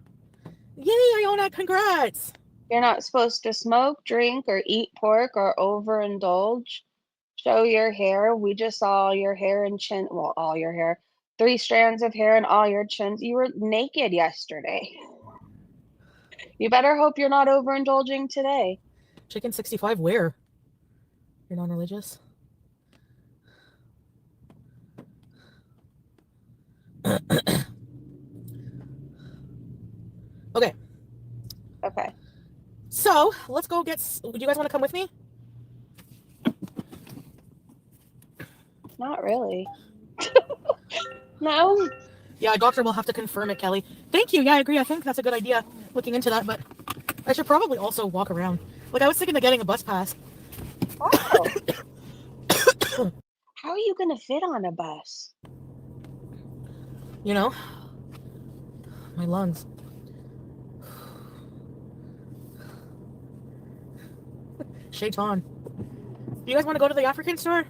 Yay, Iona, congrats! You're not supposed to smoke, drink, or eat pork or overindulge. Show your hair. We just saw your hair and chin. Well, all your hair. 3 strands of hair and all your chins. You were naked yesterday. You better hope you're not overindulging today. Chicken 65, where? You're non-religious? Okay. Okay. So, let's go get... Do you guys want to come with me? Not really. No. Yeah, a doctor will have to confirm it, Kelly. Thank you. Yeah, I agree. I think that's a good idea, looking into that, but I should probably also walk around. Like, I was thinking of getting a bus pass. Oh. How are you going to fit on a bus? You know? My lungs. Shaitan. Do you guys want to go to the African store?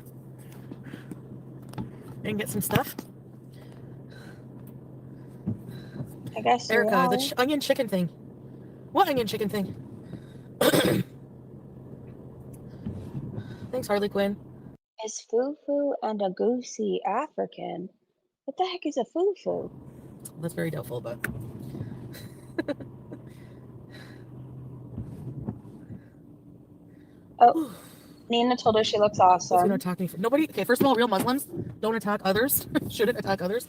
And get some stuff? I guess so. Erica, the onion chicken thing. What onion chicken thing? Thanks, Harley Quinn. Is fufu and a goosey African? What the heck is a fufu? That's very doubtful, but... Oh, Nina told her she looks awesome. Gonna attack me. Nobody. Okay, first of all, real Muslims don't attack others. Shouldn't attack others.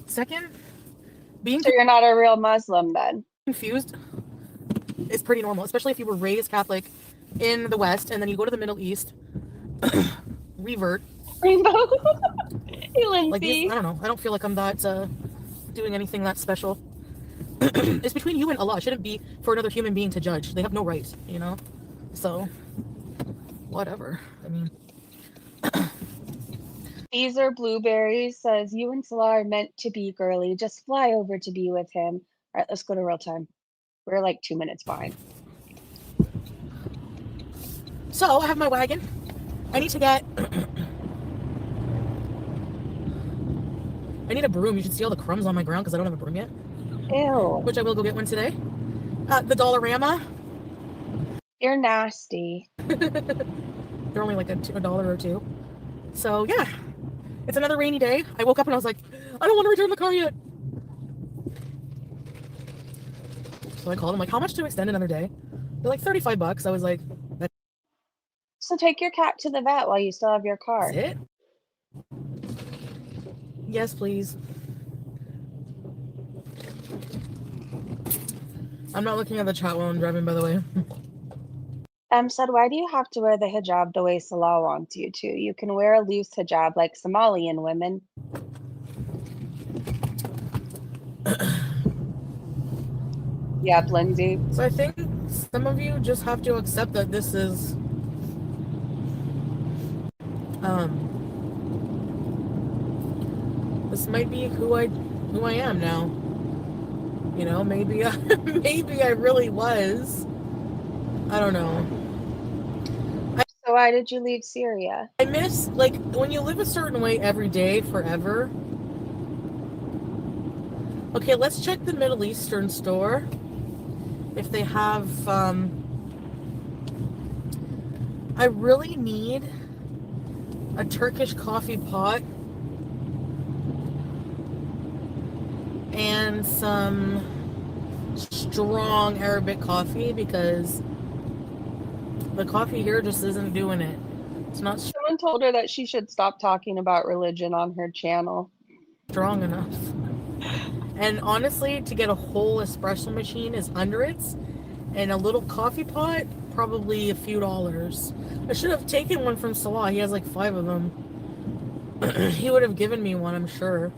Second, being So you're not a real Muslim then? confused is pretty normal, especially if you were raised Catholic in the West and then you go to the Middle East, revert. Rainbow. Hey, Lindsay. Like I don't know. I don't feel like I'm that doing anything that special. It's between you and Allah. It shouldn't be for another human being to judge. They have no right, you know. So, whatever. I mean, These are blueberries. Says you and Salah are meant to be, girly. Just fly over to be with him. All right, let's go to real time. We're like 2 minutes behind. So I have my wagon. I need to get. I need a broom. You should see all the crumbs on my ground because I don't have a broom yet. Ew. Which I will go get one today. The Dollarama. You're nasty. They're only like $1 or $2. So yeah, it's another rainy day. I woke up and I was like, I don't want to return the car yet. So I called them like, how much to extend another day? They're like $35. I was like, that's So take your cat to the vet while you still have your car. it? Yes, please. I'm not looking at the chat while I'm driving, by the way. Said, why do you have to wear the hijab the way Salah wants you to? You can wear a loose hijab like Somalian women. Yep, Lindsay. So I think some of you just have to accept that this is this might be who I am now. You know, maybe maybe I really was. I don't know. So why did you leave Syria? I miss, like, when you live a certain way every day forever. Okay, let's check the Middle Eastern store. If they have, I really need a Turkish coffee pot and some strong Arabic coffee because the coffee here just isn't doing it. It's not Someone told her that she should stop talking about religion on her channel. strong enough. And honestly, to get a whole espresso machine is hundreds, and a little coffee pot, probably a few dollars. I should have taken one from Salah. He has like 5 of them. He would have given me one, I'm sure.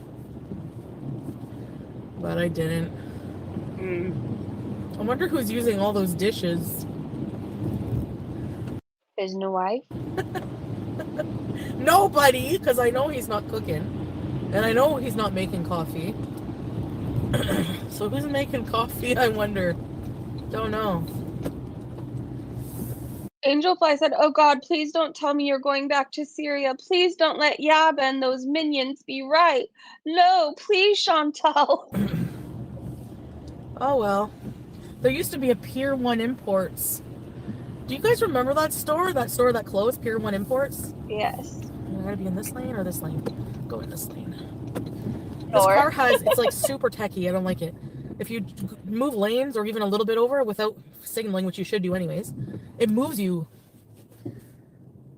But I didn't. I wonder who's using all those dishes. His new wife? Nobody, because I know he's not cooking. And I know he's not making coffee. So who's making coffee, I wonder? Don't know. Angel Fly said, oh God, please don't tell me you're going back to Syria. Please don't let Yaba and those minions be right. No, please, Chantal. Oh well. There used to be a Pier 1 Imports. Do you guys remember that store? That store that closed, Pier 1 Imports? Yes. I gotta be in this lane or this lane? Go in this lane. This Sure. car has, it's like super techy. I don't like it. If you move lanes or even a little bit over without signaling, which you should do anyways, it moves you.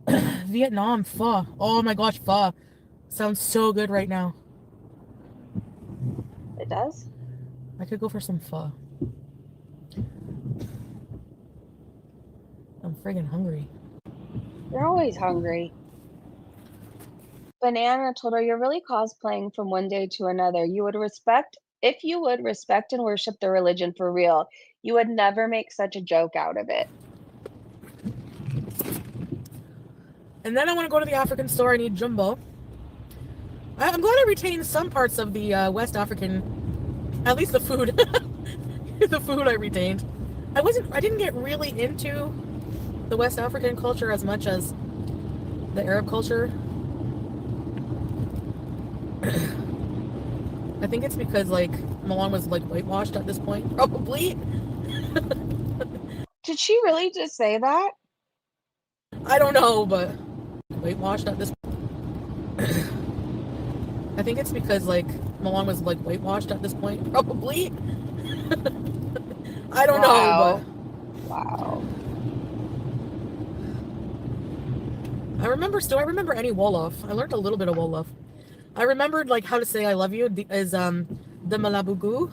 Vietnam, pho. Oh my gosh, pho. Sounds so good right now. It does? I could go for some pho. I'm friggin' hungry. You're always hungry. Banana told her, you're really cosplaying from one day to another. You would respect, if you would respect and worship the religion for real, you would never make such a joke out of it. And then I want to go to the African store. I need jumbo. I'm glad I retained some parts of the West African, at least the food. The food I retained. I didn't get really into the West African culture as much as the Arab culture. I think it's because like Milan was like whitewashed at this point, probably. Did she really just say that? I don't know, but whitewashed at this I think it's because like Milan was like whitewashed at this point, probably. I don't know, but Wow. I remember any Wolof. I learned a little bit of Wolof. I remembered like how to say I love you is the Malabugu,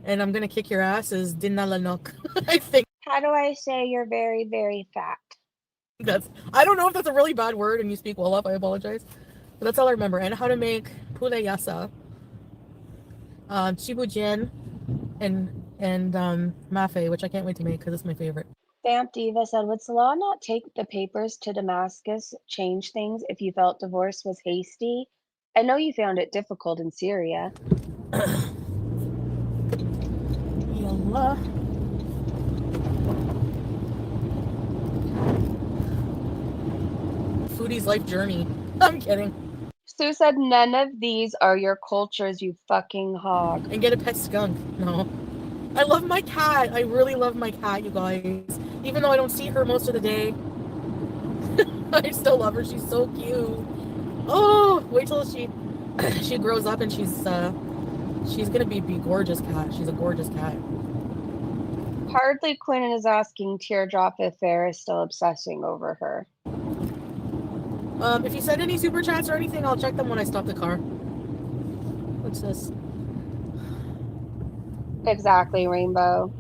and I'm gonna kick your ass is Dinalanok. I think How do I say you're very, very fat? I don't know if that's a really bad word and you speak Wolof, I apologize. But that's all I remember. And how to make pule yassa, chibujian, and mafe, which I can't wait to make because it's my favorite. Vamp Diva said, would Salah not take the papers to Damascus, change things if you felt divorce was hasty? I know you found it difficult in Syria. Yallah. Foodie's life journey. I'm kidding. Sue said, none of these are your cultures, you fucking hog. And get a pet skunk. No. I love my cat. I really love my cat, you guys. Even though I don't see her most of the day. I still love her. She's so cute. Oh, wait till she grows up and she's gonna be gorgeous cat. She's a gorgeous cat. Hardly Quinn is asking Teardrop if Farrah is still obsessing over her. If you send any super chats or anything, I'll check them when I stop the car. What's this? Exactly, Rainbow.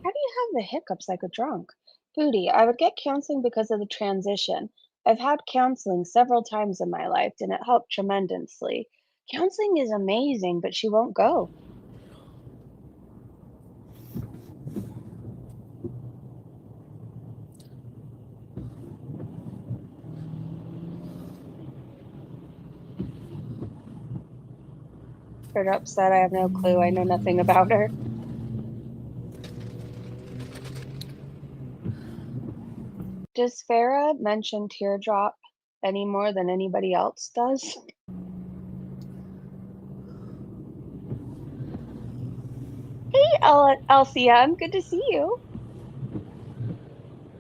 How do you have the hiccups like a drunk? Foodie, I would get counseling because of the transition. I've had counseling several times in my life and it helped tremendously. Counseling is amazing, but she won't go. Her upset, I have no clue. I know nothing about her. Does Farrah mention Teardrop any more than anybody else does? Hey, LCM, good to see you.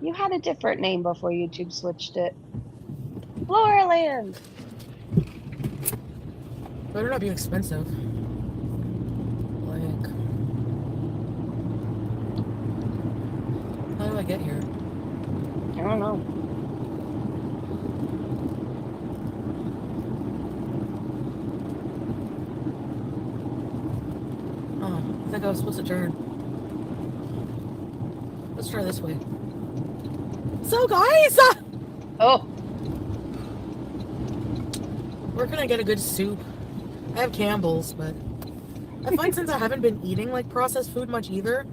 You had a different name before YouTube switched it. Floraland. Better not be expensive. Like, how do I get here? I don't know. Oh, I think I was supposed to turn. Let's try this way. So, guys! Oh, Where can I get a good soup? I have Campbell's, but I find since I haven't been eating like processed food much either,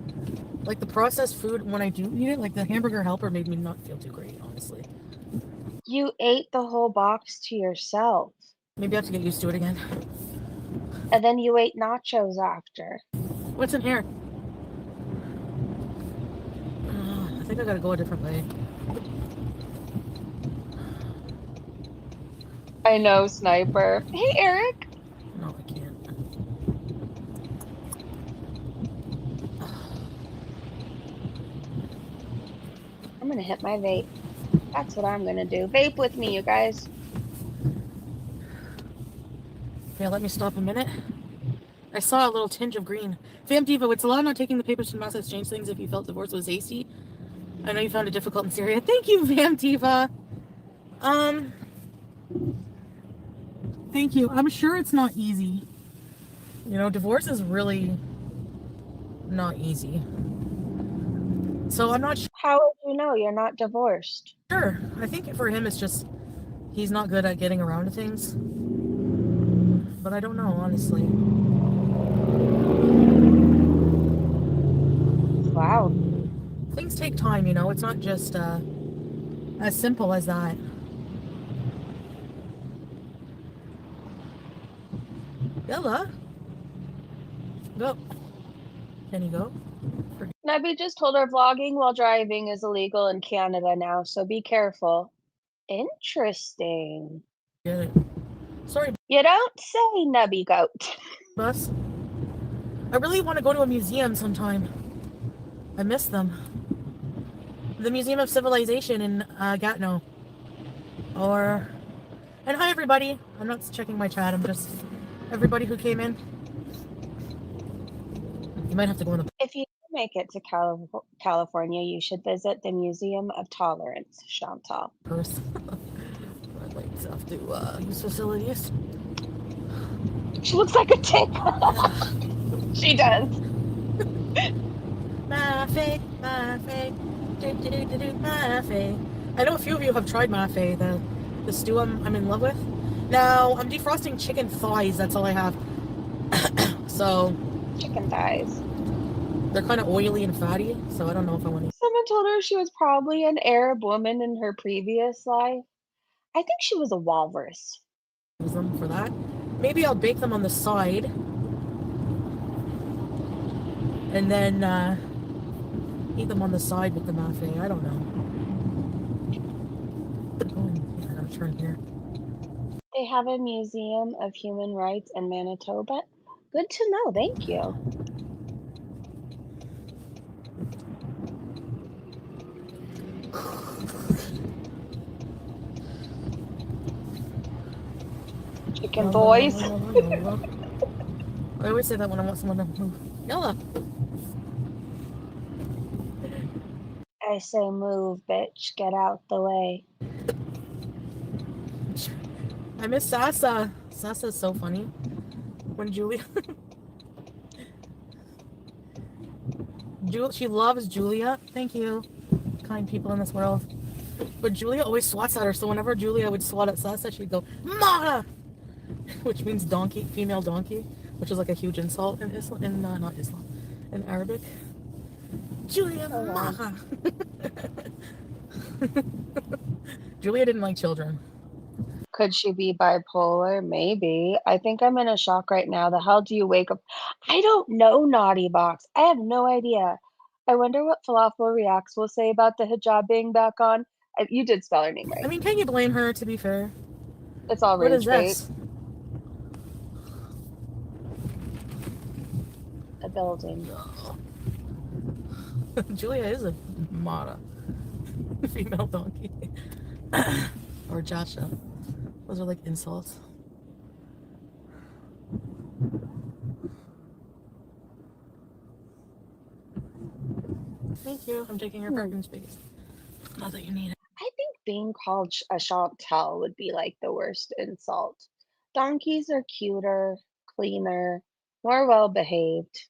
like the processed food, when I do eat it, like the hamburger helper made me not feel too great, honestly. you ate the whole box to yourself. Maybe I have to get used to it again. And then you ate nachos after. What's in here? I think I gotta go a different way. I know, Sniper. Hey, Eric. No, I can't. I'm gonna hit my vape. That's what I'm gonna do. Vape with me, you guys. Yeah, let me stop a minute. I saw a little tinge of green. Fam Diva, would Salah not taking the papers to Damascus change things if you felt divorce was hasty? I know you found it difficult in Syria. Thank you, Fam Diva. Thank you. I'm sure it's not easy. You know, divorce is really not easy. So I'm not How would you know you're not divorced? sure. I think for him it's just he's not good at getting around to things. But I don't know, honestly. Wow. Things take time, you know. It's not just as simple as that. Bella, go. Can you go? Nebby just told her vlogging while driving is illegal in Canada now, so be careful. Interesting. Get it. Sorry, You don't say, Nebby Goat. bus. I really want to go to a museum sometime. I miss them. The Museum of Civilization in Gatineau. And hi everybody. I'm not checking my chat. I'm just everybody who came in. You might have to go in the If you make it to California, you should visit the Museum of Tolerance, Chantal. purse. I'd like to have to use facilities. She looks like a tick. She does. Mafe, do, Mafe. I know a few of you have tried Mafe, the stew I'm in love with. Now, I'm defrosting chicken thighs. That's all I have. So, Chicken thighs. they're kind of oily and fatty. So, I don't know if I want to Someone told her she was probably an Arab woman in her previous life. I think she was a walrus. use them for that. Maybe I'll bake them on the side. And then eat them on the side with the mafe. I don't know. Oh, I gotta turn here. They have a museum of human rights in Manitoba. Good to know. Thank you. Chicken boys. I always say that when I want someone to move. Yalla. I say move, bitch. Get out the way. I miss Sasa. Sasa's so funny. When Julia... she loves Julia. Thank you, kind people in this world. But Julia always swats at her, so whenever Julia would swat at Sasa, she'd go, Mara! Which means donkey, female donkey, which is like a huge insult in Islam, not Islam, in Arabic. Julia, Mara! Julia didn't like children. Could she be bipolar? Maybe. I think I'm in a shock right now. The hell do you wake up? I don't know, Naughty Box. I have no idea. I wonder what Falafel Reacts will say about the hijab being back on. You did spell her name I right. mean, can you blame her, to be fair? It's all What is rage bait. this? A building. Julia is a Mara. Female donkey. Or Jasha. Those are like insults. Thank you. I'm taking your parking space. Not that you need it. I think being called a Chantal would be like the worst insult. Donkeys are cuter, cleaner, more well behaved.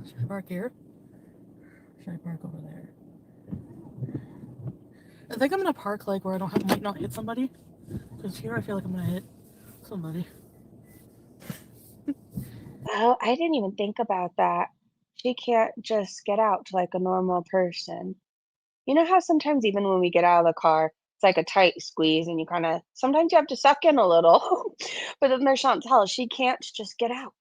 Should I park here? Should I park over there? I think I'm gonna park like where might not hit somebody. Because here I feel like I'm gonna hit somebody. Oh, I didn't even think about that. She can't just get out like a normal person. You know how sometimes even when we get out of the car, it's like a tight squeeze and you kind of sometimes you have to suck in a little. But then there's Chantal, she can't just get out.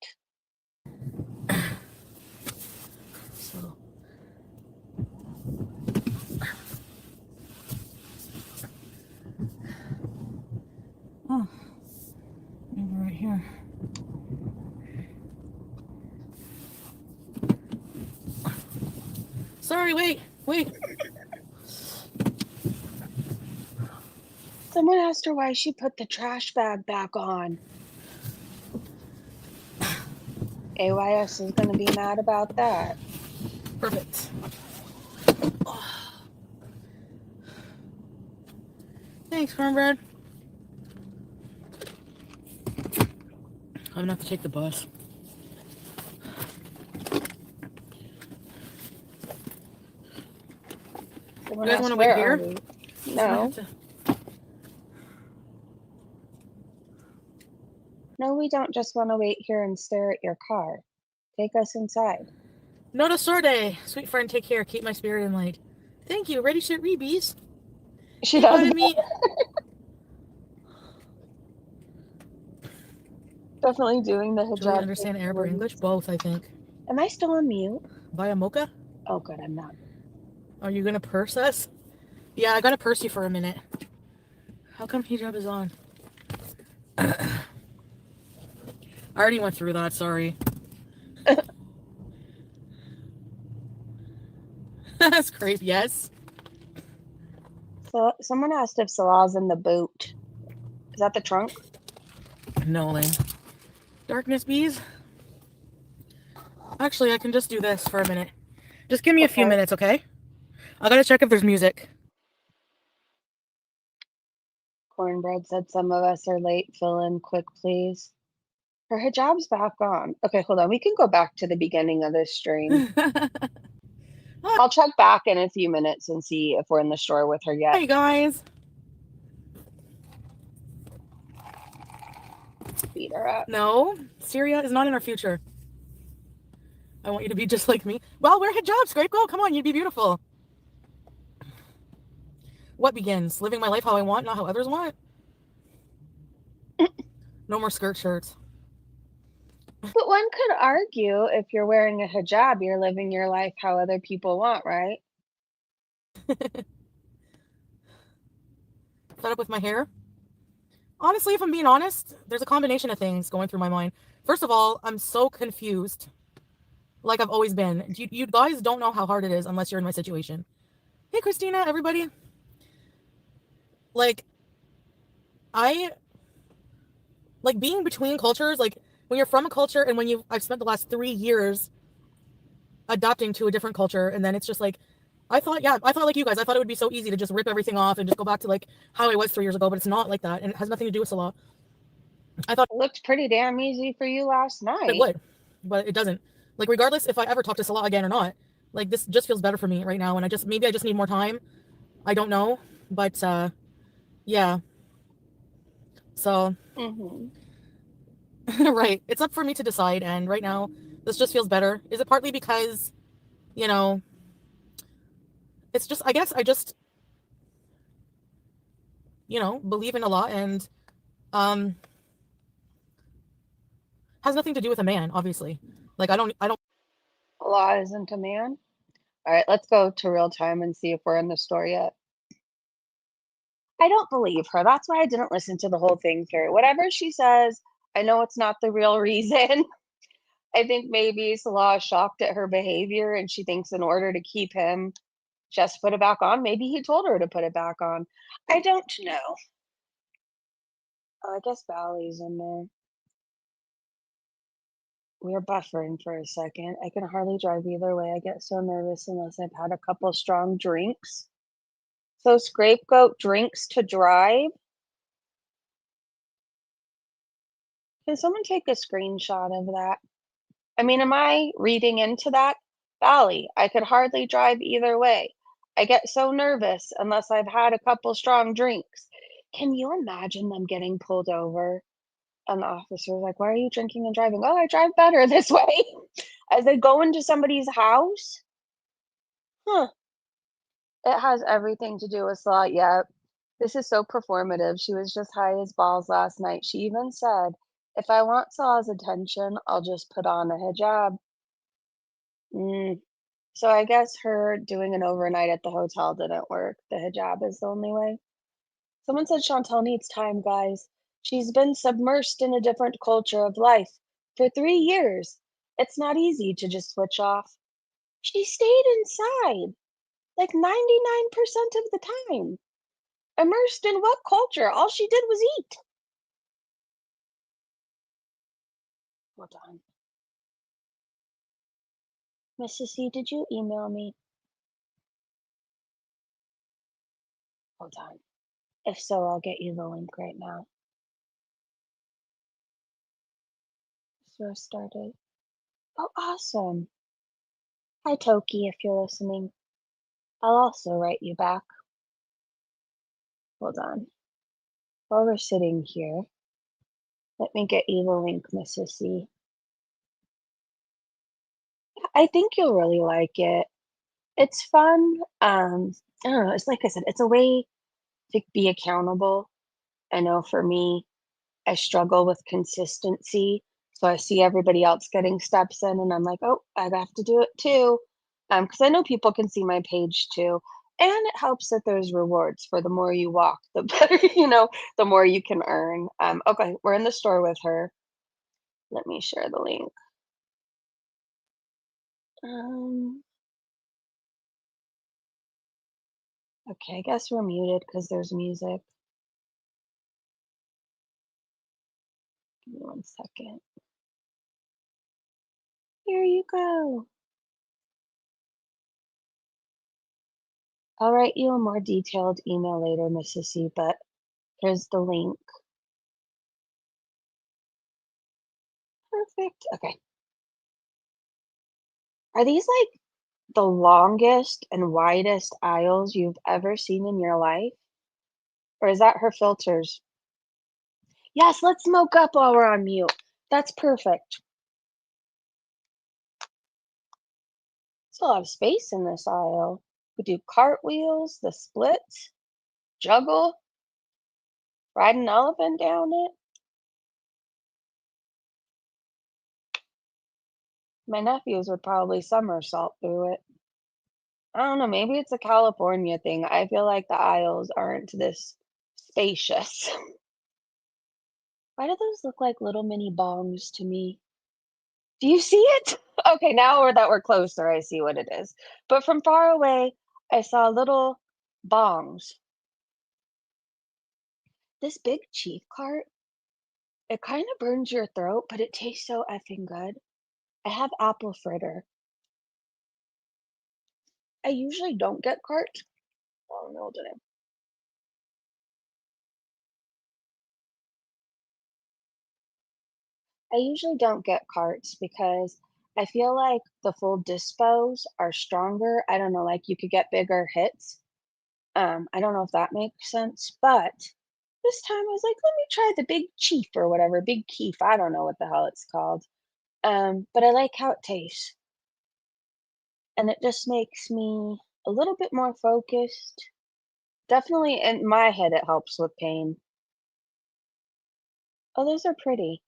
So oh, maybe right here. Sorry, wait. Someone asked her why she put the trash bag back on. AYS is going to be mad about that. Perfect. Thanks, cornbread. I'm gonna have to take the bus. Someone You guys asked, wanna wait "Where here? are we?" No. No, we don't just want to wait here and stare at your car. Take us inside. Nota sorte. Sweet friend, take care. Keep my spirit in light. Thank you. Ready, shit, rebees. She does. Me. Definitely doing the hijab. Do I understand Arab or English? Both, I think. Am I still on mute? Buy a mocha? Oh, good, I'm not. Are you gonna purse us? Yeah, I gotta purse you for a minute. How come hijab is on? I already went through that, sorry. That's great, yes. So someone asked if Salah's in the boot. Is that the trunk? No, Lane. Darkness bees? Actually, I can just do this for a minute. Just give me a few minutes, okay? I gotta check if there's music. Cornbread said some of us are late. Fill in quick, please. Her hijab's back on. Okay, hold on. We can go back to the beginning of this stream. I'll check back in a few minutes and see if we're in the store with her yet. Hey guys. Beat her up. No, Syria is not in our future. I want you to be just like me. Well, wear hijab, Scrape Girl. Come on, you'd be beautiful. What begins? Living my life how I want, not how others want. No more skirt shirts. But one could argue if you're wearing a hijab, you're living your life how other people want, right? Fed up with my hair? Honestly, if I'm being honest, there's a combination of things going through my mind. First of all, I'm so confused. Like I've always been. You guys don't know how hard it is unless you're in my situation. Hey, Christina, everybody. Like, I like being between cultures, like when you're from a culture and I've spent the last 3 years adapting to a different culture, and then it's just like, I thought like you guys, I thought it would be so easy to just rip everything off and just go back to like how I was 3 years ago, but it's not like that, and it has nothing to do with Salah. I thought It looked pretty damn easy for you last it night. would, but it doesn't. Like, regardless if I ever talk to Salah again or not, like this just feels better for me right now, and maybe I just need more time. I don't know, but yeah. So right, it's up for me to decide, and right now this just feels better. Is it partly because, you know, it's just, I guess I just, you know, believe in Allah, and has nothing to do with a man, obviously. Like I don't Allah isn't a man. All right, let's go to real time and see if we're in the store yet. I don't believe her. That's why I didn't listen to the whole thing through. Whatever she says, I know it's not the real reason. I think maybe Salah is shocked at her behavior and she thinks in order to keep him, she has to put it back on. Maybe he told her to put it back on. I don't know. Oh, I guess Bally's in there. We're buffering for a second. I can hardly drive either way. I get so nervous unless I've had a couple strong drinks. So Scapegoat drinks to drive. Can someone take a screenshot of that? I mean, am I reading into that? Bally, I could hardly drive either way. I get so nervous unless I've had a couple strong drinks. Can you imagine them getting pulled over? And the officer's like, why are you drinking and driving? Oh, I drive better this way. As they go into somebody's house? Huh. It has everything to do with Salah. Yeah, this is so performative. She was just high as balls last night. She even said, if I want Salah's attention, I'll just put on a hijab. So I guess her doing an overnight at the hotel didn't work. The hijab is the only way. Someone said Chantal needs time, guys. She's been submersed in a different culture of life for 3 years. It's not easy to just switch off. She stayed inside like 99% of the time. Immersed in what culture? All she did was eat. Hold on. Mrs. C, did you email me? Hold on. If so, I'll get you the link right now. Store started. Oh, awesome. Hi, Toki, if you're listening. I'll also write you back. Hold on. While we're sitting here, let me get you the link, Mrs. C. I think you'll really like it. It's fun. I don't know. It's like I said, it's a way to be accountable. I know for me, I struggle with consistency. So I see everybody else getting steps in, and I'm like, oh, I have to do it too. Because I know people can see my page too. And it helps that there's rewards for the more you walk, the better, the more you can earn. Okay, we're in the store with her. Let me share the link. Okay, I guess we're muted because there's music. Give me 1 second. Here you go. I'll write you a more detailed email later, Mrs. C, but here's the link. perfect. Okay. Are these like the longest and widest aisles you've ever seen in your life? Or is that her filters? Yes, let's smoke up while we're on mute. That's perfect. Still have space in this aisle. We do cartwheels, the splits, juggle, ride an elephant down it. My nephews would probably somersault through it. I don't know, maybe it's a California thing. I feel like the aisles aren't this spacious. Why do those look like little mini bongs to me? Do you see it? Okay, now that we're closer, I see what it is. But from far away, I saw little bongs. This big chief cart, it kind of burns your throat, but it tastes so effing good. I have apple fritter. I usually don't get cart. Oh no, did I? I usually don't get carts because I feel like the full dispos are stronger. I don't know, like you could get bigger hits. I don't know if that makes sense, but this time I was like, let me try the big chief or whatever, big keef. I don't know what the hell it's called. But I like how it tastes. And it just makes me a little bit more focused. Definitely in my head, it helps with pain. Oh, those are pretty.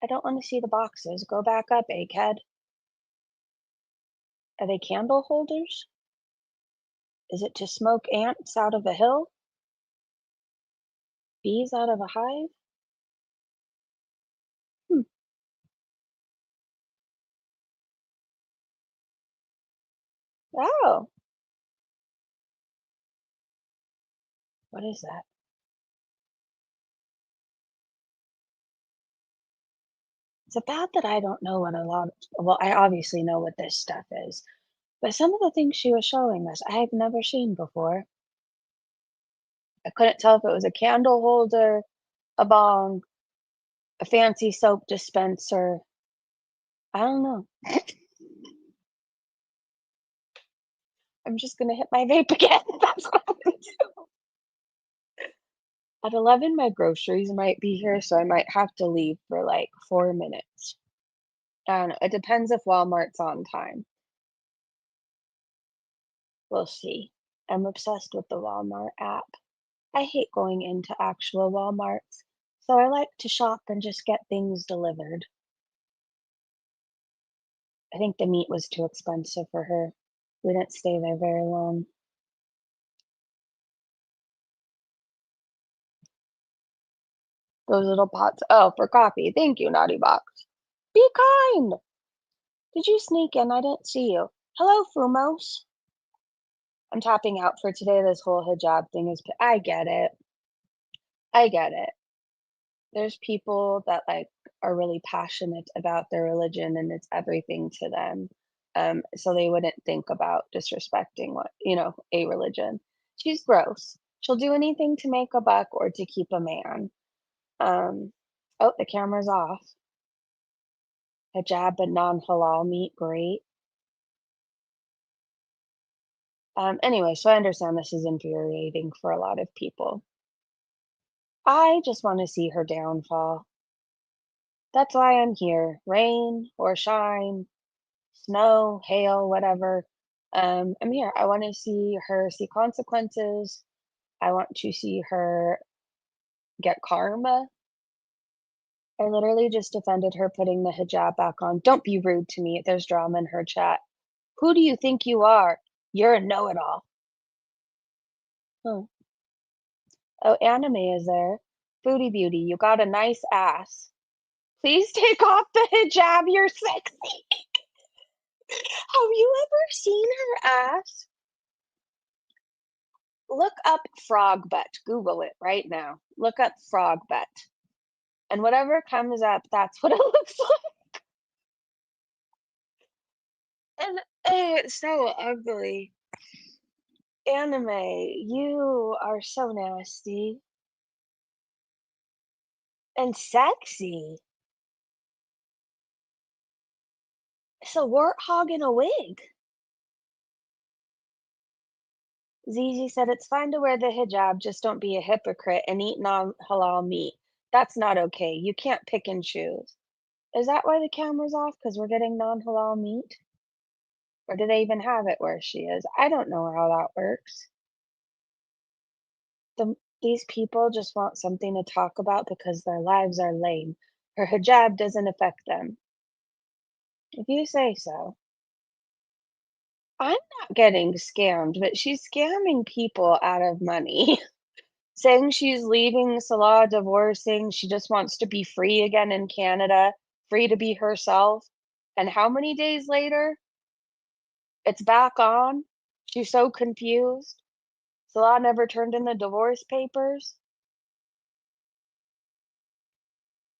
I don't want to see the boxes. Go back up, egghead. Are they candle holders? Is it to smoke ants out of a hill? Bees out of a hive? Hmm. Oh, what is that? It's bad that I don't know what a lot well, I obviously know what this stuff is, but some of the things she was showing us, I've never seen before. I couldn't tell if it was a candle holder, a bong, a fancy soap dispenser. I don't know. I'm just gonna hit my vape again. That's what I'm gonna do. At 11, my groceries might be here, so I might have to leave for like 4 minutes. I don't know. It depends if Walmart's on time. We'll see. I'm obsessed with the Walmart app. I hate going into actual Walmarts, so I like to shop and just get things delivered. I think the meat was too expensive for her. We didn't stay there very long. Those little pots. Oh, for coffee. Thank you, Naughty Box. Be kind. Did you sneak in? I didn't see you. Hello, Fumos. I'm tapping out for today. This whole hijab thing is. I get it. I get it. There's people that like are really passionate about their religion and it's everything to them. So they wouldn't think about disrespecting a religion. She's gross. She'll do anything to make a buck or to keep a man. Oh, the camera's off. Hijab but non-halal meat, great. Anyway, so I understand this is infuriating for a lot of people. I just want to see her downfall. That's why I'm here. Rain or shine, snow, hail, whatever. I'm here. I want to see her see consequences. I want to see her get karma. I literally just defended her putting the hijab back on. Don't be rude to me. There's drama in her chat. Who do you think you are? You're a know-it-all. Oh, oh, anime is there. Foodie beauty, you got a nice ass. Please take off the hijab. You're sexy. Have you ever seen her ass? Look up frog butt. Google it right now. Look up frog butt. And whatever comes up, that's what it looks like. And it's so ugly. Anime, you are so nasty and sexy. It's a warthog in a wig. Zizi said it's fine to wear the hijab, just don't be a hypocrite and eat non-halal meat. That's not okay. You can't pick and choose. Is that why the camera's off? Because we're getting non-halal meat? Or do they even have it where she is? I don't know how that works. These people just want something to talk about because their lives are lame. Her hijab doesn't affect them. If you say so. I'm not getting scammed, but she's scamming people out of money. Saying she's leaving Salah, divorcing, she just wants to be free again in Canada, free to be herself. And how many days later? It's back on. She's so confused. Salah never turned in the divorce papers.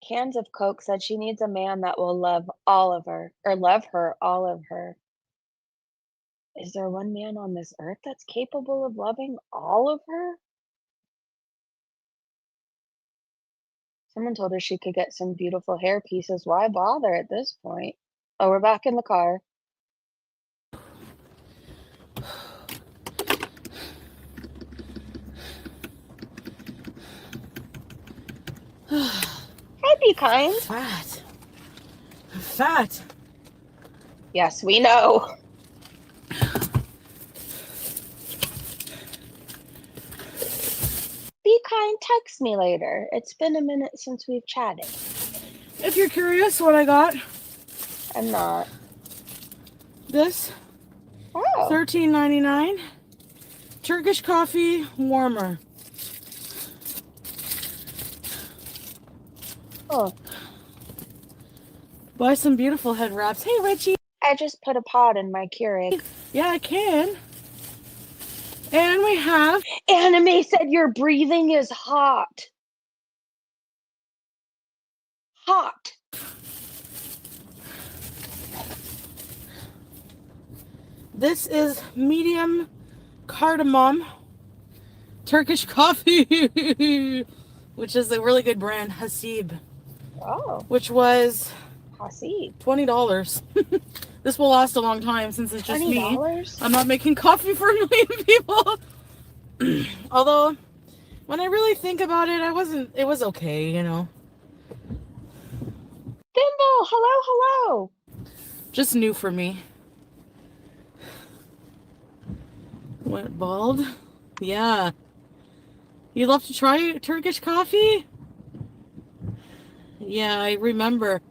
Cans of Coke said she needs a man that will love all of her, or love her, all of her. Is there one man on this earth that's capable of loving all of her? Someone told her she could get some beautiful hair pieces. Why bother at this point? Oh, we're back in the car. Hi, be kind. Fat. Yes, we know. Be kind, text me later. It's been a minute since we've chatted. If you're curious what I got, I'm not. this Oh. $13.99 Turkish coffee warmer. Oh. Buy some beautiful head wraps. Hey, Richie. I just put a pod in my Keurig. Yeah, I can. And we have... Anime said your breathing is hot. Hot. This is medium cardamom Turkish coffee, which is a really good brand, Hasib, Oh, which was Hasib. $20. This will last a long time since it's just me. $20? I'm not making coffee for a million people. Although, when I really think about it, it was okay, you know. Thimble, hello. Just new for me. Went bald? Yeah. You love to try Turkish coffee? Yeah, I remember.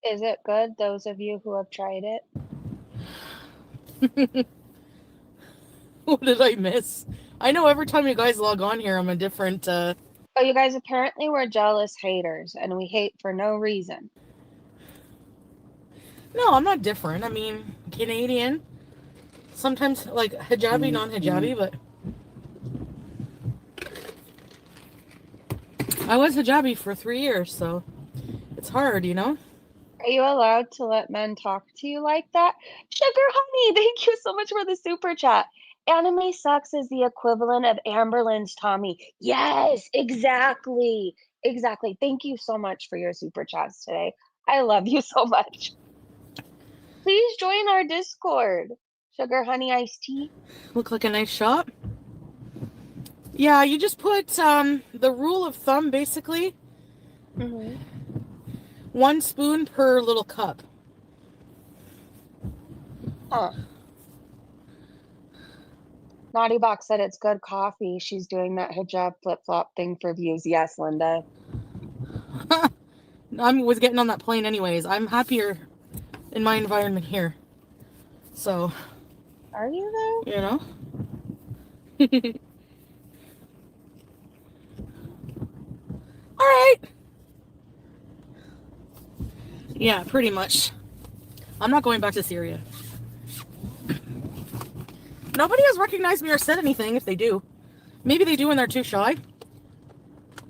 Is it good, those of you who have tried it? What did I miss? I know every time you guys log on here, I'm a different, Oh, you guys, apparently we're jealous haters, and we hate for no reason. No, I'm not different. I mean, Canadian. Sometimes, like, hijabi, non-hijabi, but... I was hijabi for 3 years, so... It's hard, you know? Are you allowed to let men talk to you like that? Sugar Honey, thank you so much for the super chat. Anime sucks is the equivalent of Amberlynn's Tommy. Yes, exactly. Exactly. Thank you so much for your super chats today. I love you so much. Please join our Discord. Sugar Honey Iced Tea. Look like a nice shop. Yeah, you just put the rule of thumb, basically. Mm-hmm. 1 spoon per little cup. Huh. Naughty Box said it's good coffee. She's doing that hijab flip-flop thing for views. Yes, Linda. I was getting on that plane anyways. I'm happier in my environment here. So... Are you though? You know? Alright. Yeah, pretty much. I'm not going back to Syria. Nobody has recognized me or said anything if they do. Maybe they do when they're too shy.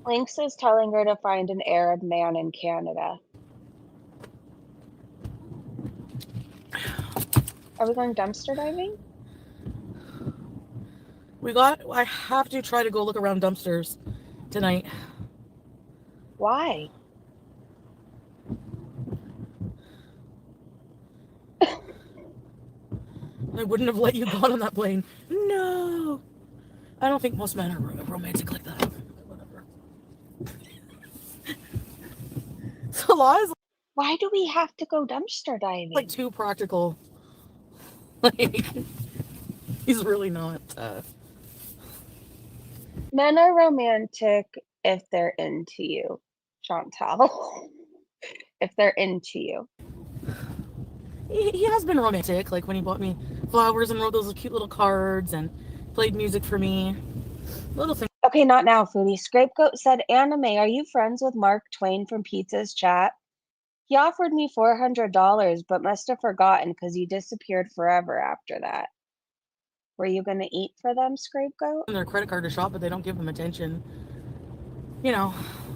Lynx is telling her to find an Arab man in Canada. Are we going dumpster diving? I have to try to go look around dumpsters tonight. Why? I wouldn't have let you go on that plane. No. I don't think most men are romantic like that. Whatever. So Law's Why do we have to go dumpster diving? like too practical. Like, he's really not. Men are romantic if they're into you, Chantal. If they're into you. He has been romantic, like when he bought me flowers and wrote those cute little cards and played music for me. Little things. Okay, not now, Foodie. Scapegoat said, Anime, are you friends with Mark Twain from Pizza's chat? He offered me $400, but must have forgotten because you disappeared forever after that. Were you going to eat for them, Scapegoat? Their credit card to shop, but they don't give them attention. You know,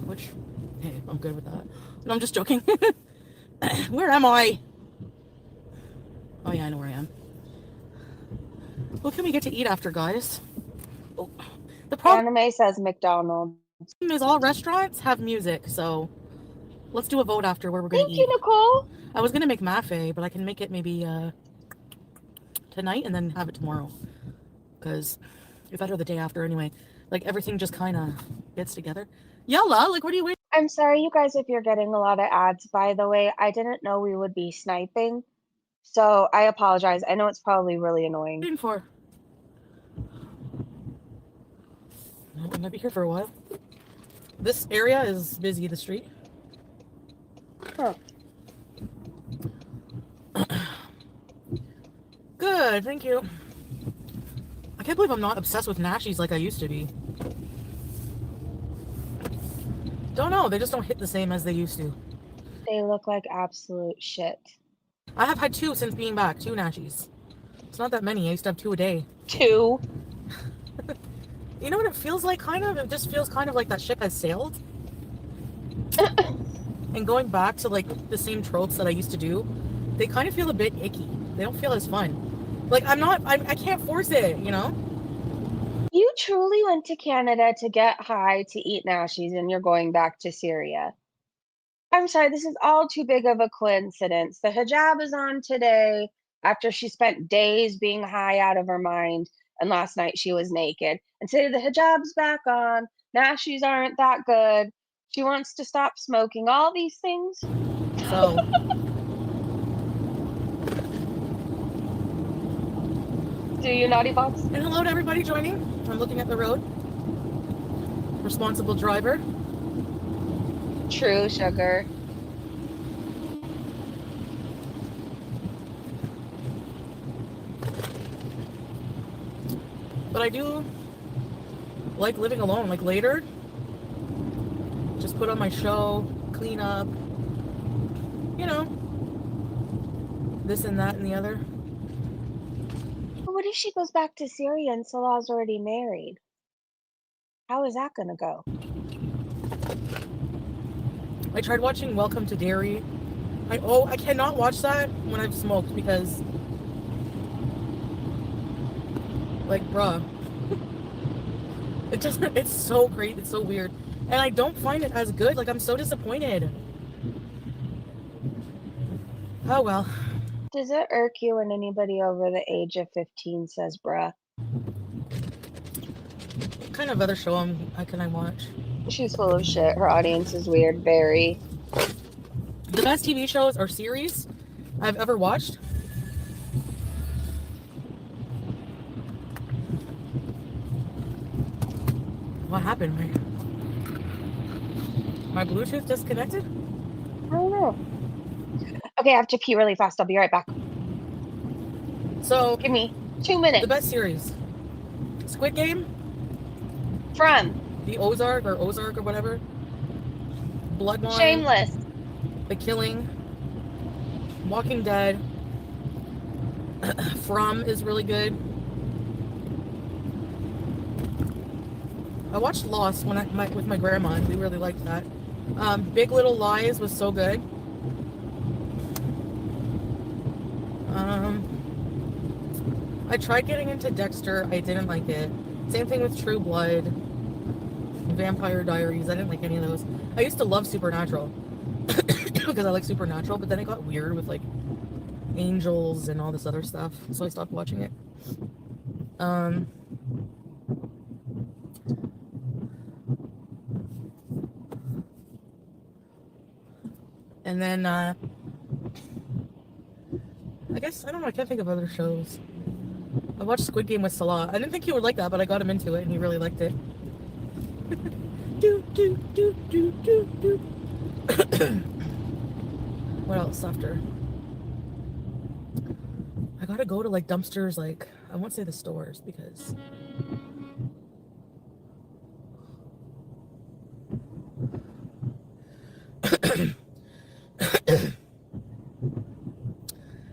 which, hey, I'm good with that. No, I'm just joking. Where am I? Oh yeah, I know where I am. What can we get to eat after, guys? Oh. The problem Anime says McDonald's. is all restaurants have music, so let's do a vote after where we're gonna Thank eat. you, Nicole. I was gonna make mafe, but I can make it maybe tonight and then have it tomorrow. Because it's better the day after anyway. Like everything just kind of gets together. Yalla, like what are you waiting I'm sorry, you guys, if you're getting a lot of ads, by the way. I didn't know we would be sniping. So I apologize. I know it's probably really annoying. for? I might be here for a while. This area is busy, the street. Huh. Good, thank you. I can't believe I'm not obsessed with Nashies like I used to be. Don't know, they just don't hit the same as they used to. They look like absolute shit. I have had 2 since being back, 2 Nashies. It's not that many, I used to have 2 a day. 2. You know what it feels like, kind of? It just feels kind of like that ship has sailed. And going back to like the same tropes that I used to do, they kind of feel a bit icky. They don't feel as fun. Like I can't force it, you know? You truly went to Canada to get high to eat nashies and you're going back to Syria. I'm sorry, this is all too big of a coincidence. The hijab is on today after she spent days being high out of her mind, and last night she was naked. And today the hijab's back on. Nashies aren't that good. She wants to stop smoking. All these things. So Do you, Naughty Fox? and hello to everybody joining. I'm looking at the road. Responsible driver. True, sugar. But I do like living alone. Like later, just put on my show, clean up, you know, this and that and the other. But what if she goes back to Syria and Salah's already married? How is that gonna go? I tried watching Welcome to Derry. I cannot watch that when I've smoked because, like, bruh, it's so great, it's so weird, and I don't find it as good. Like, I'm so disappointed. Oh well. Does it irk you when anybody over the age of 15 says bruh? What kind of other show can I watch? She's full of shit. Her audience is weird, very. The best TV shows or series I've ever watched. What happened? My Bluetooth disconnected? I don't know. Okay, I have to pee really fast. I'll be right back. So, Give me 2 minutes. the best series. Squid Game, From The Ozark or whatever. Blood Wine, Shameless. The Killing, Walking Dead. From is really good. I watched Lost with my grandma and we really liked that. Big Little Lies was so good. I tried getting into Dexter. I didn't like it. Same thing with True Blood, Vampire Diaries. I didn't like any of those. I used to love Supernatural because I like Supernatural, but then it got weird with like angels and all this other stuff, so I stopped watching it. And then I guess I don't know. I can't think of other shows. I watched Squid Game with Salah. I didn't think he would like that, but I got him into it, and he really liked it. What else after? I gotta go to like dumpsters, like I won't say the stores because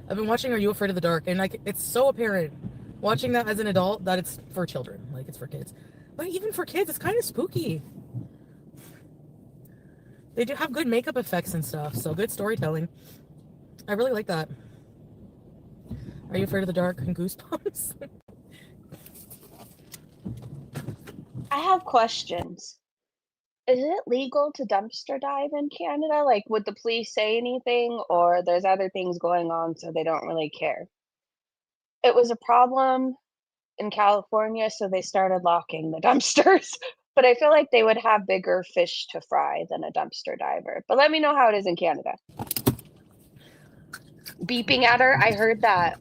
I've been watching Are You Afraid of the Dark, and like it's so apparent watching that as an adult that it's for children, like it's for kids. But even for kids, it's kind of spooky. They do have good makeup effects and stuff, so good storytelling. I really like that. Are You Afraid of the Dark and Goosebumps? I have questions. Is it legal to dumpster dive in Canada? Like, would the police say anything, or there's other things going on so they don't really care? It was a problem in California, so they started locking the dumpsters. But I feel like they would have bigger fish to fry than a dumpster diver. But let me know how it is in Canada. Beeping at her, I heard that.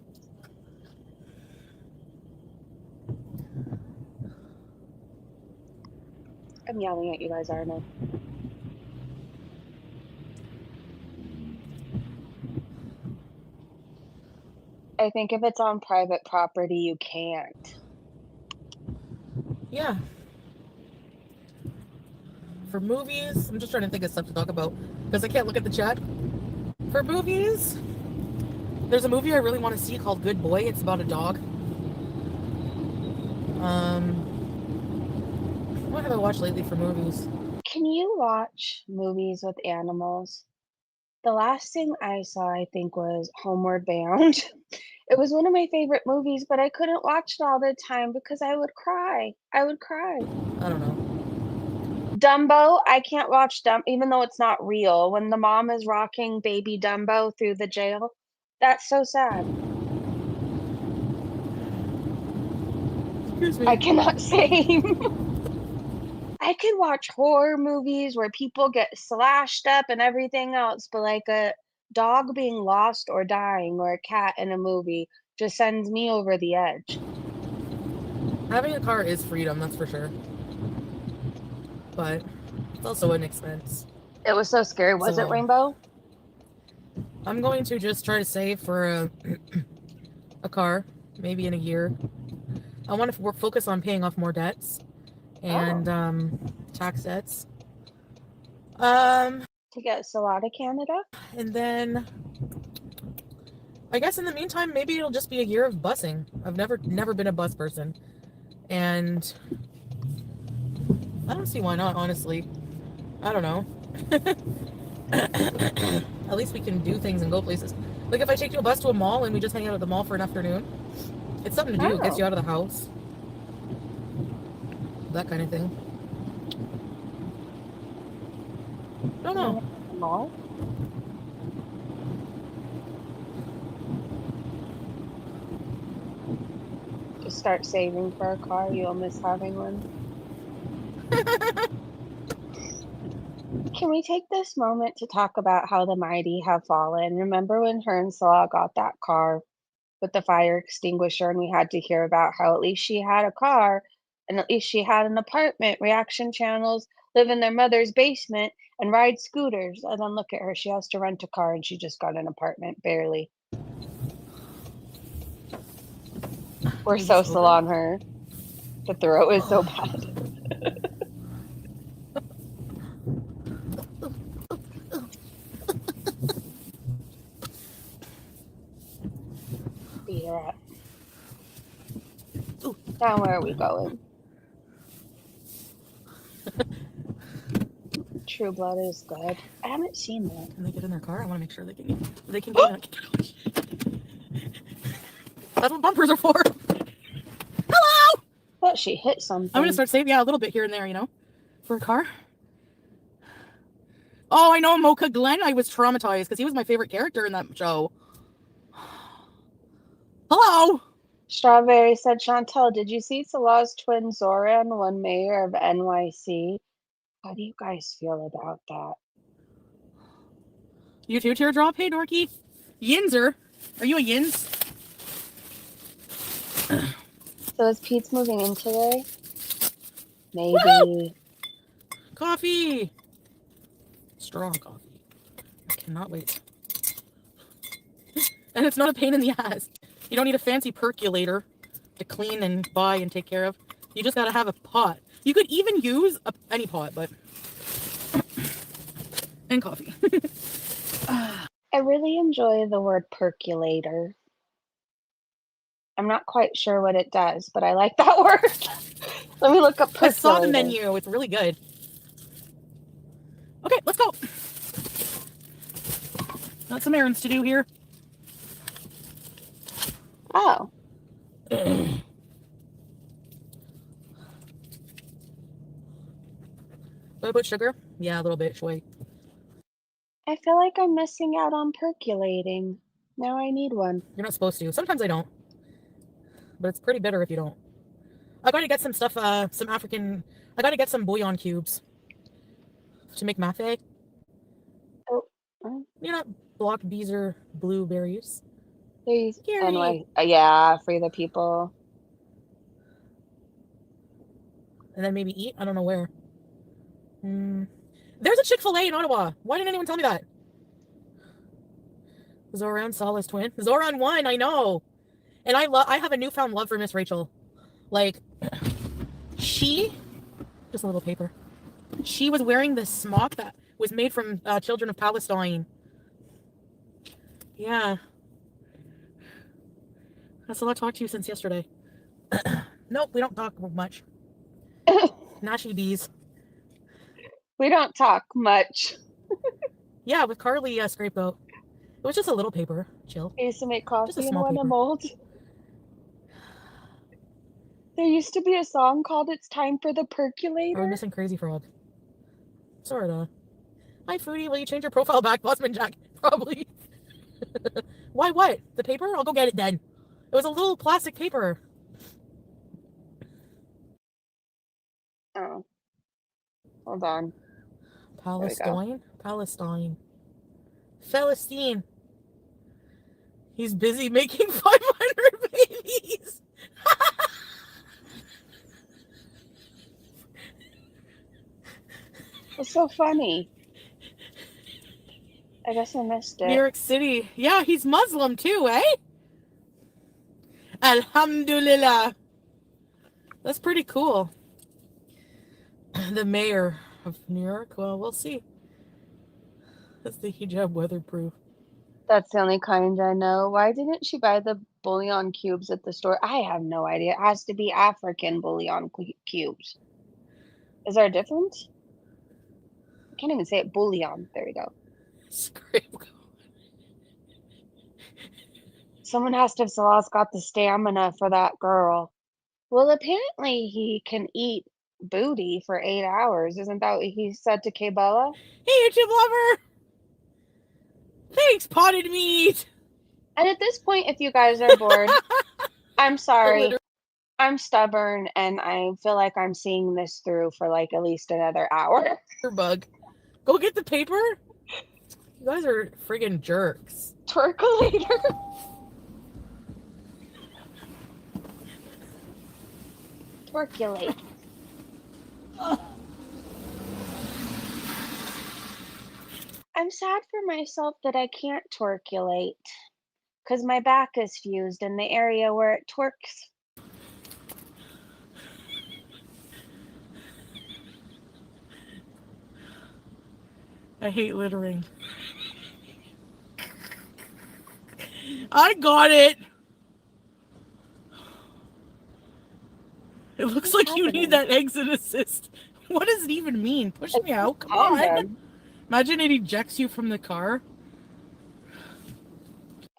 I'm yelling at you guys, aren't I? I think if it's on private property, you can't. Yeah. For movies, I'm just trying to think of stuff to talk about because I can't look at the chat. For movies, there's a movie I really want to see called Good Boy. It's about a dog. What have I watched lately for movies? Can you watch movies with animals? The last thing I saw, I think, was Homeward Bound. It was one of my favorite movies, but I couldn't watch it all the time because I would cry. I would cry. I don't know. Dumbo, I can't watch even though it's not real. When the mom is rocking baby Dumbo through the jail, that's so sad. Excuse me. I cannot say. I could watch horror movies where people get slashed up and everything else, but like a dog being lost or dying or a cat in a movie just sends me over the edge. Having a car is freedom, that's for sure. But it's also an expense. It was so scary. Was it, So- Rainbow? I'm going to just try to save for a car, maybe in a year. I want to focus on paying off more debts and tax debts. To get Salah to Canada? And then I guess in the meantime, maybe it'll just be a year of busing. I've never been a bus person, and I don't see why not. Honestly, I don't know. At least we can do things and go places. Like if I take you a bus to a mall and we just hang out at the mall for an afternoon, it's something to do. It gets you out of the house. That kind of thing. Don't know. Mall? Just start saving for a car. You'll miss having one. Can we take this moment to talk about how the mighty have fallen? Remember when her and Salah got that car with the fire extinguisher, and we had to hear about how at least she had a car and at least she had an apartment, reaction channels, live in their mother's basement, and ride scooters. And then look at her. She has to rent a car and she just got an apartment, barely. We're so still on her. The throat is so bad. Beat her up. Now where are we going? True Blood is good. I haven't seen that. Can they get in their car? I want to make sure they can get in. That's what bumpers are for. Hello! But she hit something. I'm gonna start saving a little bit here and there, you know, for a car. Oh, I know Mocha Glenn. I was traumatized because he was my favorite character in that show. Hello. Strawberry said, Chantal, did you see Salah's twin Zoran won mayor of NYC? How do you guys feel about that? You too, teardrop? Hey, Dorky. Yinzer. Are you a Yins? So is Pete's moving in today? Maybe. Woo! Coffee. Strong coffee. I cannot wait. And it's not a pain in the ass. You don't need a fancy percolator to clean and buy and take care of. You just gotta have a pot. You could even use any pot, but... and coffee. I really enjoy the word percolator. I'm not quite sure what it does, but I like that word. Let me look up I saw the percolator. menu. It's really good. Okay, let's go. Got some errands to do here. Oh. Do I put sugar? Yeah, a little bit, Shoy. I feel like I'm missing out on percolating. Now I need one. You're not supposed to. Sometimes I don't. But it's pretty bitter if you don't. I gotta get some stuff, some African... I gotta get some bouillon cubes. To make mafe. Oh. You're not block bees or blueberries. Please. Gary. Anyway, yeah, for the people. And then maybe eat? I don't know where. There's a Chick-fil-A in Ottawa. Why didn't anyone tell me that? Zoran Salah's twin. Zoran won, I know. And I have a newfound love for Miss Rachel. Like, she... Just a little paper. She was wearing this smock that was made from children of Palestine. Yeah. That's all I talked to you since yesterday. Nope, we don't talk much. Nashy bees. We don't talk much. Yeah, with Carly Scrapegoat. It was just a little paper. Chill. I used to make Just a coffee in small one paper. mold. There used to be a song called It's Time for the Are we Percolator. missing Crazy Frog? Sorta. Hi, Foodie. Will you change your profile back, Bossman Jack? Probably. Why what? The paper? I'll go get it then. It was a little plastic paper. Oh. Hold on. Palestine? Palestine. Palestine. He's busy making 500 babies. It's so funny. I guess I missed it. New York City. Yeah, he's Muslim too, eh? Alhamdulillah. That's pretty cool. The mayor of New York. Well, we'll see. That's the hijab weatherproof. That's the only kind I know. Why didn't she buy the bouillon cubes at the store? I have no idea. It has to be African bouillon cubes. Is there a difference? I can't even say it. Bouillon. There we go. Scrapegoat. Someone has to have Salah's got the stamina for that girl. Well, apparently he can eat booty for 8 hours. Isn't that what he said to K-Bella? Hey, YouTube lover! Thanks, potted meat! And at this point, if you guys are bored, I'm sorry. Literally. I'm stubborn and I feel like I'm seeing this through for like at least another hour. Bug. Go get the paper? You guys are friggin' jerks. Twerkulator. Twerkulate. I'm sad for myself that I can't twerkulate because my back is fused in the area where it twerks. I hate littering. I got it! It looks like you need that exit assist. What does it even mean? Push me out? Come on! Imagine it ejects you from the car.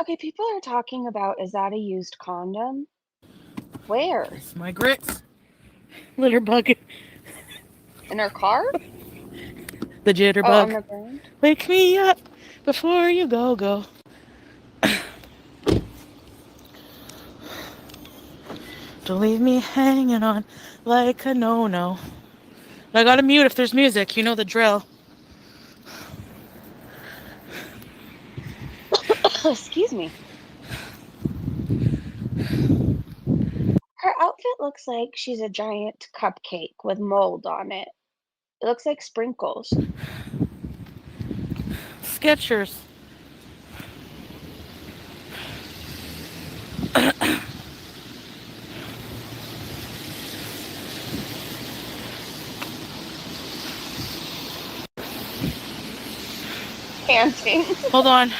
Okay, people are talking about, is that a used condom? Where? It's my grits. Litter bug. In her car? The Oh, on jitterbug. the ground? Wake me up before you go. Don't leave me hanging on like a no-no. I gotta mute if there's music. You know the drill. Excuse me. Her outfit looks like she's a giant cupcake with mold on it. It looks like sprinkles. Skechers. Panting. Hold on.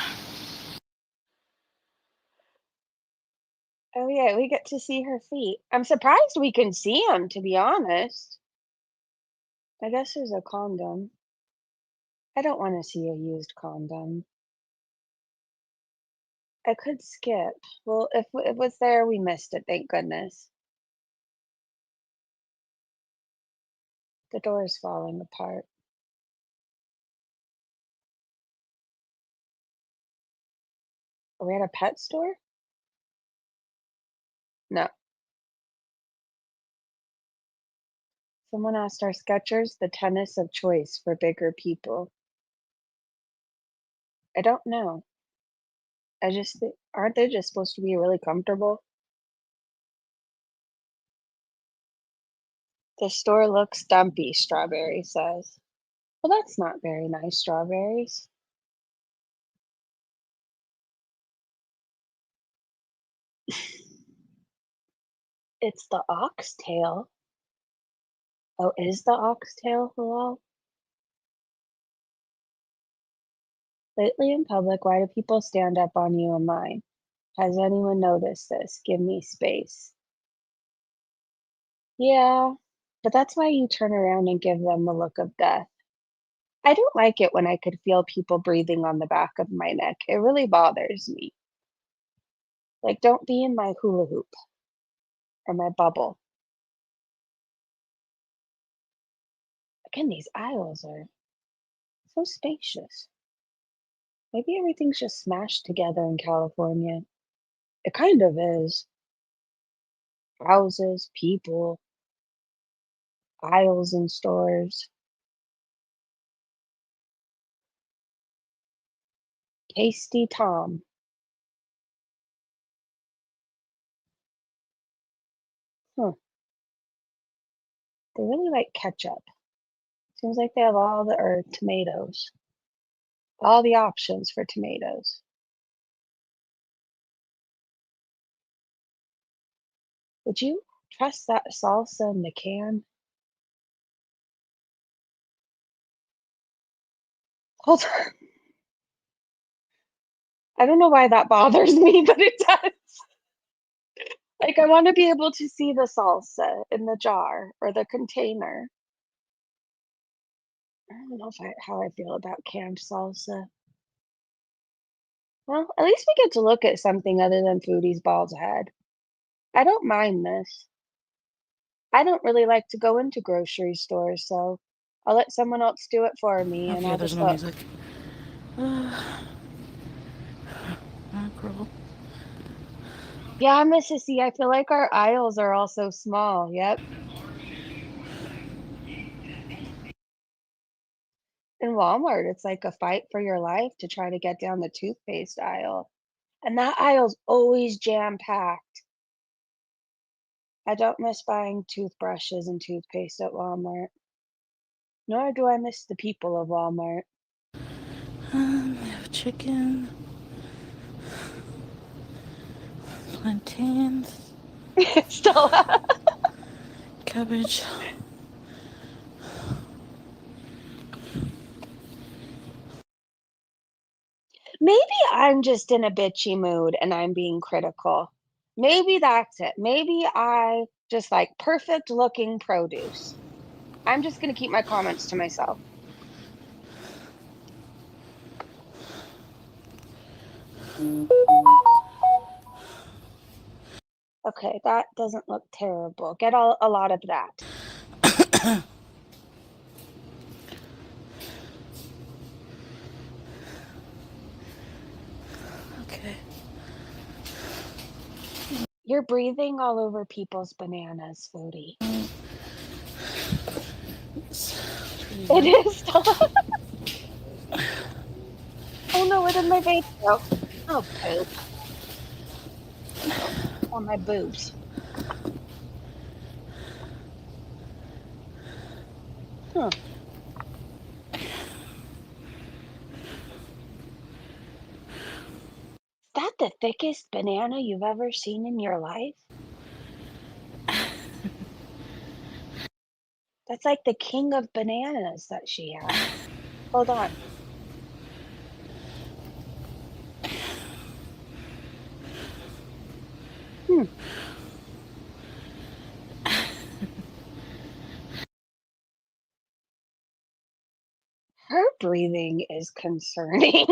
Oh yeah, we get to see her feet. I'm surprised we can see them, to be honest. I guess there's a condom. I don't want to see a used condom. I could skip. Well, if it was there, we missed it, thank goodness. The door is falling apart. Are we at a pet store? No. Someone asked our Skechers the tennis of choice for bigger people. I don't know. I just aren't they just supposed to be really comfortable? The store looks dumpy, Strawberry says. Well, that's not very nice, Strawberries. It's the oxtail. Oh, is the oxtail halal? Lately in public, why do people stand up on you in line? Has anyone noticed this? Give me space. Yeah, but that's why you turn around and give them the look of death. I don't like it when I could feel people breathing on the back of my neck. It really bothers me. Like, don't be in my hula hoop or my bubble. Again, these aisles are so spacious. Maybe everything's just smashed together in California. It kind of is. Houses, people, aisles in stores. Tasty Tom. Huh. They really like ketchup. Seems like they have all the tomatoes. All the options for tomatoes. Would you trust that salsa in the can? Hold on. I don't know why that bothers me, but it does. Like, I want to be able to see the salsa in the jar or the container. I don't know how I feel about canned salsa. Well, at least we get to look at something other than Foodie's bald head. I don't mind this. I don't really like to go into grocery stores, so I'll let someone else do it for me, and Okay, I'll there's just no look. music. Mackerel. Yeah, Mrs. C, I feel like our aisles are all so small. Yep. In Walmart, it's like a fight for your life to try to get down the toothpaste aisle. And that aisle's always jam-packed. I don't miss buying toothbrushes and toothpaste at Walmart. Nor do I miss the people of Walmart. We have chicken, plantains, Stella. cabbage. Maybe I'm just in a bitchy mood and I'm being critical. Maybe that's it. Maybe I just like perfect looking produce. I'm just going to keep my comments to myself. Okay, that doesn't look terrible. Get a lot of that. Okay. You're breathing all over people's bananas, Foodie. It is. Oh no, where did my vape go? Oh, poop. On my boobs. Huh. Is that the thickest banana you've ever seen in your life? That's like the king of bananas that she has. Hold on. Hmm. Her breathing is concerning.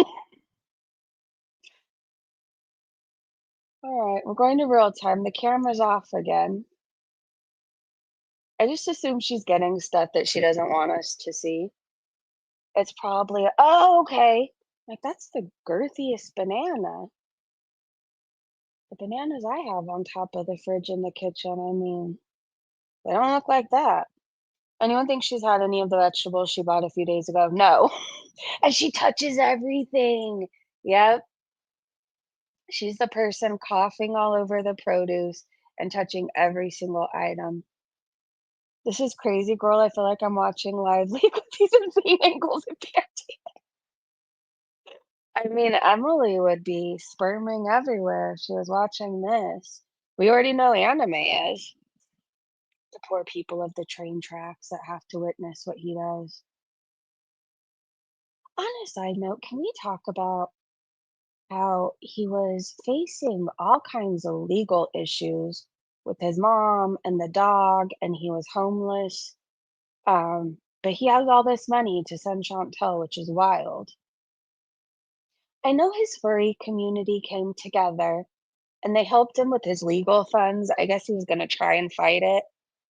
All right, we're going to real time. The camera's off again. I just assume she's getting stuff that she doesn't want us to see. It's probably, oh, okay. Like, that's the girthiest banana. The bananas I have on top of the fridge in the kitchen, I mean, they don't look like that. Anyone think she's had any of the vegetables she bought a few days ago? No. And she touches everything. Yep. She's the person coughing all over the produce and touching every single item. This is crazy, girl. I feel like I'm watching live League with these insane angles and panties. I mean, Emily would be sperming everywhere if she was watching this. We already know anime is. The poor people of the train tracks that have to witness what he does. On a side note, can we talk about how he was facing all kinds of legal issues with his mom and the dog, and he was homeless? But he has all this money to send Chantal, which is wild. I know his furry community came together and they helped him with his legal funds. I guess he was going to try and fight it,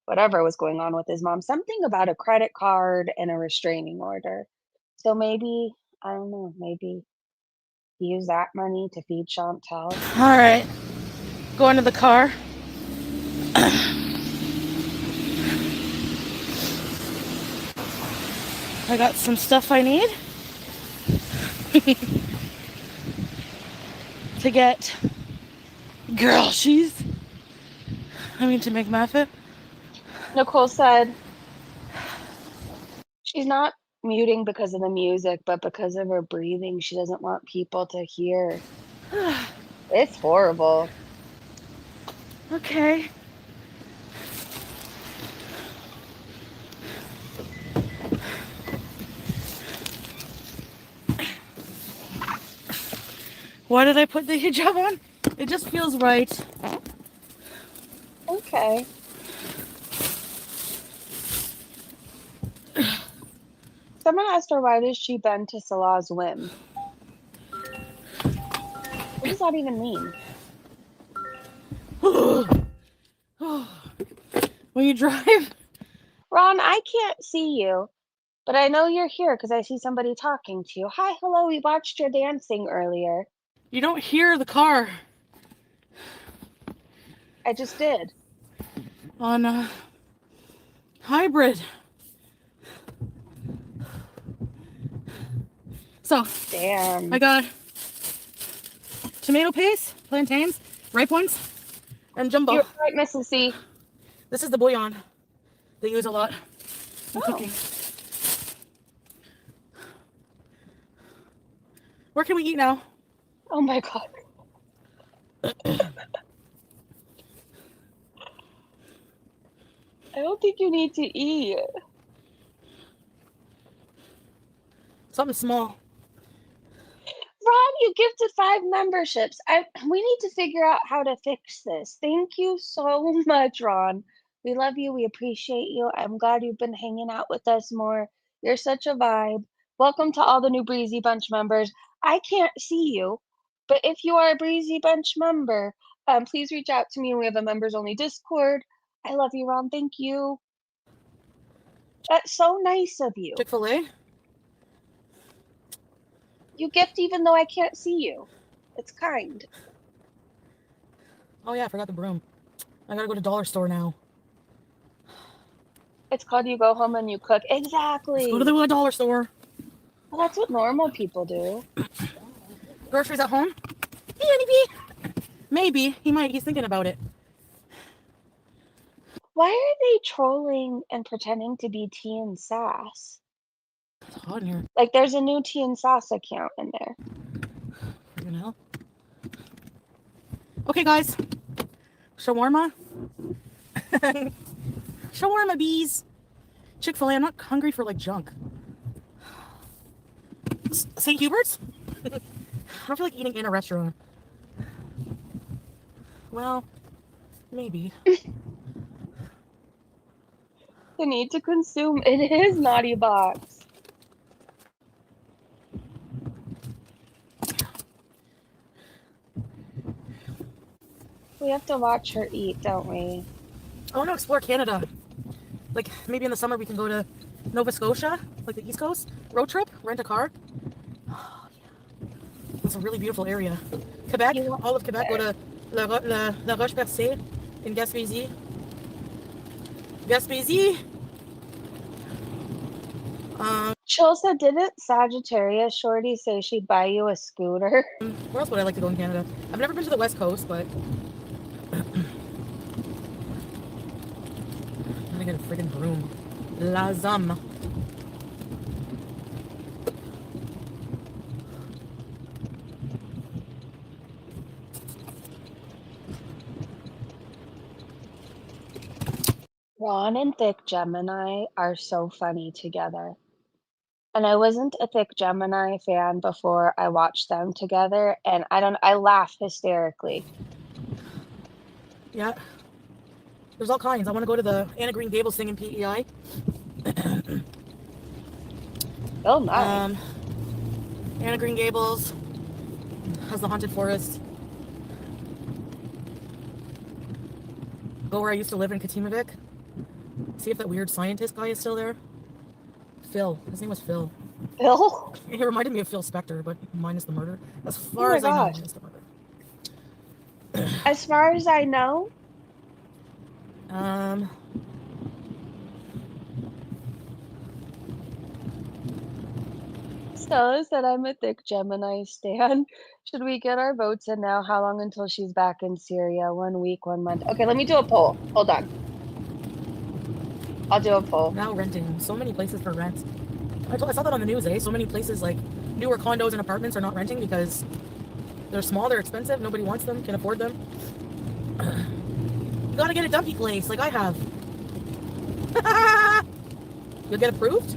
whatever was going on with his mom. Something about a credit card and a restraining order. So maybe, I don't know, maybe he used that money to feed Chantal. All right, going to the car. I got some stuff I need to get to make muffin. Nicole said she's not muting because of the music, but because of her breathing, she doesn't want people to hear. It's horrible. Okay. Why did I put the hijab on? It just feels right. Okay. Someone asked her, why does she bend to Salah's whim? What does that even mean? When you drive, Ron, I can't see you, but I know you're here because I see somebody talking to you. Hi, hello, we watched your dancing earlier. you don't hear the car I just did. on hybrid. So, Damn. I got tomato paste, plantains, ripe ones, and jumbo. You're right, Mrs. C. This is the bouillon they use a lot in cooking. Where can we eat now? Oh my god. I don't think you need to eat. Something small. Ron, you gifted 5 memberships. We need to figure out how to fix this. Thank you so much, Ron. We love you. We appreciate you. I'm glad you've been hanging out with us more. You're such a vibe. Welcome to all the new Breezy Bunch members. I can't see you, but if you are a Breezy Bunch member, please reach out to me. We have a members only Discord. I love you, Ron. Thank you. That's so nice of you. Chick-fil-A? You gift even though I can't see you. It's kind. Oh yeah, I forgot the broom. I gotta go to dollar store now. It's called you go home and you cook. Let's Exactly. go to the dollar store. Well, that's what normal people do. Groceries at home? Hey, Honeybee. Maybe. He might. He's thinking about it. Why are they trolling and pretending to be Tea and Sass? It's hot in here. Like, there's a new Tea and Sass account in there. Freaking hell. Okay, guys. Shawarma. Shawarma bees. Chick-fil-A. I'm not hungry for like junk. St. Hubert's? I don't feel like eating in a restaurant. Well, maybe. The need to consume. It is Naughty Box. We have to watch her eat, don't we? I want to explore Canada. Like, maybe in the summer we can go to Nova Scotia, like the East Coast. Road trip, rent a car. Oh, yeah. It's a really beautiful area. Quebec, all of Quebec, go to La Roche-Percée in Gaspésie. Gaspésie! Chill said, didn't Sagittarius Shorty say she'd buy you a scooter? Where else would I like to go in Canada? I've never been to the West Coast, but I'm gonna get a friggin' broom. Lazam. Ron and Thick Gemini are so funny together. And I wasn't a Thick Gemini fan before I watched them together, and I laugh hysterically. Yeah. There's all kinds. I want to go to the Anna Green Gables thing in PEI. Oh, nice. Anna Green Gables has the haunted forest. Go where I used to live in Katimavik. See if that weird scientist guy is still there. Phil. His name was Phil. Phil? He reminded me of Phil Spector, but minus the murder. As Oh far my as I know, gosh. minus the murder. As far as I know, Stella said I'm a Thick Gemini stan. Should we get our votes in now? How long until she's back in Syria? 1 week, 1 month. Okay, let me do a poll. Hold on. I'll do a poll. now renting. So many places for rent. I saw that on the news, eh? So many places, like, newer condos and apartments are not renting because they're small, they're expensive, nobody wants them, can afford them. You gotta get a dumpy place, like I have. You'll get approved,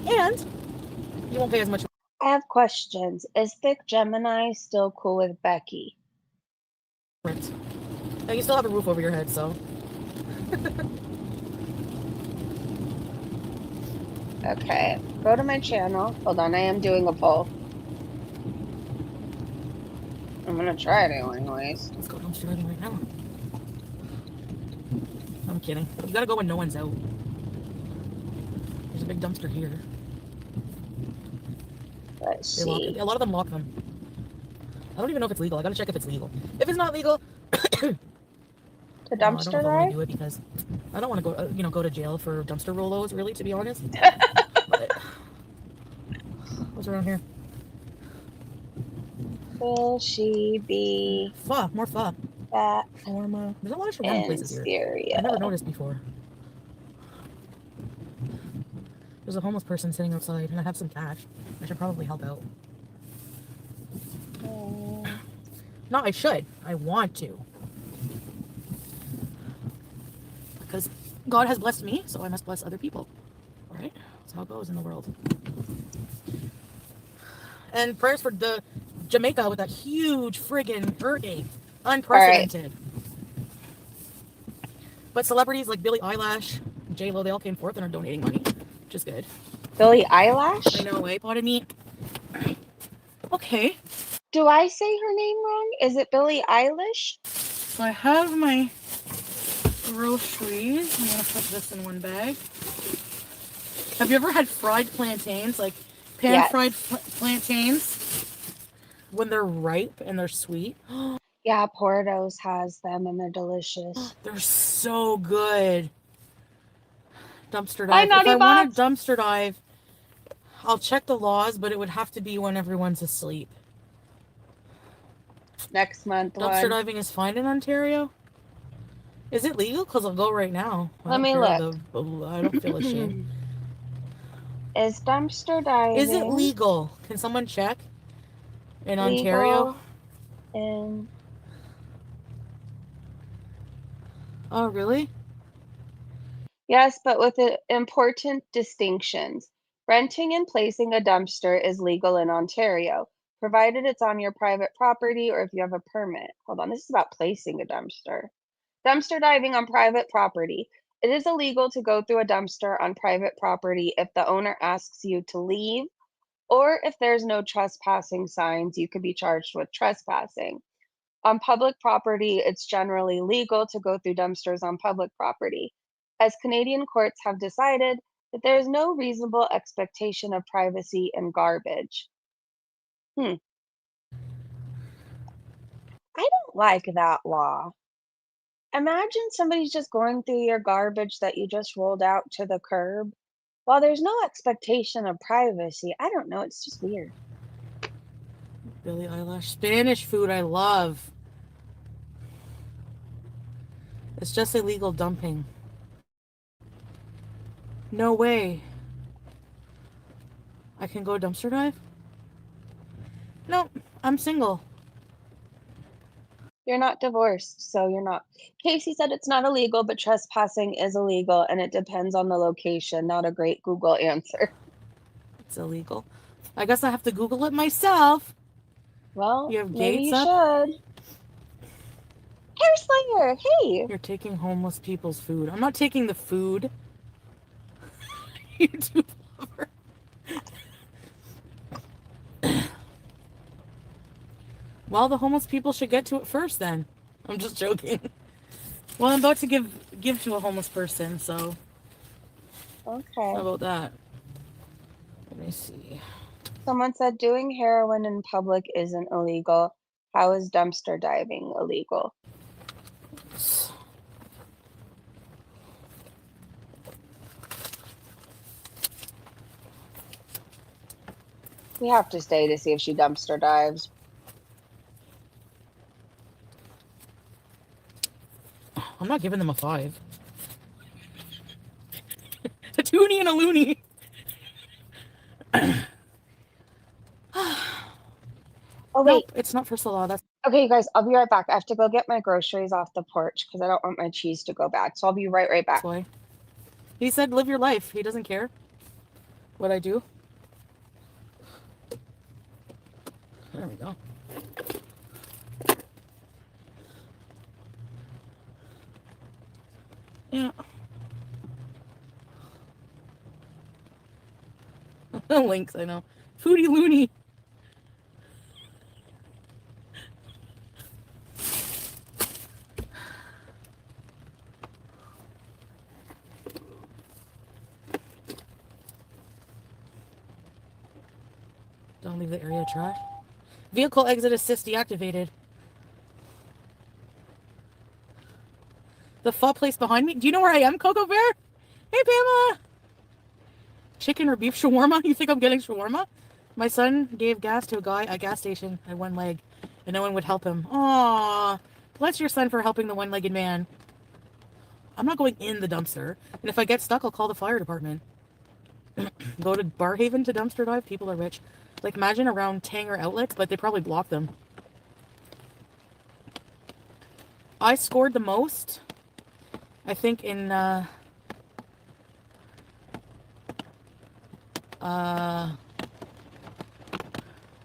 and you won't pay as much I have questions. Is Thick Gemini still cool with Becky? rent. Now, you still have a roof over your head, so. Okay, go to my channel. Hold on, I am doing a poll. I'm gonna try it anyways. Let's go dumpster diving right now. I'm kidding. You gotta go when no one's out. There's a big dumpster here. Let's They lock see. it. A lot of them lock them. I don't even know if it's legal. I gotta check if it's legal. If it's not legal, The I don't know dumpster if I want dive? to do it because I don't want to go, go to jail for dumpster rollos. Really, to be honest. But, what's around here? Will she be Pho, more pho. back Shawarma. There's a lot of shawarma in places here. Syria? I never noticed before. There's a homeless person sitting outside, and I have some cash. I should probably help out. No, I should. I want to. Because God has blessed me, so I must bless other people. Alright? That's how it goes in the world. And prayers for the Jamaica with that huge friggin' hurricane. Unprecedented. But celebrities like Billie Eilish, J-Lo, they all came forth and are donating money, which is good. Billie Eilish? I know, eh? Pardon me. Okay. Do I say her name wrong? Is it Billie Eilish? So I have my groceries. I'm gonna put this in one bag. Have you ever had fried plantains, like pan-fried plantains, when they're ripe and they're sweet? Yeah, Porto's has them and they're delicious. They're so good. Dumpster Hi, dive. If Naughty I want Box. to dumpster dive, I'll check the laws, but it would have to be when everyone's asleep. Next month Dumpster one. diving is fine in Ontario? Is it legal? Because I'll go right now. I Let don't me care. look. I don't feel ashamed. Is dumpster diving Is it legal? Can someone check? In legal Ontario? in Oh, really? Yes, but with important distinctions. Renting and placing a dumpster is legal in Ontario, provided it's on your private property or if you have a permit. Hold on, this is about placing a dumpster. Dumpster diving on private property. It is illegal to go through a dumpster on private property if the owner asks you to leave or if there's no trespassing signs, you could be charged with trespassing. On public property, it's generally legal to go through dumpsters on public property, as Canadian courts have decided that there is no reasonable expectation of privacy in garbage. Hmm, I don't like that law. Imagine somebody's just going through your garbage that you just rolled out to the curb. While there's no expectation of privacy, I don't know, it's just weird. Billie Eilish. Spanish food I love. It's just illegal dumping. No way. I can go dumpster dive? No, I'm single. You're not divorced, so you're not. Casey said it's not illegal, but trespassing is illegal and it depends on the location. Not a great Google answer. It's illegal. I guess I have to Google it myself. Well, You have maybe gates you up? should. Hair Slayer, hey! You're taking homeless people's food. I'm not taking the food. YouTube lover. Well, the homeless people should get to it first then. I'm just joking. Well, I'm about to give to a homeless person, so Okay. how about that? Let me see. Someone said doing heroin in public isn't illegal. How is dumpster diving illegal? We have to stay to see if she dumpster dives. I'm not giving them a 5. A toonie and a loony. Oh, wait. Nope, it's not for Salah. That's Okay, you guys, I'll be right back. I have to go get my groceries off the porch because I don't want my cheese to go bad. So I'll be right back. why. He said live your life. He doesn't care what I do. There we go. Yeah. Links, I know. Foodie loony. Don't leave the area trash. Vehicle exit assist deactivated. The fall place behind me. Do you know where I am, Coco Bear? Hey, Pamela. Chicken or beef shawarma? You think I'm getting shawarma? My son gave gas to a guy at a gas station at one leg, and no one would help him. Aww. Bless your son for helping the one-legged man. I'm not going in the dumpster, and if I get stuck, I'll call the fire department. Go to Barhaven to dumpster dive? People are rich. Like, imagine around Tanger outlets, but they probably block them. I scored the most, I think, in, I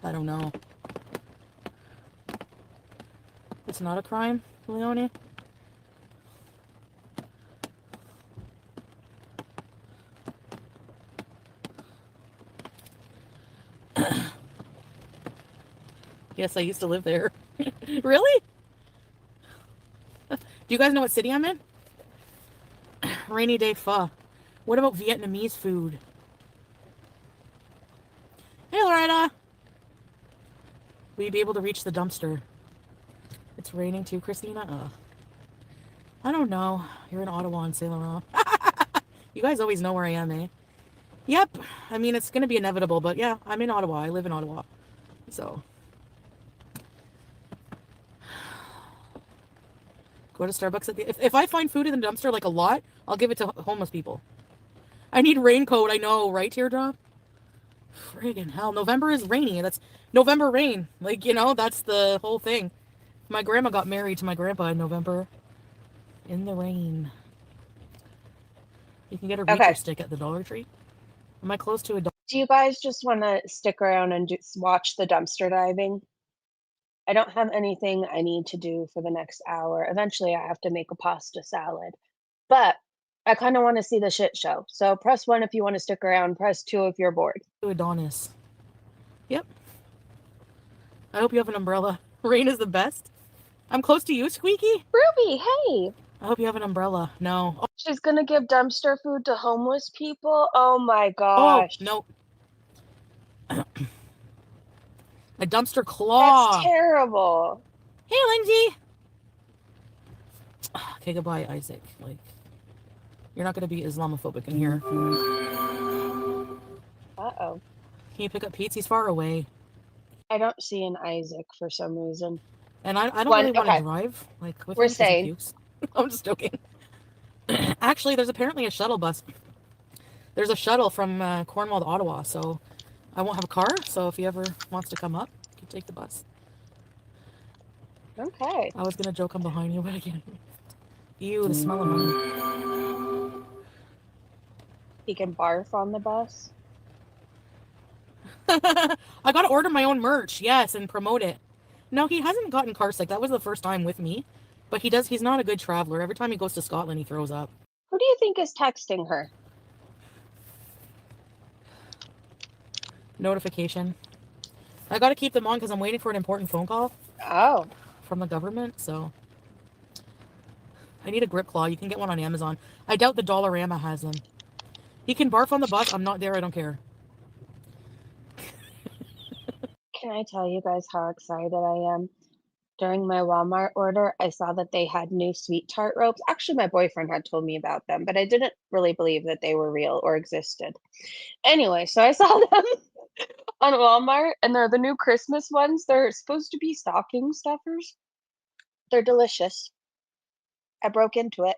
don't know. It's not a crime, Leonie? Yes, I used to live there. Really? Do you guys know what city I'm in? Rainy day pho. What about Vietnamese food? Hey, Loretta. Will you be able to reach the dumpster? It's raining too, Christina? I don't know. You're in Ottawa and Saint Laurent. You guys always know where I am, eh? Yep. I mean, it's going to be inevitable, but yeah, I'm in Ottawa. I live in Ottawa. So. Go to Starbucks at the... If I find food in the dumpster, like a lot, I'll give it to homeless people. I need raincoat, I know, right, Teardrop? Friggin' hell. November is rainy. That's November rain. Like, you know, that's the whole thing. My grandma got married to my grandpa in November. In the rain. You can get a reaper Okay. stick at the Dollar Tree. Am I close to a... Do you guys just want to stick around and just watch the dumpster diving? I don't have anything I need to do for the next hour. Eventually, I have to make a pasta salad. But I kind of want to see the shit show. So press 1 if you want to stick around. Press 2 if you're bored. Adonis. Yep. I hope you have an umbrella. Rain is the best. I'm close to you, Squeaky. Ruby, hey! I hope you have an umbrella. No. Oh, She's going to give dumpster food to homeless people? Oh my oh gosh. no. A dumpster claw. That's terrible. Hey, Lindsay. Okay, goodbye, Isaac. Like, you're not going to be Islamophobic in here. Uh-oh. Can you pick up Pete? He's far away. I don't see an Isaac for some reason. And I don't One- really want to okay. drive. Like, with We're him 'cause he sane. pukes. I'm just joking. Actually, there's apparently a shuttle bus. There's a shuttle from Cornwall to Ottawa, so I won't have a car. So if he ever wants to come up, you can take the bus. Okay. I was going to joke I'm behind you, but again. Ew, the smell of money. He can barf on the bus. I gotta order my own merch, yes, and promote it. No, he hasn't gotten car sick. That was the first time with me. But he's not a good traveler. Every time he goes to Scotland, he throws up. Who do you think is texting her? Notification. I gotta keep them on because I'm waiting for an important phone call Oh. from the government, so. I need a grip claw. You can get one on Amazon. I doubt the Dollarama has them. He can barf on the bus. I'm not there. I don't care. Can I tell you guys how excited I am? During my Walmart order, I saw that they had new sweet tart ropes. Actually, my boyfriend had told me about them, but I didn't really believe that they were real or existed. Anyway, so I saw them on Walmart, and they're the new Christmas ones. They're supposed to be stocking stuffers. They're delicious. I broke into it.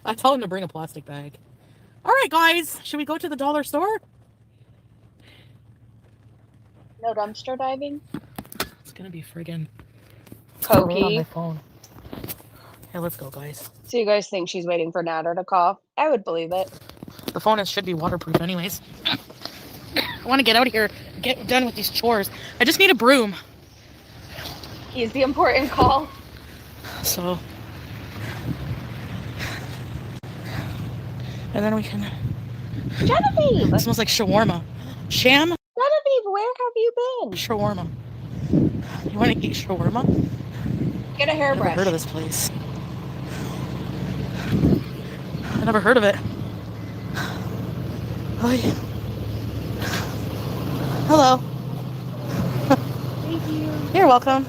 I told him to bring a plastic bag. All right, guys. Should we go to the dollar store? No dumpster diving? It's gonna be friggin' Cokey. on my phone. Hey, let's go, guys. So you guys think she's waiting for Natter to call? I would believe it. The phone should be waterproof anyways. I want to get out of here, get done with these chores. I just need a broom. He's the important call. So. And then we can... Genevieve! It smells like shawarma. Sham? Genevieve, where have you been? Shawarma. You want to eat shawarma? Get a I've never hairbrush. heard of this place. I never heard of it. Hi. Hello. Thank you. You're welcome.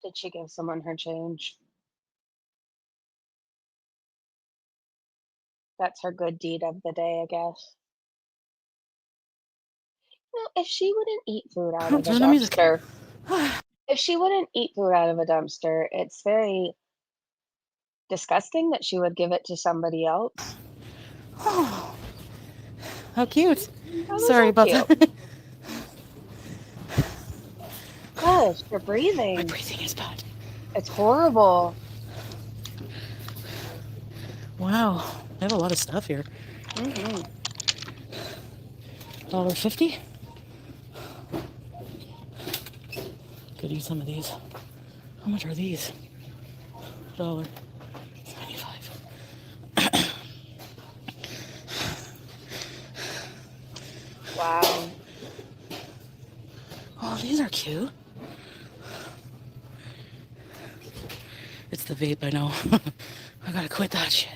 Did she give someone her change? That's her good deed of the day, I guess. No, if she wouldn't eat food out of a Turn the music. dumpster, if she wouldn't eat food out of a dumpster, it's very disgusting that she would give it to somebody else. Oh, how cute. That was Sorry so about cute. that. Gosh, you're My breathing. breathing is bad. It's horrible. Wow. I have a lot of stuff here. Mm-hmm. $1.50. Could use some of these. How much are these? $1.95. Wow. Oh, these are cute. It's the vape, I know. I gotta quit that shit.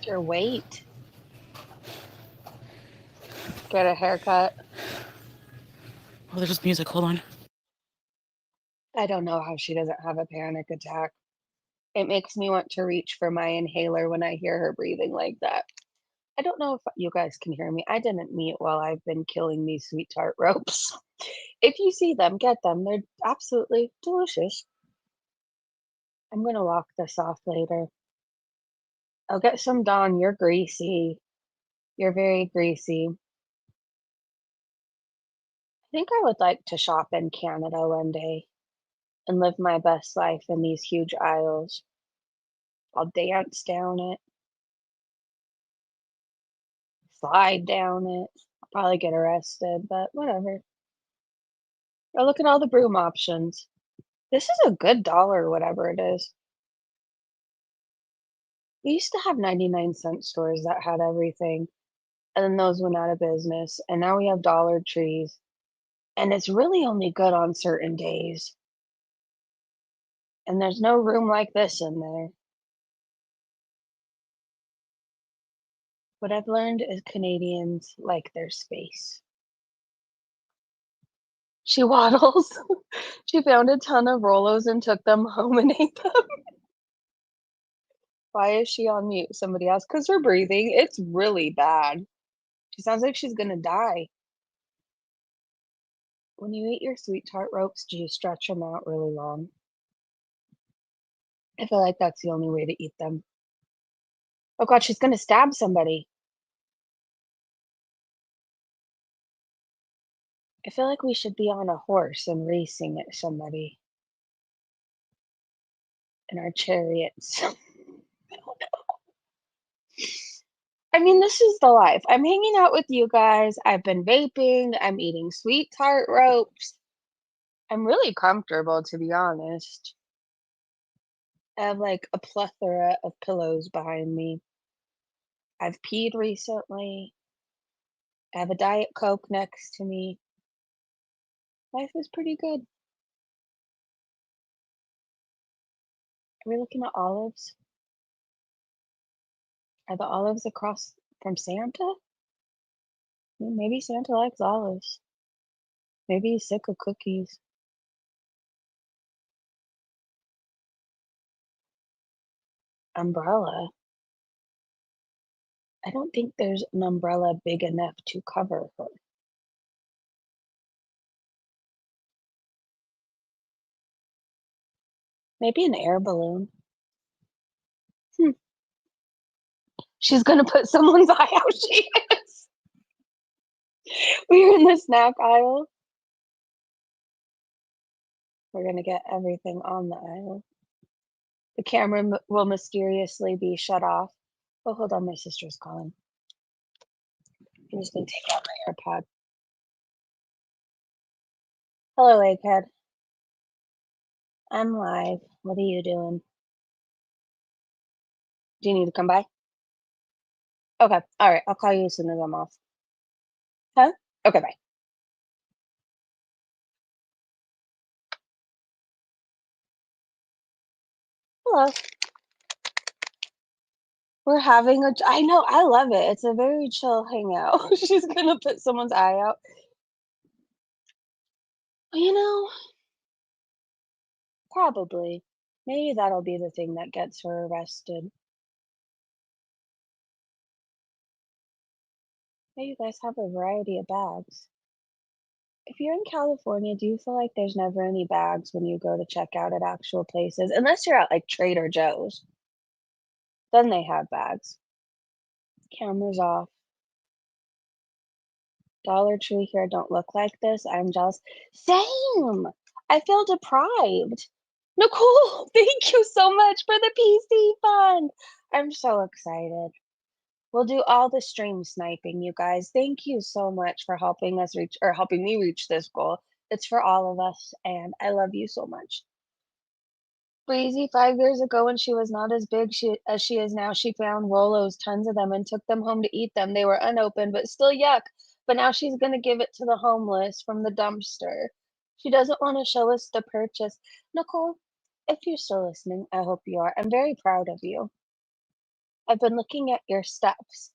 Your weight. Get a haircut. Oh, there's just music. Hold on. I don't know how she doesn't have a panic attack. It makes me want to reach for my inhaler when I hear her breathing like that. I don't know if you guys can hear me. I didn't mute while I've been killing these sweet tart ropes. If you see them, get them. They're absolutely delicious. I'm gonna walk this off later. I'll get some Dawn. You're greasy. You're very greasy. I think I would like to shop in Canada one day and live my best life in these huge aisles. I'll dance down it, slide down it. I'll probably get arrested, but whatever. Oh, look at all the broom options. This is a good dollar, whatever it is. We used to have 99-cent stores that had everything, and then those went out of business, and now we have Dollar Trees, and it's really only good on certain days. And there's no room like this in there. What I've learned is Canadians like their space. She waddles. She found a ton of Rolos and took them home and ate them. Why is she on mute? Somebody asked. Because her breathing, it's really bad. She sounds like she's gonna die. When you eat your sweet tart ropes, do you stretch them out really long? I feel like that's the only way to eat them. Oh god, she's gonna stab somebody. I feel like we should be on a horse and racing at somebody in our chariots. I mean, this is the life. I'm hanging out with you guys. I've been vaping. I'm eating sweet tart ropes. I'm really comfortable, to be honest. I have like a plethora of pillows behind me. I've peed recently. I have a Diet Coke next to me. Life is pretty good. Are we looking at olives? Are the olives across from Santa? Maybe Santa likes olives. Maybe he's sick of cookies. Umbrella. I don't think there's an umbrella big enough to cover her. Maybe an air balloon. She's gonna put someone's eye out. She is. We're in the snack aisle. We're gonna get everything on the aisle. The camera will mysteriously be shut off. Oh, hold on, my sister's calling. I'm just gonna take out my AirPod. Hello, Egghead. I'm live. What are you doing? Do you need to come by? Okay. All right. I'll call you as soon as I'm off. Huh? Okay, bye. Hello. We're having a. I know. I love it. It's a very chill hangout. She's gonna put someone's eye out. You know, probably. Maybe that'll be the thing that gets her arrested. Hey, you guys have a variety of bags. If you're in California, do you feel like there's never any bags when you go to check out at actual places? Unless you're at like Trader Joe's. Then they have bags. Camera's off. Dollar Tree here don't look like this. I'm jealous. Same. I feel deprived. Nicole, thank you so much for the PC fund. I'm so excited. We'll do all the stream sniping, you guys. Thank you so much for helping us reach or helping me reach this goal. It's for all of us, and I love you so much. Breezy, 5 years ago when she was not as big as she is now, she found Rolos, tons of them, and took them home to eat them. They were unopened, but still yuck. But now she's going to give it to the homeless from the dumpster. She doesn't want to show us the purchase. Nicole, if you're still listening, I hope you are. I'm very proud of you. I've been looking at your steps.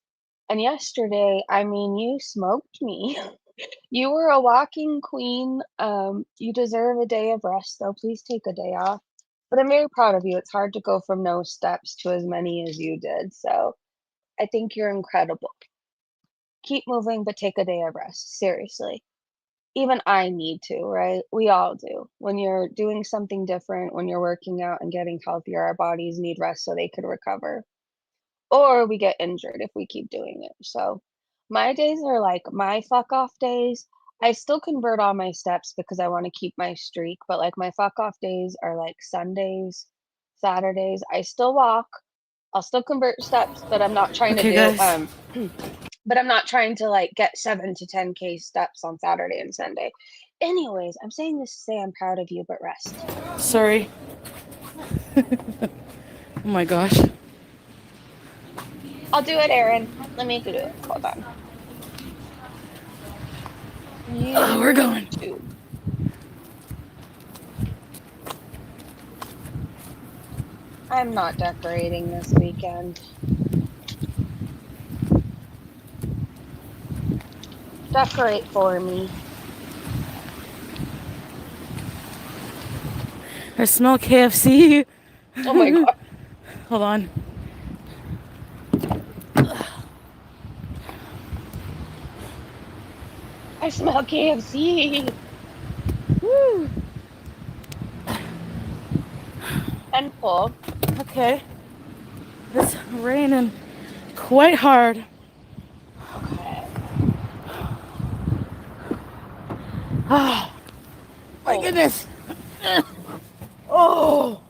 And yesterday, I mean, you smoked me. You were a walking queen. You deserve a day of rest, though. Please take a day off. But I'm very proud of you. It's hard to go from no steps to as many as you did. So I think you're incredible. Keep moving, but take a day of rest. Seriously. Even I need to, right? We all do. When you're doing something different, when you're working out and getting healthier, our bodies need rest so they could recover. Or we get injured if we keep doing it. So my days are like my fuck off days. I still convert all my steps because I want to keep my streak, but like my fuck off days are like Sundays, Saturdays. I still walk. I'll still convert steps, but I'm not trying to Okay, do guys. but I'm not trying to like get 7 to 10K steps on Saturday and Sunday. Anyways, I'm saying this to say I'm proud of you, but rest. Sorry. Oh my gosh. I'll do it, Aaron. Let me do it. Hold on. Oh, we're going. YouTube. I'm not decorating this weekend. Decorate for me. I smell KFC. Oh my god. Hold on. I smell KFC. Woo. And full. Okay. It's raining quite hard. Okay. Oh, my Oh. goodness. Oh.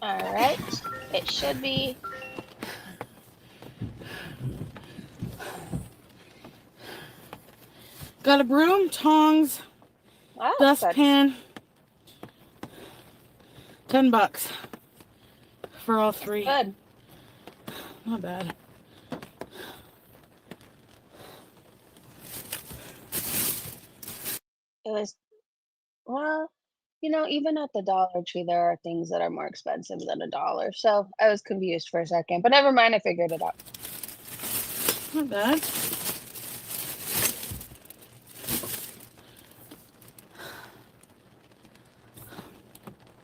Alright. It should be. Got a broom, tongs, Oh, that's good. dustpan. $10 for all three. Good. Not bad. It was, well, you know, even at the Dollar Tree, there are things that are more expensive than $1. So I was confused for a second, but never mind. I figured it out. Not bad.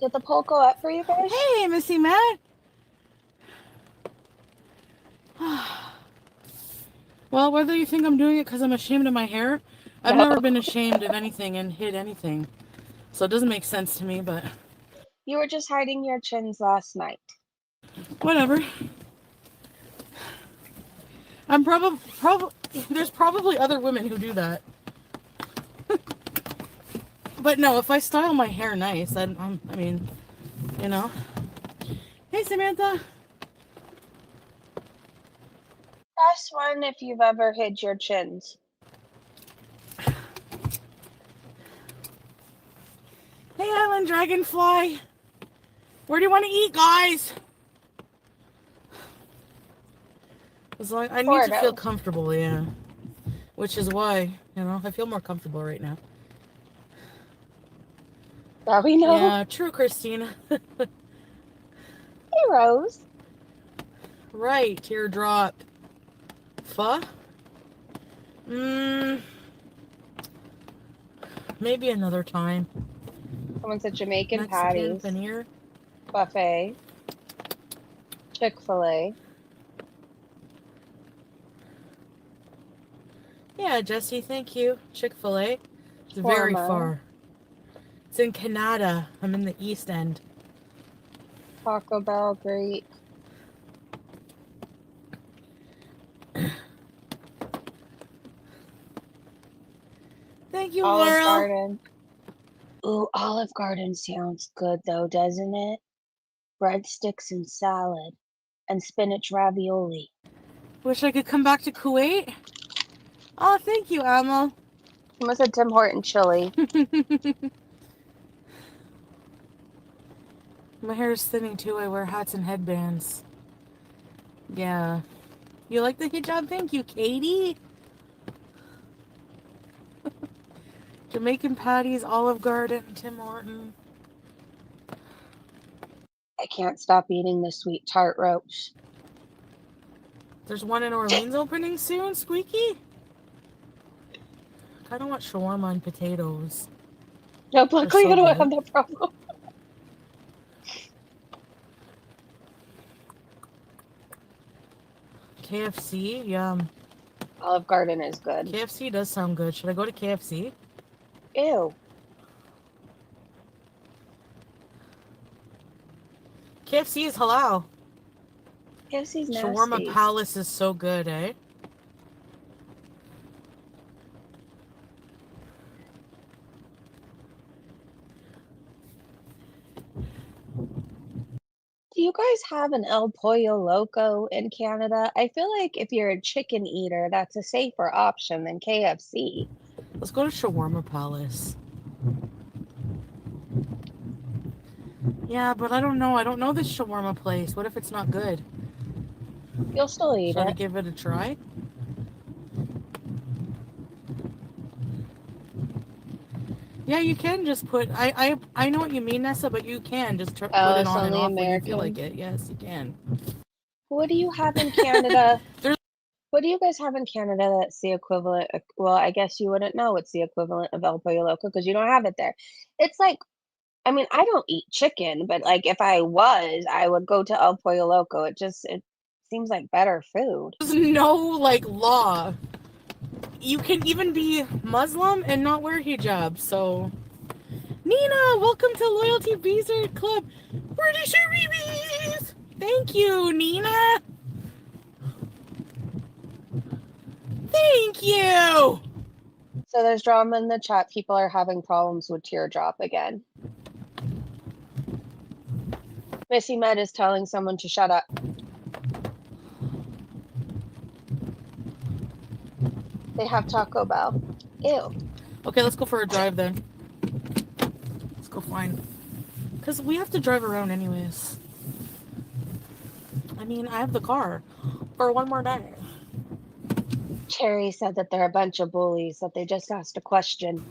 Did the poll go up for you guys? Hey, Missy Matt. Well, whether you think I'm doing it because I'm ashamed of my hair, I've No. never been ashamed of anything and hid anything. So it doesn't make sense to me, but You were just hiding your chins last night. whatever. I'm probably there's probably other women who do that. But no, if I style my hair nice, I mean, you know. Hey, Samantha. Press 1 if you've ever hid your chins. Hey, Island Dragonfly. Where do you want to eat, guys? It's like I need to feel comfortable, yeah. Which is why, you know, I feel more comfortable right now. That we know. Yeah, true, Christina. Hey, Rose. Right, teardrop. Pho? Maybe another time. Someone said Jamaican Mexican patties. paneer. Buffet. Chick-fil-A. Yeah, Jesse, thank you. Chick-fil-A. It's very Shawarma. far. It's in Canada. I'm in the East End. Taco Bell, great. Thank you, Olive Laurel. Garden. Ooh, Olive Garden sounds good though, doesn't it? Breadsticks and salad. And spinach ravioli. Wish I could come back to Kuwait. Oh, thank you, Amo. Someone said Tim Horton chili. My hair is thinning too. I wear hats and headbands. Yeah. You like the hijab? Thank you, Katie. Jamaican Patties, Olive Garden, Tim Horton. I can't stop eating the sweet tart ropes. There's one in Orleans opening soon, Squeaky. I don't want shawarma and potatoes. Nope, luckily so I don't good. have that problem. KFC, yum. Olive Garden is good. KFC does sound good. Should I go to KFC? Ew. KFC is halal. KFC's nasty. Shawarma Palace is so good, eh? Do you guys have an El Pollo Loco in Canada? I feel like if you're a chicken eater, that's a safer option than KFC. Let's go to Shawarma Palace. Yeah, but I don't know. I don't know this shawarma place. What if it's not good? You'll still eat Should I it. give it a try? Yeah, you can just put. I know what you mean, Nessa, but you can just put Oh, it it's on and only off when you feel like American. it. Yes, you can. What do you have in Canada? There's- What do you guys have in Canada that's the equivalent? Well, I guess you wouldn't know what's the equivalent of El Pollo Loco because you don't have it there. It's like, I mean, I don't eat chicken, but like if I was, I would go to El Pollo Loco. It seems like better food. There's no like law. You can even be Muslim and not wear hijab. So, Nina, welcome to Loyalty Beezer Club. British Areebies. Thank you, Nina. Thank you. So there's drama in the chat. People are having problems with Teardrop again. Missy Med is telling someone to shut up. They have Taco Bell. Ew. Okay, let's go for a drive then. Let's go find. Because we have to drive around anyways. I mean, I have the car for one more day. Cherry said that they're a bunch of bullies, that they just asked a question.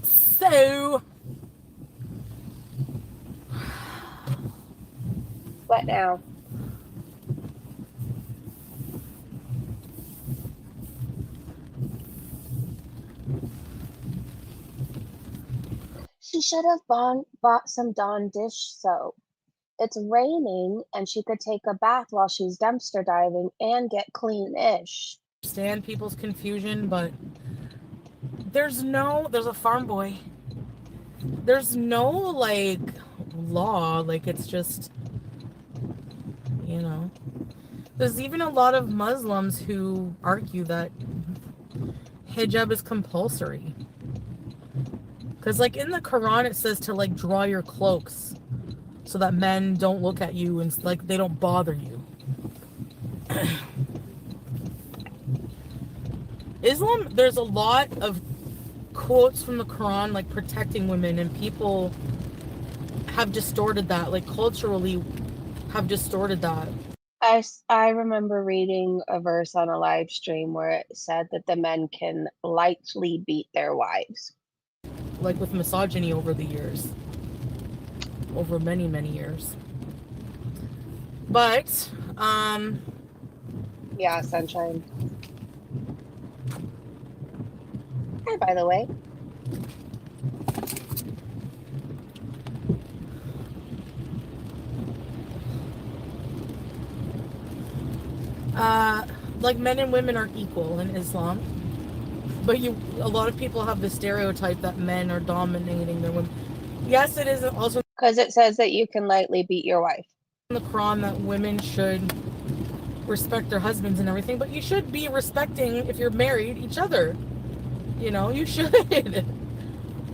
So, What now? She should have bought some Dawn dish soap. It's raining and she could take a bath while she's dumpster diving and get clean-ish. understand people's confusion, but there's a farm boy. There's no, like, law. Like, it's just, you know. There's even a lot of Muslims who argue that hijab is compulsory. Because, like, in the Quran, it says to, like, draw your cloaks so that men don't look at you and, like, they don't bother you. Islam, there's a lot of quotes from the Quran, like, protecting women, and people have distorted that, like, culturally have distorted that. I remember reading a verse on a live stream where it said that the men can lightly beat their wives. Like, with misogyny over the years. Over many, many years. But, Yeah, sunshine. Hi, by the way. like, men and women are equal in Islam. But a lot of people have the stereotype that men are dominating their women. Yes, it is also Because it says that you can lightly beat your wife. in the Quran that women should respect their husbands and everything, but you should be respecting, if you're married, each other. You know, you should.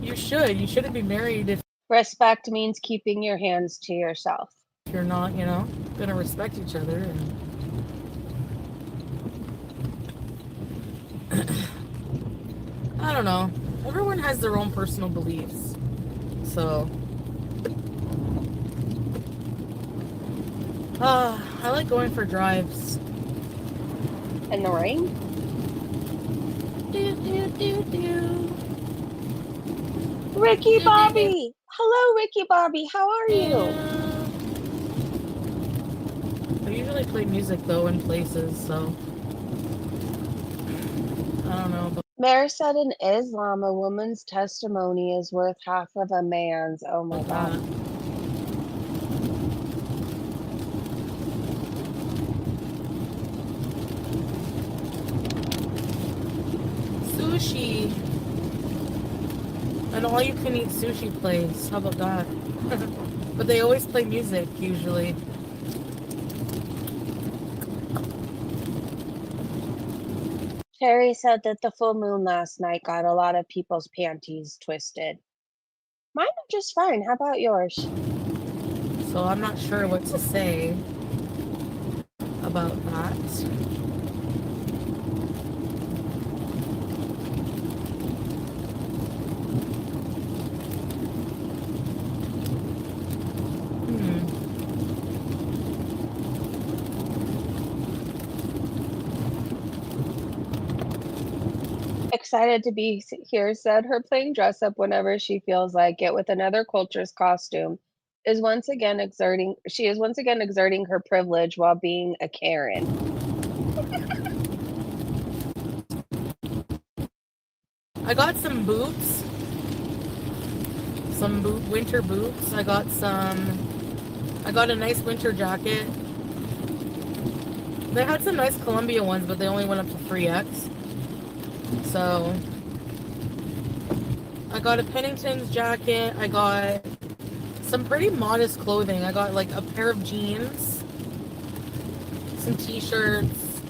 You should. You shouldn't be married if Respect means keeping your hands to yourself. you're not, you know, gonna respect each other. And I don't know. Everyone has their own personal beliefs. So, I like going for drives. In the rain? Ricky Bobby! Hello, Ricky Bobby. How are you? I usually play music though in places, so I don't know. But Mayor said in Islam, a woman's testimony is worth half of a man's. Oh my God. Sushi. An all-you-can-eat sushi place. How about that? But they always play music, usually. Terry said that the full moon last night got a lot of people's panties twisted. Mine are just fine. How about yours? So I'm not sure what to say about that. Excited to be here, said her playing dress up whenever she feels like it with another culture's costume is once again exerting her privilege while being a Karen. I got some boots. Winter boots. I got a nice winter jacket. They had some nice Columbia ones, but they only went up to 3X. So I got a Pennington's jacket. I got some pretty modest clothing. I got like a pair of jeans, some t-shirts,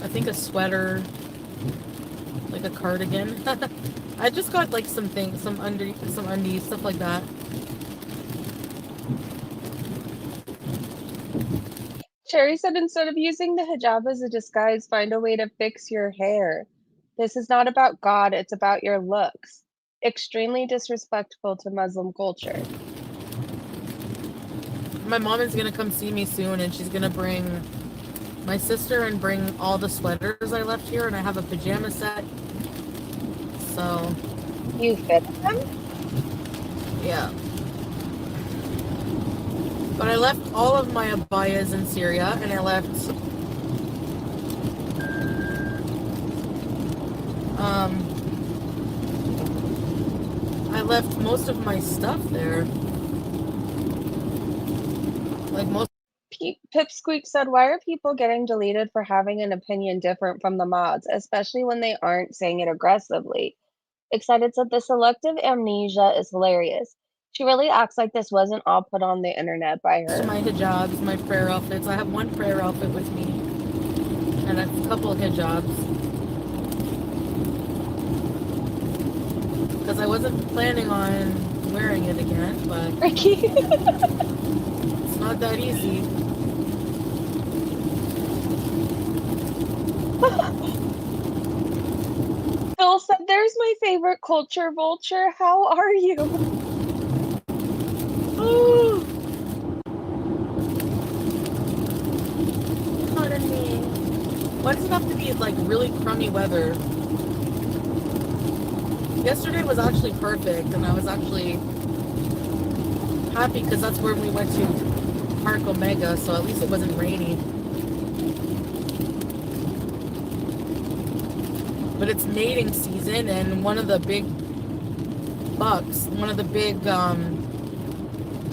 I think a sweater, like a cardigan. I just got like some undies, stuff like that. Sherry said instead of using the hijab as a disguise, find a way to fix your hair. This is not about God, it's about your looks. Extremely disrespectful to Muslim culture. My mom is gonna come see me soon, and she's gonna bring my sister and bring all the sweaters I left here, and I have a pajama set. So You fit them? yeah. But I left all of my abayas in Syria, and I left most of my stuff there. Like most. Pipsqueak said, why are people getting deleted for having an opinion different from the mods, especially when they aren't saying it aggressively? Excited said, the selective amnesia is hilarious. She really acts like this wasn't all put on the internet by her. My hijabs, my prayer outfits. I have one prayer outfit with me, and a couple of hijabs. Because I wasn't planning on wearing it again, but Ricky. it's not that easy. Phil said, there's my favorite culture vulture. How are you? Oh, pardon me. Why does it have to be like really crummy weather? Yesterday was actually perfect, and I was actually happy because that's where we went to Park Omega, so at least it wasn't rainy. But it's mating season, and one of the big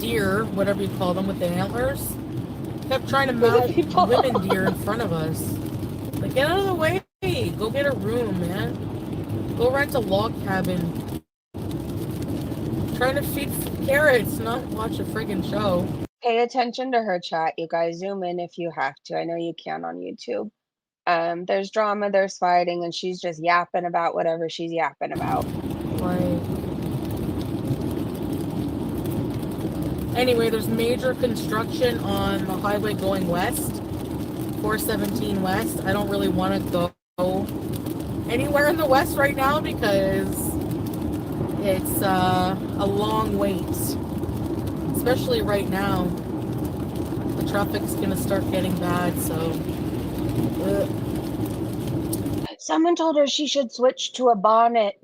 deer, whatever you call them with the antlers, kept trying to mount women deer in front of us. Like, get out of the way. Go get a room, man. Go rent a log cabin. Trying to feed carrots, not watch a friggin' show. Pay attention to her chat, you guys. Zoom in if you have to. I know you can on YouTube. There's drama, there's fighting, and she's just yapping about whatever she's yapping about. Like, anyway, there's major construction on the highway going west, 417 west. I don't really want to go anywhere in the west right now because it's a long wait, especially right now. The traffic's gonna start getting bad, so Someone told her she should switch to a bonnet.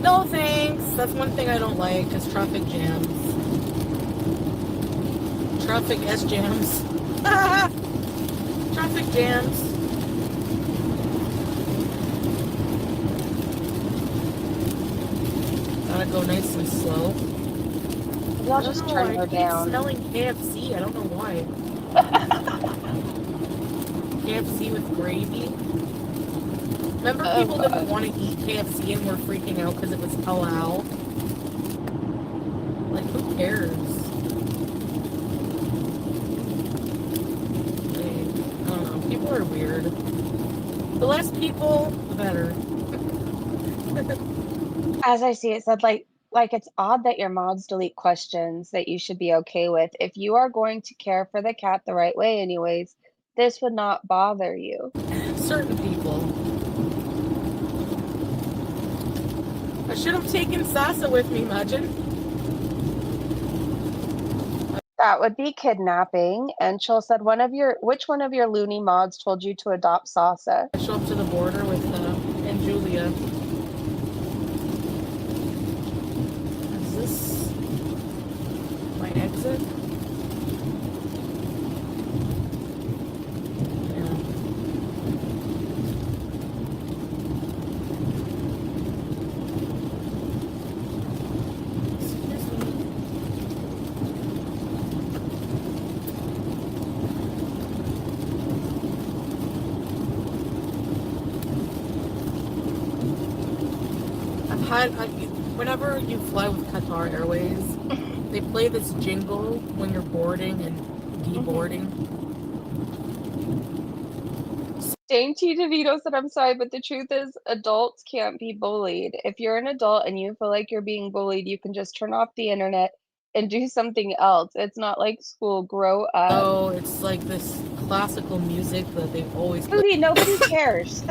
No thanks. That's one thing I don't like, is traffic jams. Traffic S jams. Traffic jams. Gotta go nice and slow. Maybe I'll just turn her down. Smelling KFC. I don't know why. KFC with gravy. Remember, people didn't want to eat KFC and were freaking out because it was halal. Like, who cares? Like, I don't know. People are weird. The less people, the better. As I see it said, like it's odd that your mods delete questions that you should be okay with. If you are going to care for the cat the right way anyways, this would not bother you. Certain people. I should have taken Sasa with me, imagine. That would be kidnapping. And Chill said, which one of your loony mods told you to adopt Sasa? I show up to the border with and Julia. Is this my exit? Whenever you fly with Qatar Airways, they play this jingle when you're boarding and deboarding. Dainty DeVito said, I'm sorry, but the truth is adults can't be bullied. If you're an adult and you feel like you're being bullied, you can just turn off the internet and do something else. It's not like school. Grow up. Oh, it's like this classical music that they always play. Foodie, nobody cares.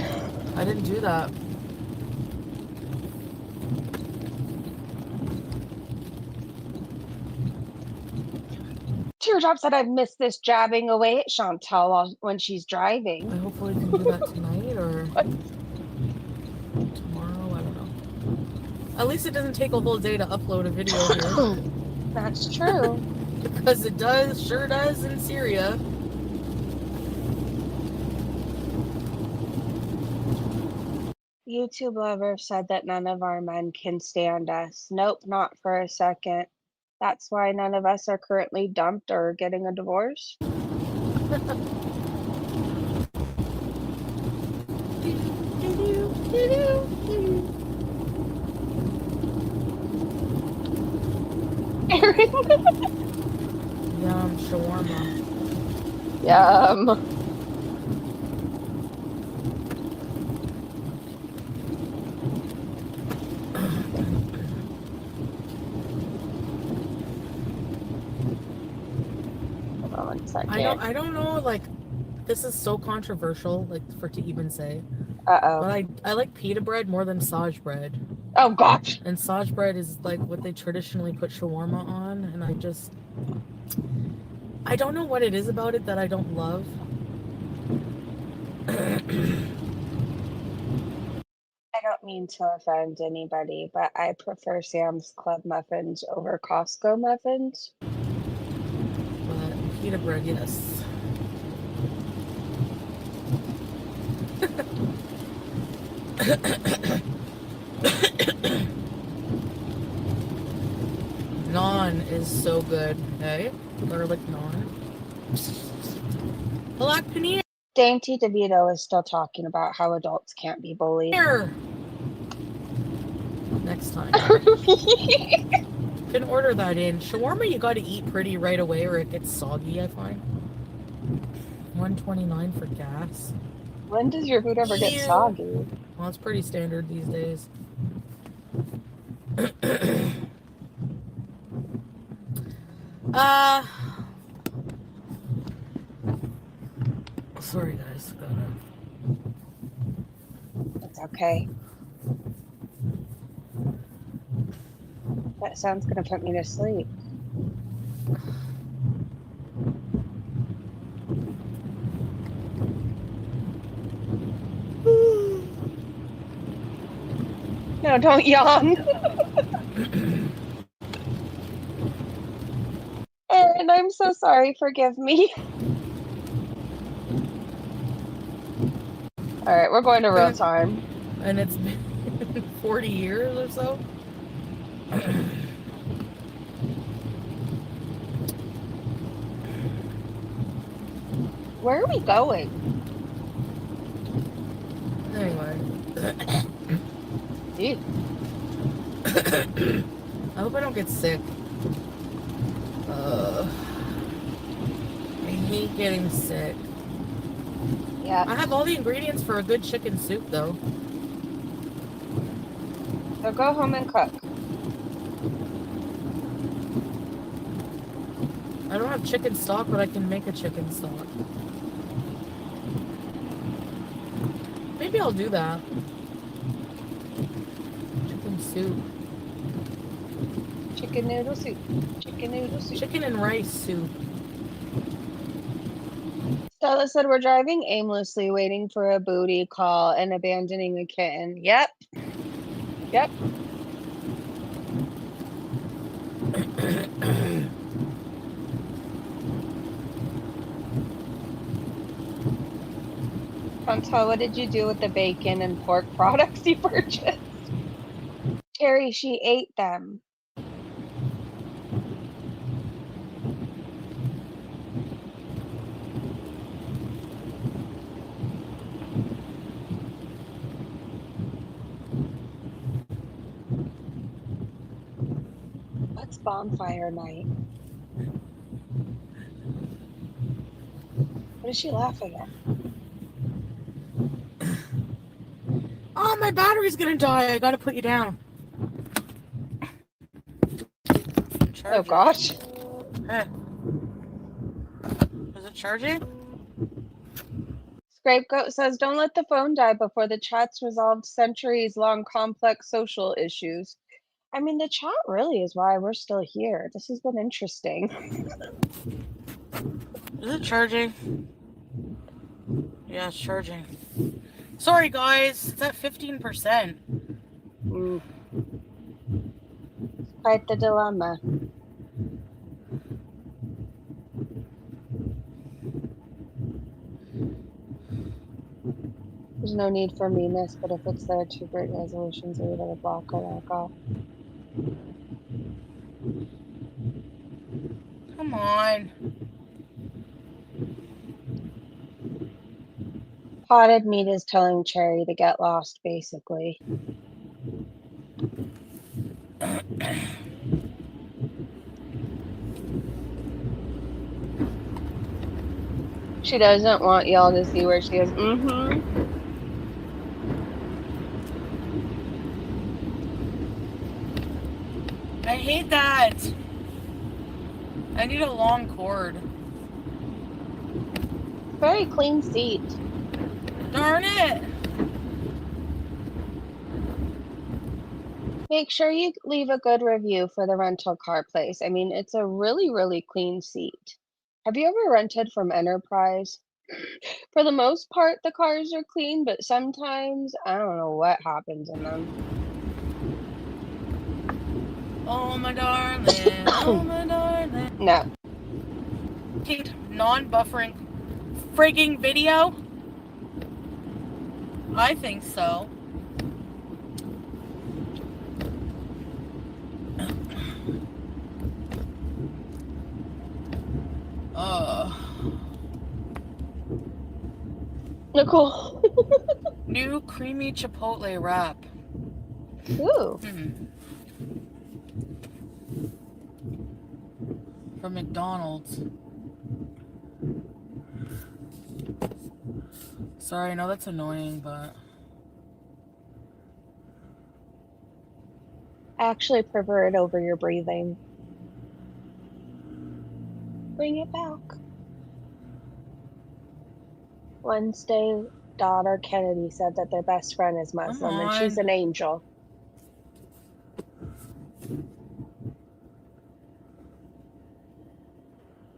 I didn't do that. Teardrop said, I've missed this jabbing away at Chantal when she's driving. I hopefully can do that tonight or tomorrow. I don't know. At least it doesn't take a whole day to upload a video here. That's true. Because it sure does in Syria. YouTube lover said that none of our men can stand us. Nope, not for a second. That's why none of us are currently dumped or getting a divorce. Yum, shawarma. Yum. Hold on 1 second. I don't know, like, this is so controversial, like, to even say. Uh-oh. But I like pita bread more than Saj bread. Oh, gosh. And Saj bread is, like, what they traditionally put shawarma on, and I don't know what it is about it that I don't love. I don't mean to offend anybody, but I prefer Sam's Club muffins over Costco muffins. But pita bread, yes. Naan is so good, okay? Garlic naan. Black paneer. Dainty DeVito is still talking about how adults can't be bullied. Next time. Can order that in. Shawarma you gotta eat pretty right away or it gets soggy, I find. $1.29 for gas. When does your food ever get soggy? Well, it's pretty standard these days. Sorry guys. It's okay. That sound's gonna put me to sleep. No, don't yawn. Aaron, I'm so sorry. Forgive me. All right, we're going to real time. And it's been 40 years or so. Where are we going? Anyway. Dude, I hope I don't get sick. I hate getting sick. yeah. I have all the ingredients for a good chicken soup, though. So go home and cook. I don't have chicken stock, but I can make a chicken stock. Maybe I'll do that. Chicken soup. Chicken noodle soup. Chicken noodle soup. Chicken and rice soup. Stella said we're driving aimlessly, waiting for a booty call and abandoning a kitten. Yep. Yep. Chantal, what did you do with the bacon and pork products you purchased? Terry, she ate them. What's bonfire night? What is she laughing at? Oh, my battery's gonna die. I gotta put you down. Oh gosh. Hey. Is it charging? Scapegoat says, don't let the phone die before the chat's resolved centuries-long complex social issues. I mean, the chat really is why we're still here. This has been interesting. Is it charging? Yeah, it's charging. Sorry, guys. It's at 15%. Quite the dilemma. There's no need for meanness, but if it's there, too great resolutions are either block or knock off. Come on. Potted meat is telling Cherry to get lost, basically. She doesn't want y'all to see where she is. I hate that. I need a long cord. Very clean seat. Darn it. Make sure you leave a good review for the rental car place. I mean, it's a really, really clean seat. Have you ever rented from Enterprise? For the most part, the cars are clean, but sometimes I don't know what happens in them. Oh, my darling. Oh, my darling. No. Non-buffering frigging video? I think so. Nicole. New creamy chipotle wrap. Ooh. From McDonald's. Sorry, I know that's annoying, but I actually prefer it over your breathing. Bring it back. Wednesday, daughter Kennedy said that their best friend is Muslim and she's an angel.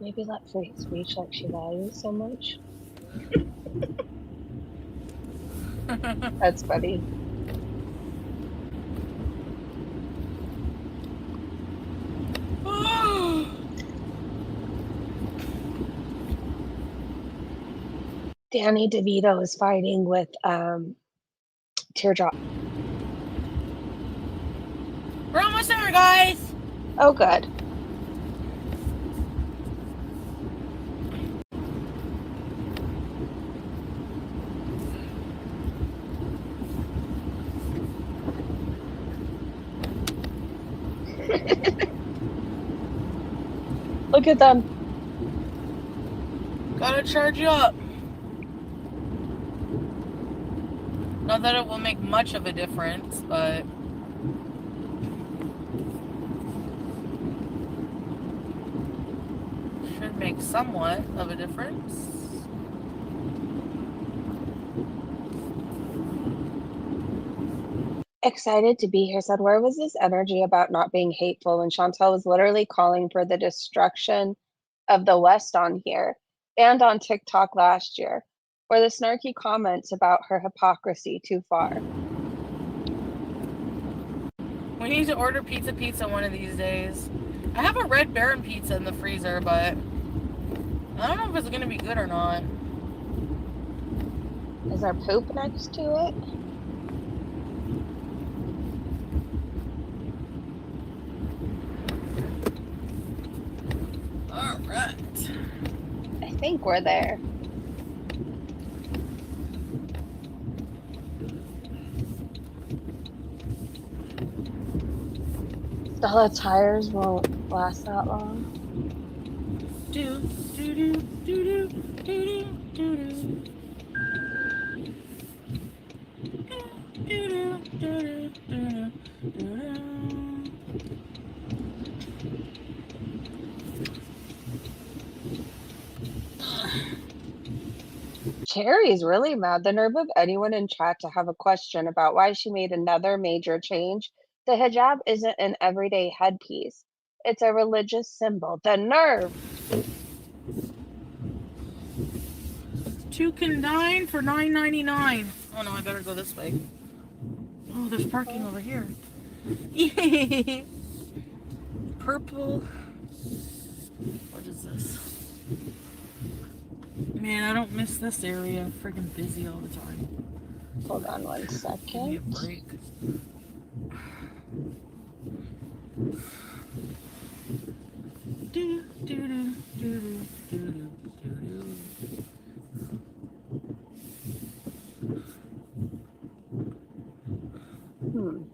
Maybe let free speech like she values so much. That's funny. Danny DeVito is fighting with Teardrop. We're almost there, guys. Oh, good. Look at them. Gotta charge you up. Not that it will make much of a difference, but should make somewhat of a difference. Excited to be here, said, where was this energy about not being hateful when Chantal was literally calling for the destruction of the West on here and on TikTok last year? Or the snarky comments about her hypocrisy too far? We need to order pizza one of these days. I have a Red Baron pizza in the freezer, but I don't know if it's gonna be good or not. Is there poop next to it? All right. I think we're there. Stella tires won't last that long. Do do do do do do do do. Cherry's really mad. The nerve of anyone in chat to have a question about why she made another major change. The hijab isn't an everyday headpiece. It's a religious symbol. The nerve! Two can dine for $9.99. Oh no, I better go this way. Oh, there's parking over here. Yay! Purple. What is this? Man, I don't miss this area. I'm freaking busy all the time. Hold on one Give me a second. break. Do do do do do do do do.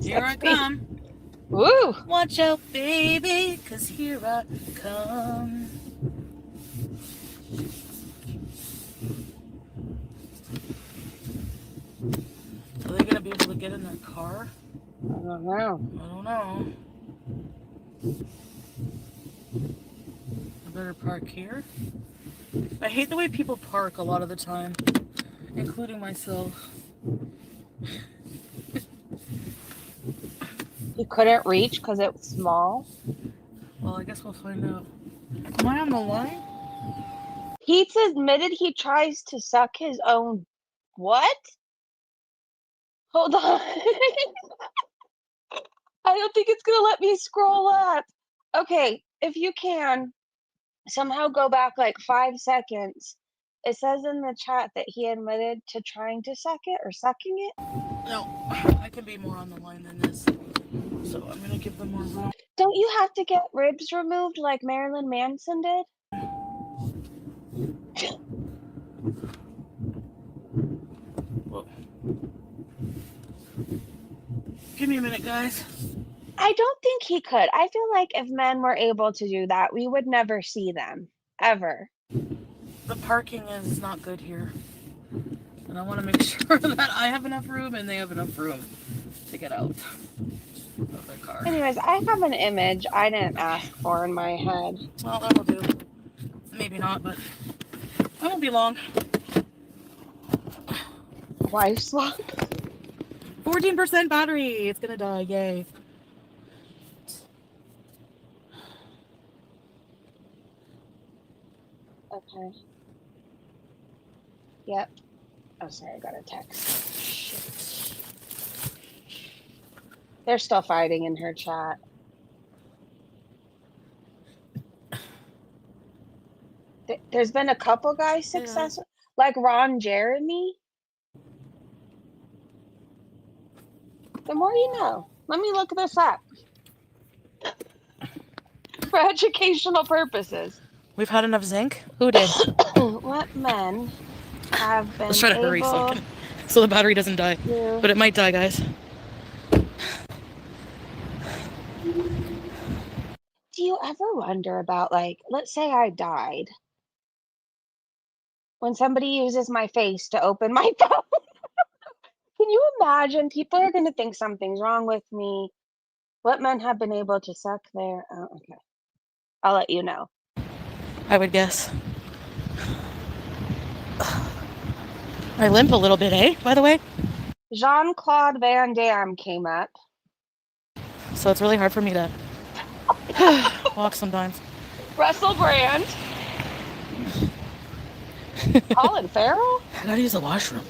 Here I come. Woo! Watch out, baby, 'cause here I come. Are they gonna be able to get in their car? I don't know. I don't know. I better park here. I hate the way people park a lot of the time, including myself. You couldn't reach because it was small. Well, I guess we'll find out. Am I on the line? Pete's admitted he tries to suck his own. What? Hold on. I don't think it's gonna let me scroll up. Okay, if you can, somehow go back like 5 seconds. It says in the chat that he admitted to trying to suck it or sucking it. No, I can be more on the line than this. So I'm gonna give them more room. Don't you have to get ribs removed like Marilyn Manson did? Whoa. Give me a minute, guys. I don't think he could. I feel like if men were able to do that, we would never see them. Ever. The parking is not good here. And I want to make sure that I have enough room and they have enough room to get out of their car. Anyways, I have an image I didn't ask for in my head. Well, that'll do. Maybe not, but I won't be long. Wife swap? 14% battery. It's gonna die. Yay. Okay. Yep. Oh, sorry, I got a text. Shit. They're still fighting in her chat. There's been a couple guys successful, like Ron Jeremy. The more you know. Let me look this up for educational purposes. We've had enough zinc? Who did? What men have been Let's try to hurry so the battery doesn't die. to... But it might die, guys. Do you ever wonder about, like, let's say I died. When somebody uses my face to open my phone. Can you imagine? People are going to think something's wrong with me. What men have been able to suck their... Oh, okay. I'll let you know. I would guess. I limp a little bit, eh? By the way. Jean-Claude Van Damme came up. So it's really hard for me to walk sometimes. Russell Brand. Colin Farrell? I gotta use the washroom.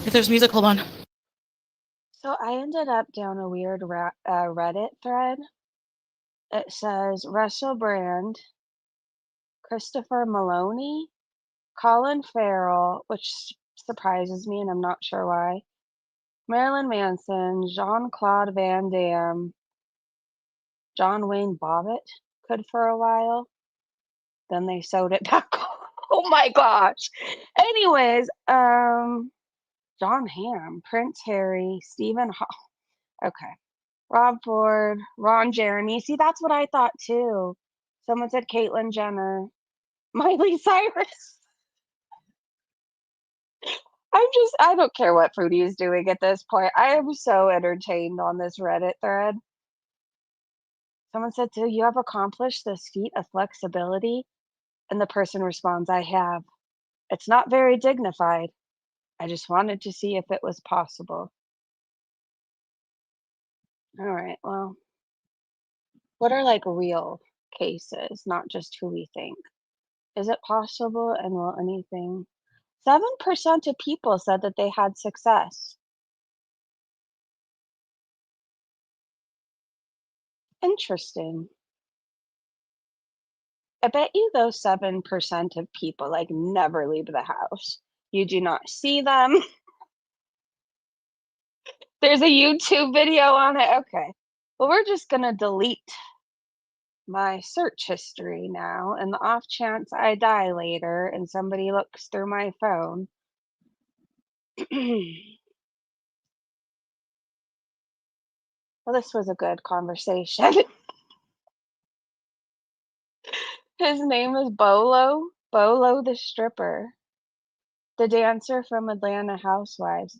If there's music, hold on. So I ended up down a weird Reddit thread. It says Russell Brand, Christopher Maloney, Colin Farrell, which surprises me and I'm not sure why, Marilyn Manson, Jean-Claude Van Damme, John Wayne Bobbitt could for a while. Then they sewed it back on. Oh my gosh. Anyways, John Hamm, Prince Harry, Stephen okay. Rob Ford, Ron Jeremy. See, that's what I thought too. Someone said Caitlyn Jenner, Miley Cyrus. I don't care what Foodie is doing at this point. I am so entertained on this Reddit thread. Someone said, "Do you have accomplished this feat of flexibility?" And the person responds, "I have. It's not very dignified. I just wanted to see if it was possible." All right, well, what are like real cases, not just who we think? Is it possible and will anything? 7% of people said that they had success. Interesting. I bet you those 7% of people like never leave the house. You do not see them. There's a YouTube video on it. Okay. Well, we're just gonna delete my search history now, and the off chance I die later and somebody looks through my phone. Well, this was a good conversation. His name is Bolo. Bolo the stripper. The dancer from Atlanta Housewives.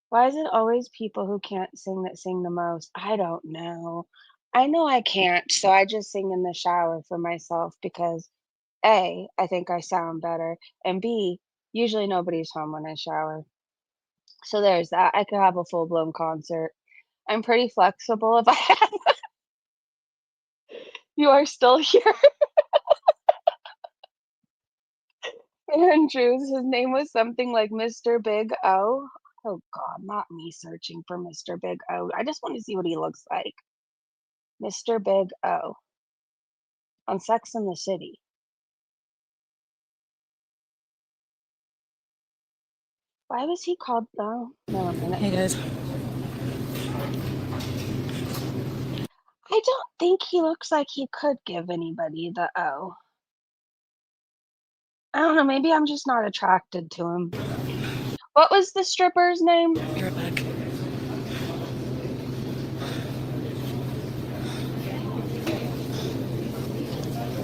Why is it always people who can't sing that sing the most? I don't know. I know I can't, so I just sing in the shower for myself because A, I think I sound better, and B, usually nobody's home when I shower. So there's that. I could have a full-blown concert. I'm pretty flexible if I had. You are still here. Andrews, his name was something like Mr. Big O. Oh God, not me searching for Mr. Big O. I just want to see what he looks like. Mr. Big O. On Sex and the City. Why was he called though? No, a minute. Hey guys. I don't think he looks like he could give anybody the O. I don't know, maybe I'm just not attracted to him. What was the stripper's name? Be right back.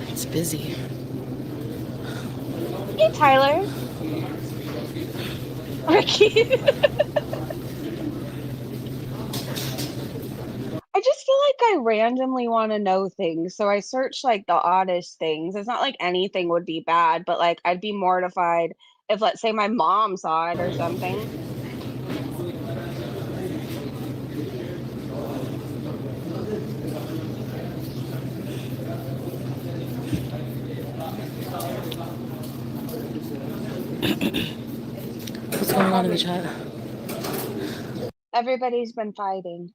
It's busy. Hey, Tyler. Ricky. I just feel like I randomly want to know things, so I search like the oddest things. It's not like anything would be bad, but like I'd be mortified if, let's say, my mom saw it or something. What's going on in the chat? Everybody's been fighting.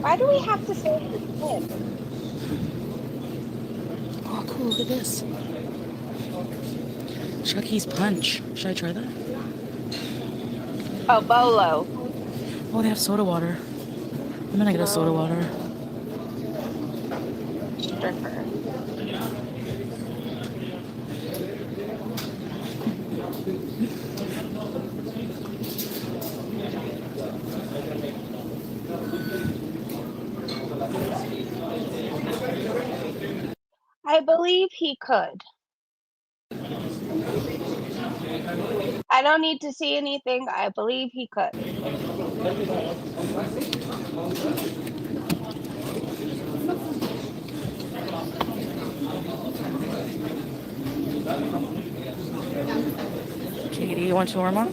Why do we have to save the kid? Oh, cool. Look at this. Chucky's Punch. Should I try that? Oh, Bolo. Oh, they have soda water. I'm gonna get a soda water. Stripper. I believe he could. I don't need to see anything. I believe he could. Katie, you want shawarma?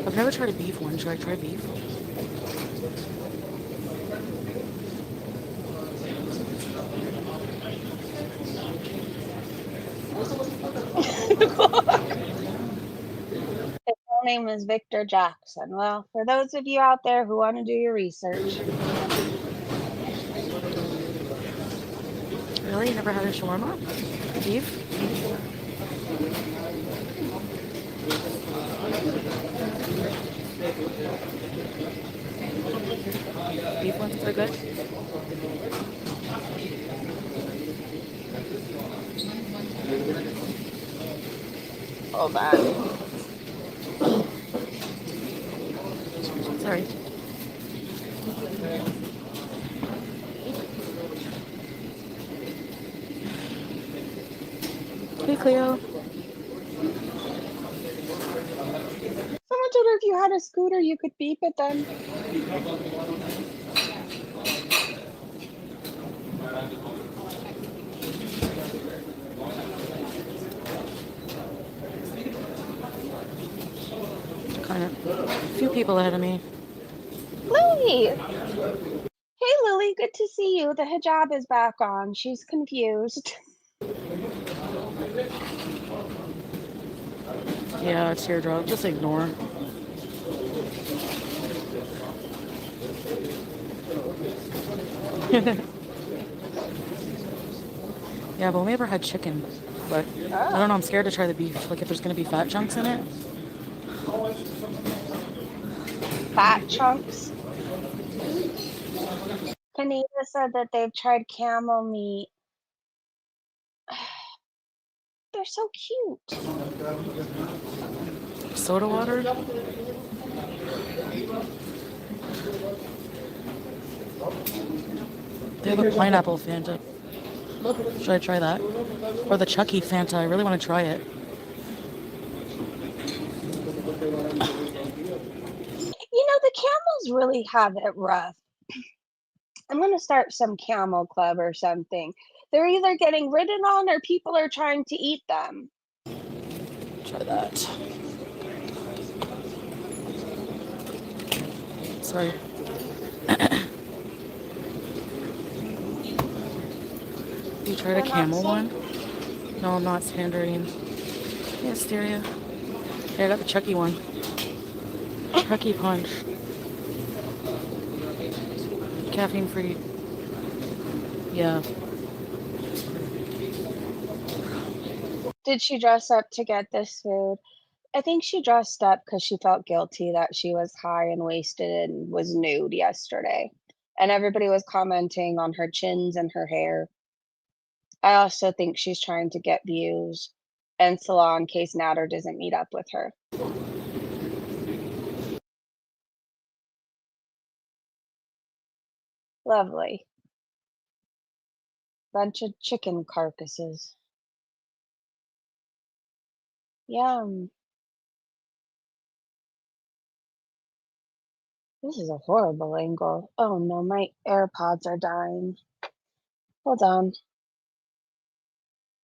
I've never tried a beef one. Should I try beef? His full name is Victor Jackson. Well, for those of you out there who want to do your research, Really? You never had a shawarma? Beef? Beef ones are good? hold on. Sorry. Hey, Cleo. Someone told her if you had a scooter, you could beep it then. Kind of. A few people ahead of me. Lily! Hey, Lily, good to see you. The hijab is back on. She's confused. Yeah, it's your drug. Just ignore. Yeah, but we never had chicken. But I don't know. I'm scared to try the beef. Like if there's gonna be fat chunks in it. Fat chunks. Kanita said that they've tried camel meat. They're so cute. Soda water. They have a pineapple Fanta. Should I try that? Or the Chucky Fanta? I really want to try it. You know, the camels really have it rough. I'm gonna start some camel club or something. They're either getting ridden on or people are trying to eat them. Try that. Sorry. You tried a camel one? No, I'm not. Tangerine. Yeah, Styria. Yeah, I got the Chucky one. Chucky Punch. Caffeine free. Yeah. Did she dress up to get this food? I think she dressed up because she felt guilty that she was high and wasted and was nude yesterday. And everybody was commenting on her chins and her hair. I also think she's trying to get views and salon in case Natter doesn't meet up with her. Lovely. Bunch of chicken carcasses. Yum. This is a horrible angle. Oh no, my AirPods are dying. Hold on.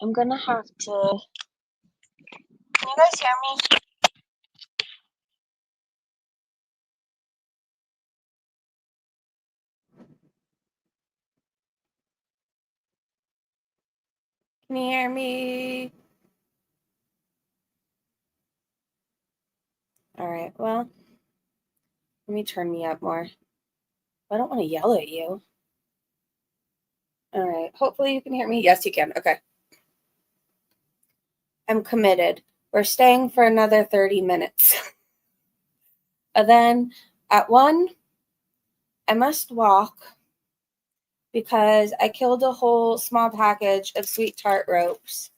I'm gonna have to. Can you guys hear me? Can you hear me? All right, well, let me turn me up more. I don't want to yell at you. All right, hopefully you can hear me. Yes, you can. Okay. I'm committed. We're staying for another 30 minutes. And then at 1, I must walk because I killed a whole small package of sweet tart ropes.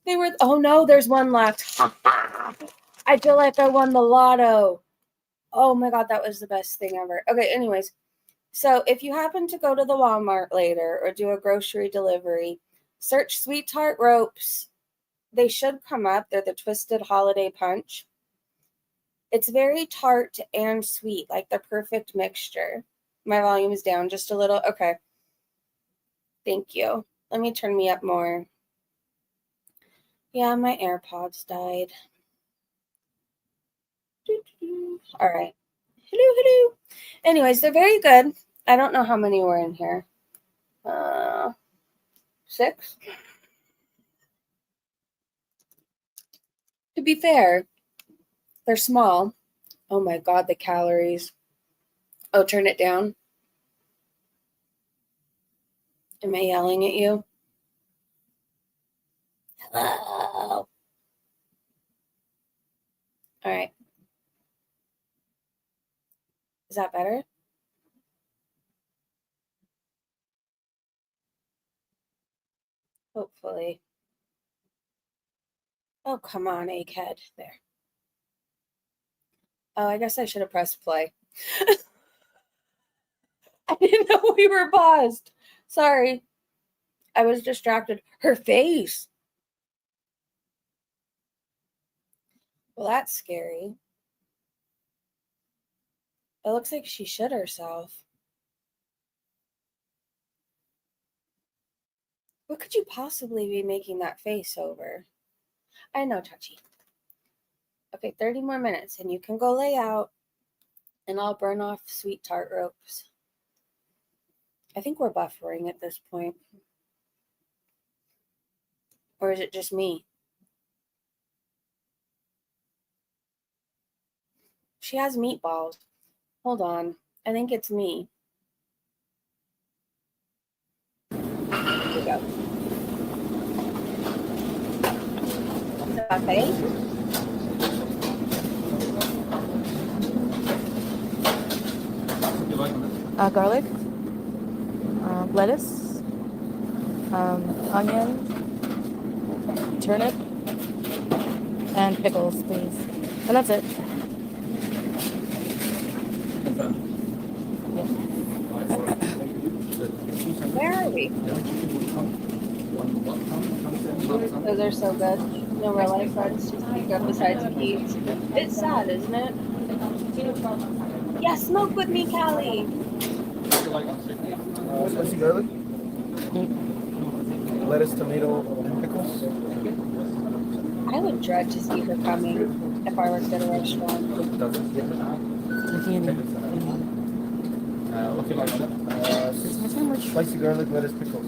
They were, oh no, there's one left. I feel like I won the lotto. Oh my God, that was the best thing ever. Okay, anyways, so if you happen to go to the Walmart later or do a grocery delivery, search sweet tart ropes. They should come up. They're the Twisted Holiday Punch. It's very tart and sweet, like the perfect mixture. My volume is down just a little. Okay. Thank you. Let me turn me up more. Yeah, my AirPods died. All right. Hello, hello. Anyways, they're very good. I don't know how many were in here. 6? To be fair, they're small. Oh my God, the calories. Oh, turn it down. Am I yelling at you? Hello. All right. Is that better? Hopefully. Oh, come on, egghead. There. Oh, I guess I should have pressed play. I didn't know we were paused. Sorry. I was distracted. Her face. Well, that's scary. It looks like she shit herself. What could you possibly be making that face over? I know, Chachi. Okay, 30 more minutes and you can go lay out and I'll burn off sweet tart ropes. I think we're buffering at this point. Or is it just me? She has meatballs. Hold on. I think it's me. Here we go. Is that okay? Garlic, lettuce, onion, turnip, and pickles, please. And that's it. Where are we? Those are so good. No real life friends to speak of besides Keats. It's sad, isn't it? Yeah, smoke with me, Callie. Spicy garlic, lettuce, tomato, and pickles. I would dread to see her coming if I worked at a restaurant. Spicy garlic, lettuce, pickles.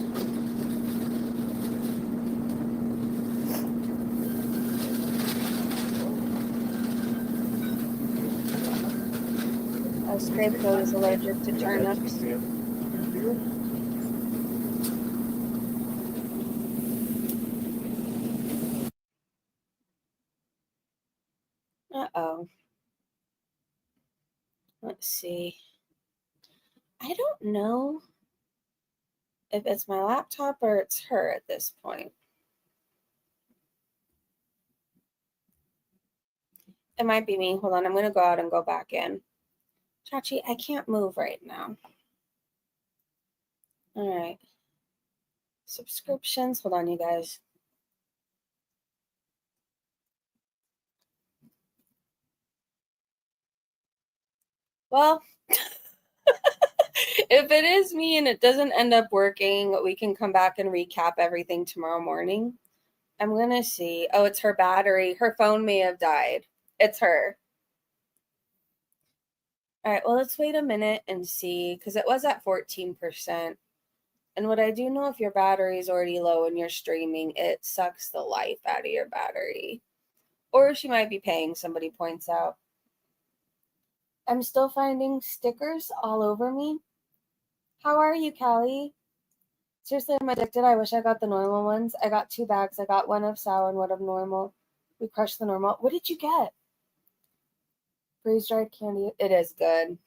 A scapegoat is allergic to turnips. Uh-oh. Let's see. I don't know if it's my laptop or it's her at this point. It might be me. Hold on. I'm going to go out and go back in. Chachi, I can't move right now. All right. Subscriptions. Hold on, you guys. Well, if it is me and it doesn't end up working, we can come back and recap everything tomorrow morning. I'm going to see. Oh, it's her battery. Her phone may have died. It's her. All right, well, let's wait a minute and see, because it was at 14%. And what I do know, if your battery is already low and you're streaming, it sucks the life out of your battery. Or she might be paying, somebody points out. I'm still finding stickers all over me. How are you, Callie? Seriously, I'm addicted. I wish I got the normal ones. I got 2 bags. I got one of sour and one of normal. We crushed the normal. What did you get? Freeze dried candy. It is good.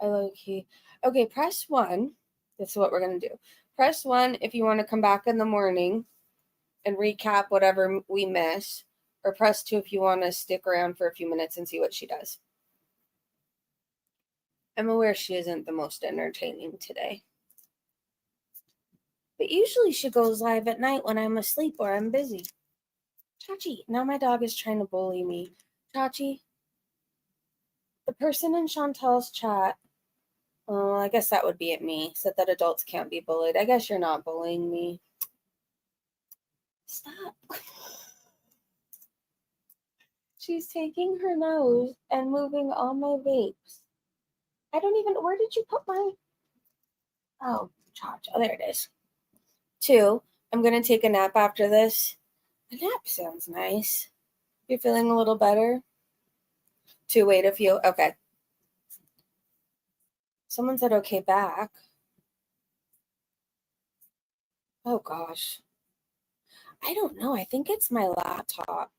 I low key. Okay, press 1. That's what we're going to do. Press 1 if you want to come back in the morning and recap whatever we miss. Or press 2 if you want to stick around for a few minutes and see what she does. I'm aware she isn't the most entertaining today. But usually she goes live at night when I'm asleep or I'm busy. Chachi, now my dog is trying to bully me. Chachi, the person in Chantal's chat, I guess that would be at me, said that adults can't be bullied. I guess you're not bullying me. Stop. She's taking her nose and moving all my vapes. I don't even, where did you put my, oh, Chachi, oh, there it is. 2, I'm going to take a nap after this. A nap sounds nice. You're feeling a little better? 2, wait a few, okay. Someone said okay back. Oh gosh. I don't know. I think it's my laptop.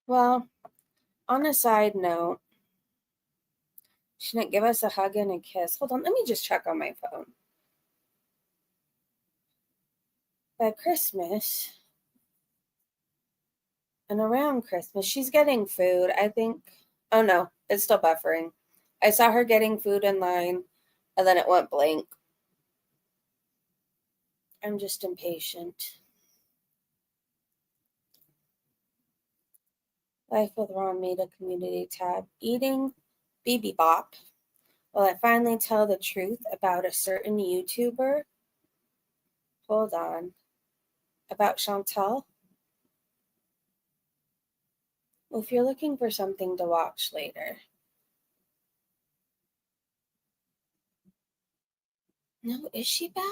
Well, on a side note, she didn't give us a hug and a kiss. Hold on, let me just check on my phone. By Christmas and around Christmas, she's getting food. I think, oh no, it's still buffering. I saw her getting food in line and then it went blank. I'm just impatient. Life with Ron made a community tab. Eating BB Bop. Will I finally tell the truth about a certain YouTuber? Hold on. About Chantal? Well, if you're looking for something to watch later. No, is she back?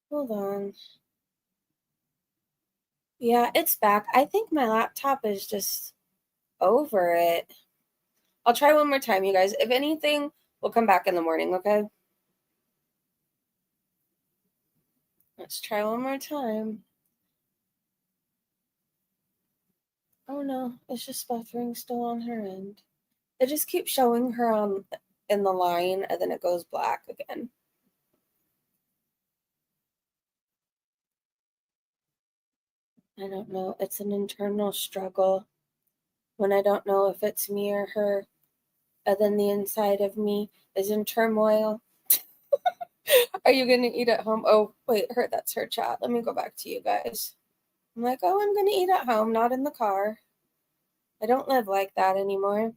Hold on. Yeah, it's back. I think my laptop is just over it. I'll try one more time, you guys. If anything, we'll come back in the morning, okay? Let's try one more time. Oh no, it's just buffering still on her end. It just keeps showing her in the line and then it goes black again. I don't know. It's an internal struggle when I don't know if it's me or her. And then the inside of me is in turmoil. Are you going to eat at home? Oh, wait, that's her chat. Let me go back to you guys. I'm like, oh, I'm going to eat at home, not in the car. I don't live like that anymore.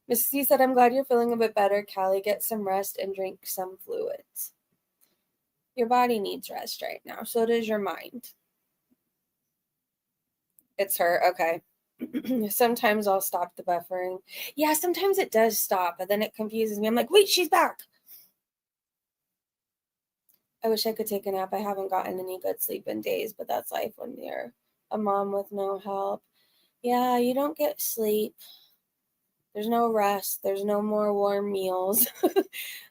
Mrs. C said, I'm glad you're feeling a bit better, Callie. Get some rest and drink some fluids. Your body needs rest right now. So does your mind. It's her. Okay. Sometimes I'll stop the buffering. Yeah, sometimes it does stop, and then it confuses me. I'm like, wait, she's back. I wish I could take a nap. I haven't gotten any good sleep in days, but that's life when you're a mom with no help. Yeah, you don't get sleep. There's no rest. There's no more warm meals.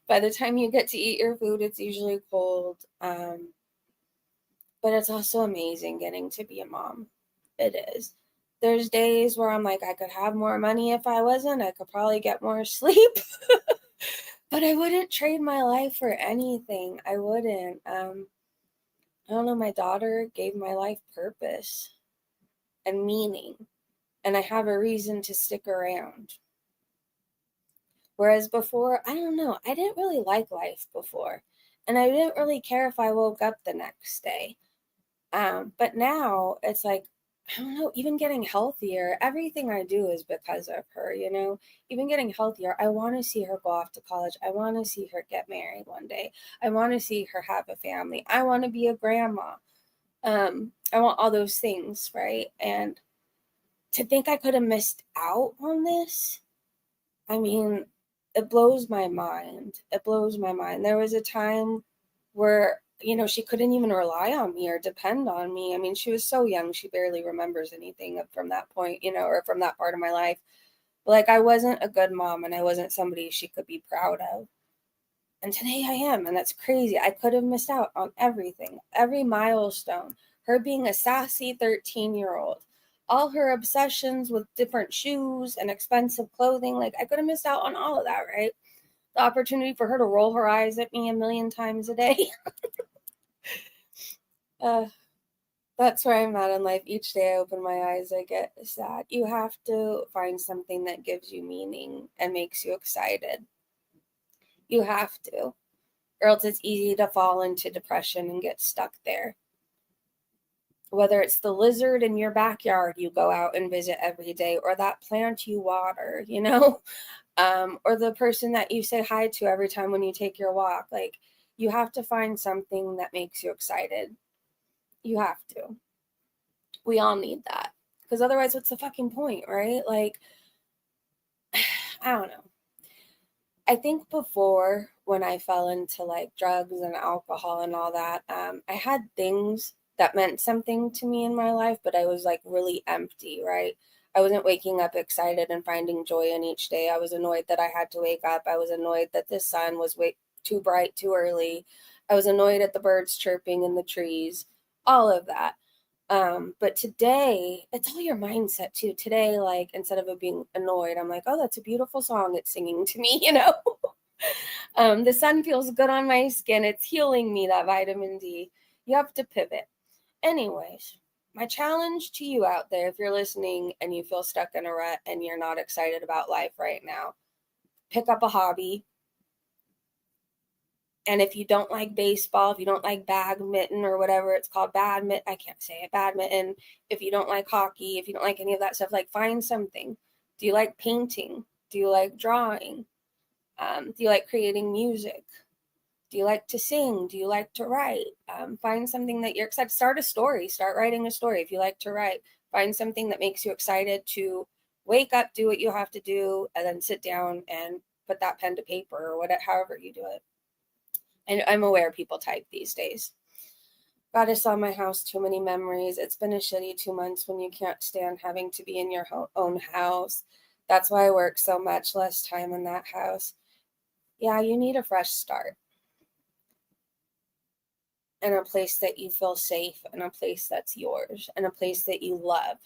By the time you get to eat your food, it's usually cold. But it's also amazing getting to be a mom. It is. There's days where I'm like, I could have more money if I wasn't. I could probably get more sleep. But I wouldn't trade my life for anything. I wouldn't. I don't know. My daughter gave my life purpose and meaning. And I have a reason to stick around. Whereas before, I don't know. I didn't really like life before. And I didn't really care if I woke up the next day. But now it's like, I don't know, even getting healthier, everything I do is because of her, you know, even getting healthier. I want to see her go off to college. I want to see her get married one day. I want to see her have a family. I want to be a grandma. I want all those things, right? And to think I could have missed out on this, I mean, it blows my mind. It blows my mind. There was a time where, she couldn't even rely on me or depend on me. I mean, she was so young, she barely remembers anything from that point, or from that part of my life. But like, I wasn't a good mom, and I wasn't somebody she could be proud of. And today I am, and that's crazy. I could have missed out on everything, every milestone. Her being a sassy 13-year-old, all her obsessions with different shoes and expensive clothing. Like, I could have missed out on all of that, right? The opportunity for her to roll her eyes at me a million times a day. That's where I'm at in life. Each day I open my eyes, I get sad. You have to find something that gives you meaning and makes you excited. You have to, or else it's easy to fall into depression and get stuck there. Whether it's the lizard in your backyard you go out and visit every day, or that plant you water, or the person that you say hi to every time when you take your walk. Like, you have to find something that makes you excited. You have to. We all need that. Because otherwise, what's the fucking point, right? Like, I don't know. I think before, when I fell into like drugs and alcohol and all that, I had things that meant something to me in my life, but I was like really empty, right? I wasn't waking up excited and finding joy in each day. I was annoyed that I had to wake up. I was annoyed that the sun was way too bright too early. I was annoyed at the birds chirping in the trees, all of that. But today, it's all your mindset too. Today, like, instead of it being annoyed, I'm like, oh, that's a beautiful song it's singing to me, The sun feels good on my skin. It's healing me, that vitamin D. You have to pivot. Anyways, my challenge to you out there, if you're listening and you feel stuck in a rut and you're not excited about life right now, pick up a hobby. And if you don't like baseball, if you don't like badminton or whatever it's called, I can't say it, badminton. If you don't like hockey, if you don't like any of that stuff, like, find something. Do you like painting? Do you like drawing? Do you like creating music? Do you like to sing? Do you like to write? Find something that you're excited. Start a story. Start writing a story if you like to write. Find something that makes you excited to wake up, do what you have to do, and then sit down and put that pen to paper or whatever, however you do it. And I'm aware people type these days. God, I saw my house, too many memories. It's been a shitty 2 months when you can't stand having to be in your own house. That's why I work so much, less time in that house. Yeah, you need a fresh start. And a place that you feel safe, and a place that's yours, and a place that you love.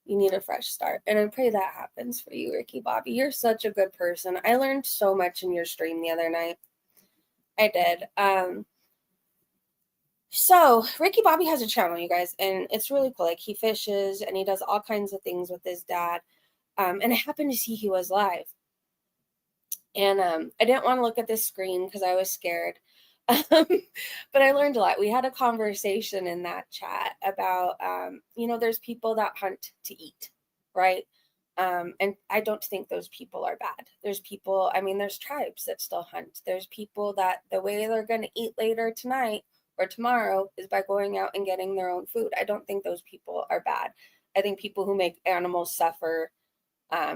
You need a fresh start. And I pray that happens for you, Ricky Bobby. You're such a good person. I learned so much in your stream the other night. I did. So Ricky Bobby has a channel, you guys, and it's really cool. Like, he fishes and he does all kinds of things with his dad. And I happened to see he was live. And I didn't want to look at this screen because I was scared. But I learned a lot. We had a conversation in that chat about, there's people that hunt to eat, right? And I don't think those people are bad. There's people, there's tribes that still hunt. There's people that the way they're going to eat later tonight or tomorrow is by going out and getting their own food. I don't think those people are bad. I think people who make animals suffer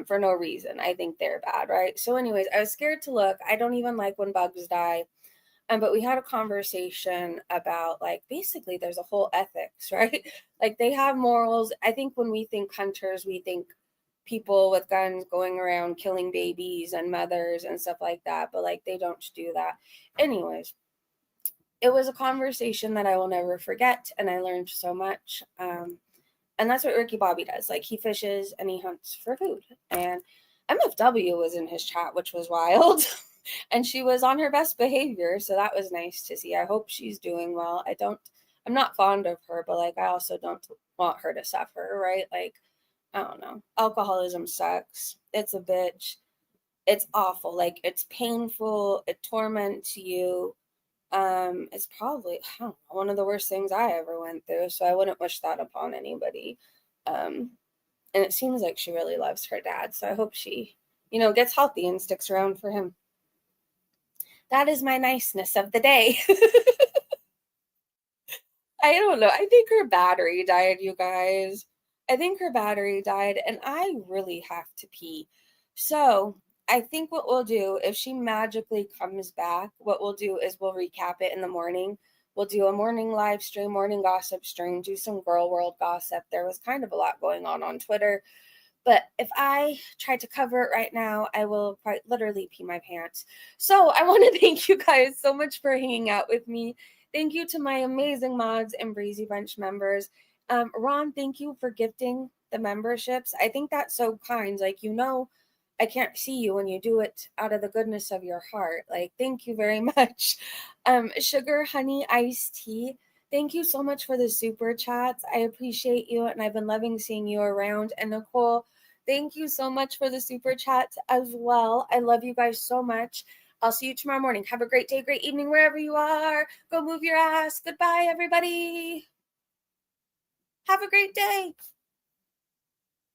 for no reason, I think they're bad, right? So anyways, I was scared to look. I don't even like when bugs die. But we had a conversation about, like, basically there's a whole ethics, right? Like, they have morals. I think when we think hunters, we think people with guns going around killing babies and mothers and stuff like that. But, like, they don't do that. Anyways, it was a conversation that I will never forget. And I learned so much. And that's what Ricky Bobby does. Like, he fishes and he hunts for food. And MFW was in his chat, which was wild. And she was on her best behavior, so that was nice to see. I hope she's doing well. I'm not fond of her, but, like, I also don't want her to suffer, right? Like, I don't know. Alcoholism sucks. It's a bitch. It's awful. Like, it's painful. It torments you. It's probably, I don't know, one of the worst things I ever went through, so I wouldn't wish that upon anybody. And it seems like she really loves her dad, so I hope she, gets healthy and sticks around for him. That is my niceness of the day. I don't know. I think her battery died, you guys. I think her battery died, and I really have to pee. So I think what we'll do, if she magically comes back, what we'll do is we'll recap it in the morning. We'll do a morning live stream, morning gossip stream, do some girl world gossip. There was kind of a lot going on Twitter. But if I try to cover it right now, I will quite literally pee my pants. So I want to thank you guys so much for hanging out with me. Thank you to my amazing mods and Breezy Bunch members. Ron, thank you for gifting the memberships. I think that's so kind. Like, I can't see you when you do it out of the goodness of your heart. Like, thank you very much. Sugar, honey, iced tea. Thank you so much for the super chats. I appreciate you, and I've been loving seeing you around. And Nicole, thank you so much for the super chats as well. I love you guys so much. I'll see you tomorrow morning. Have a great day, great evening, wherever you are. Go move your ass. Goodbye, everybody. Have a great day.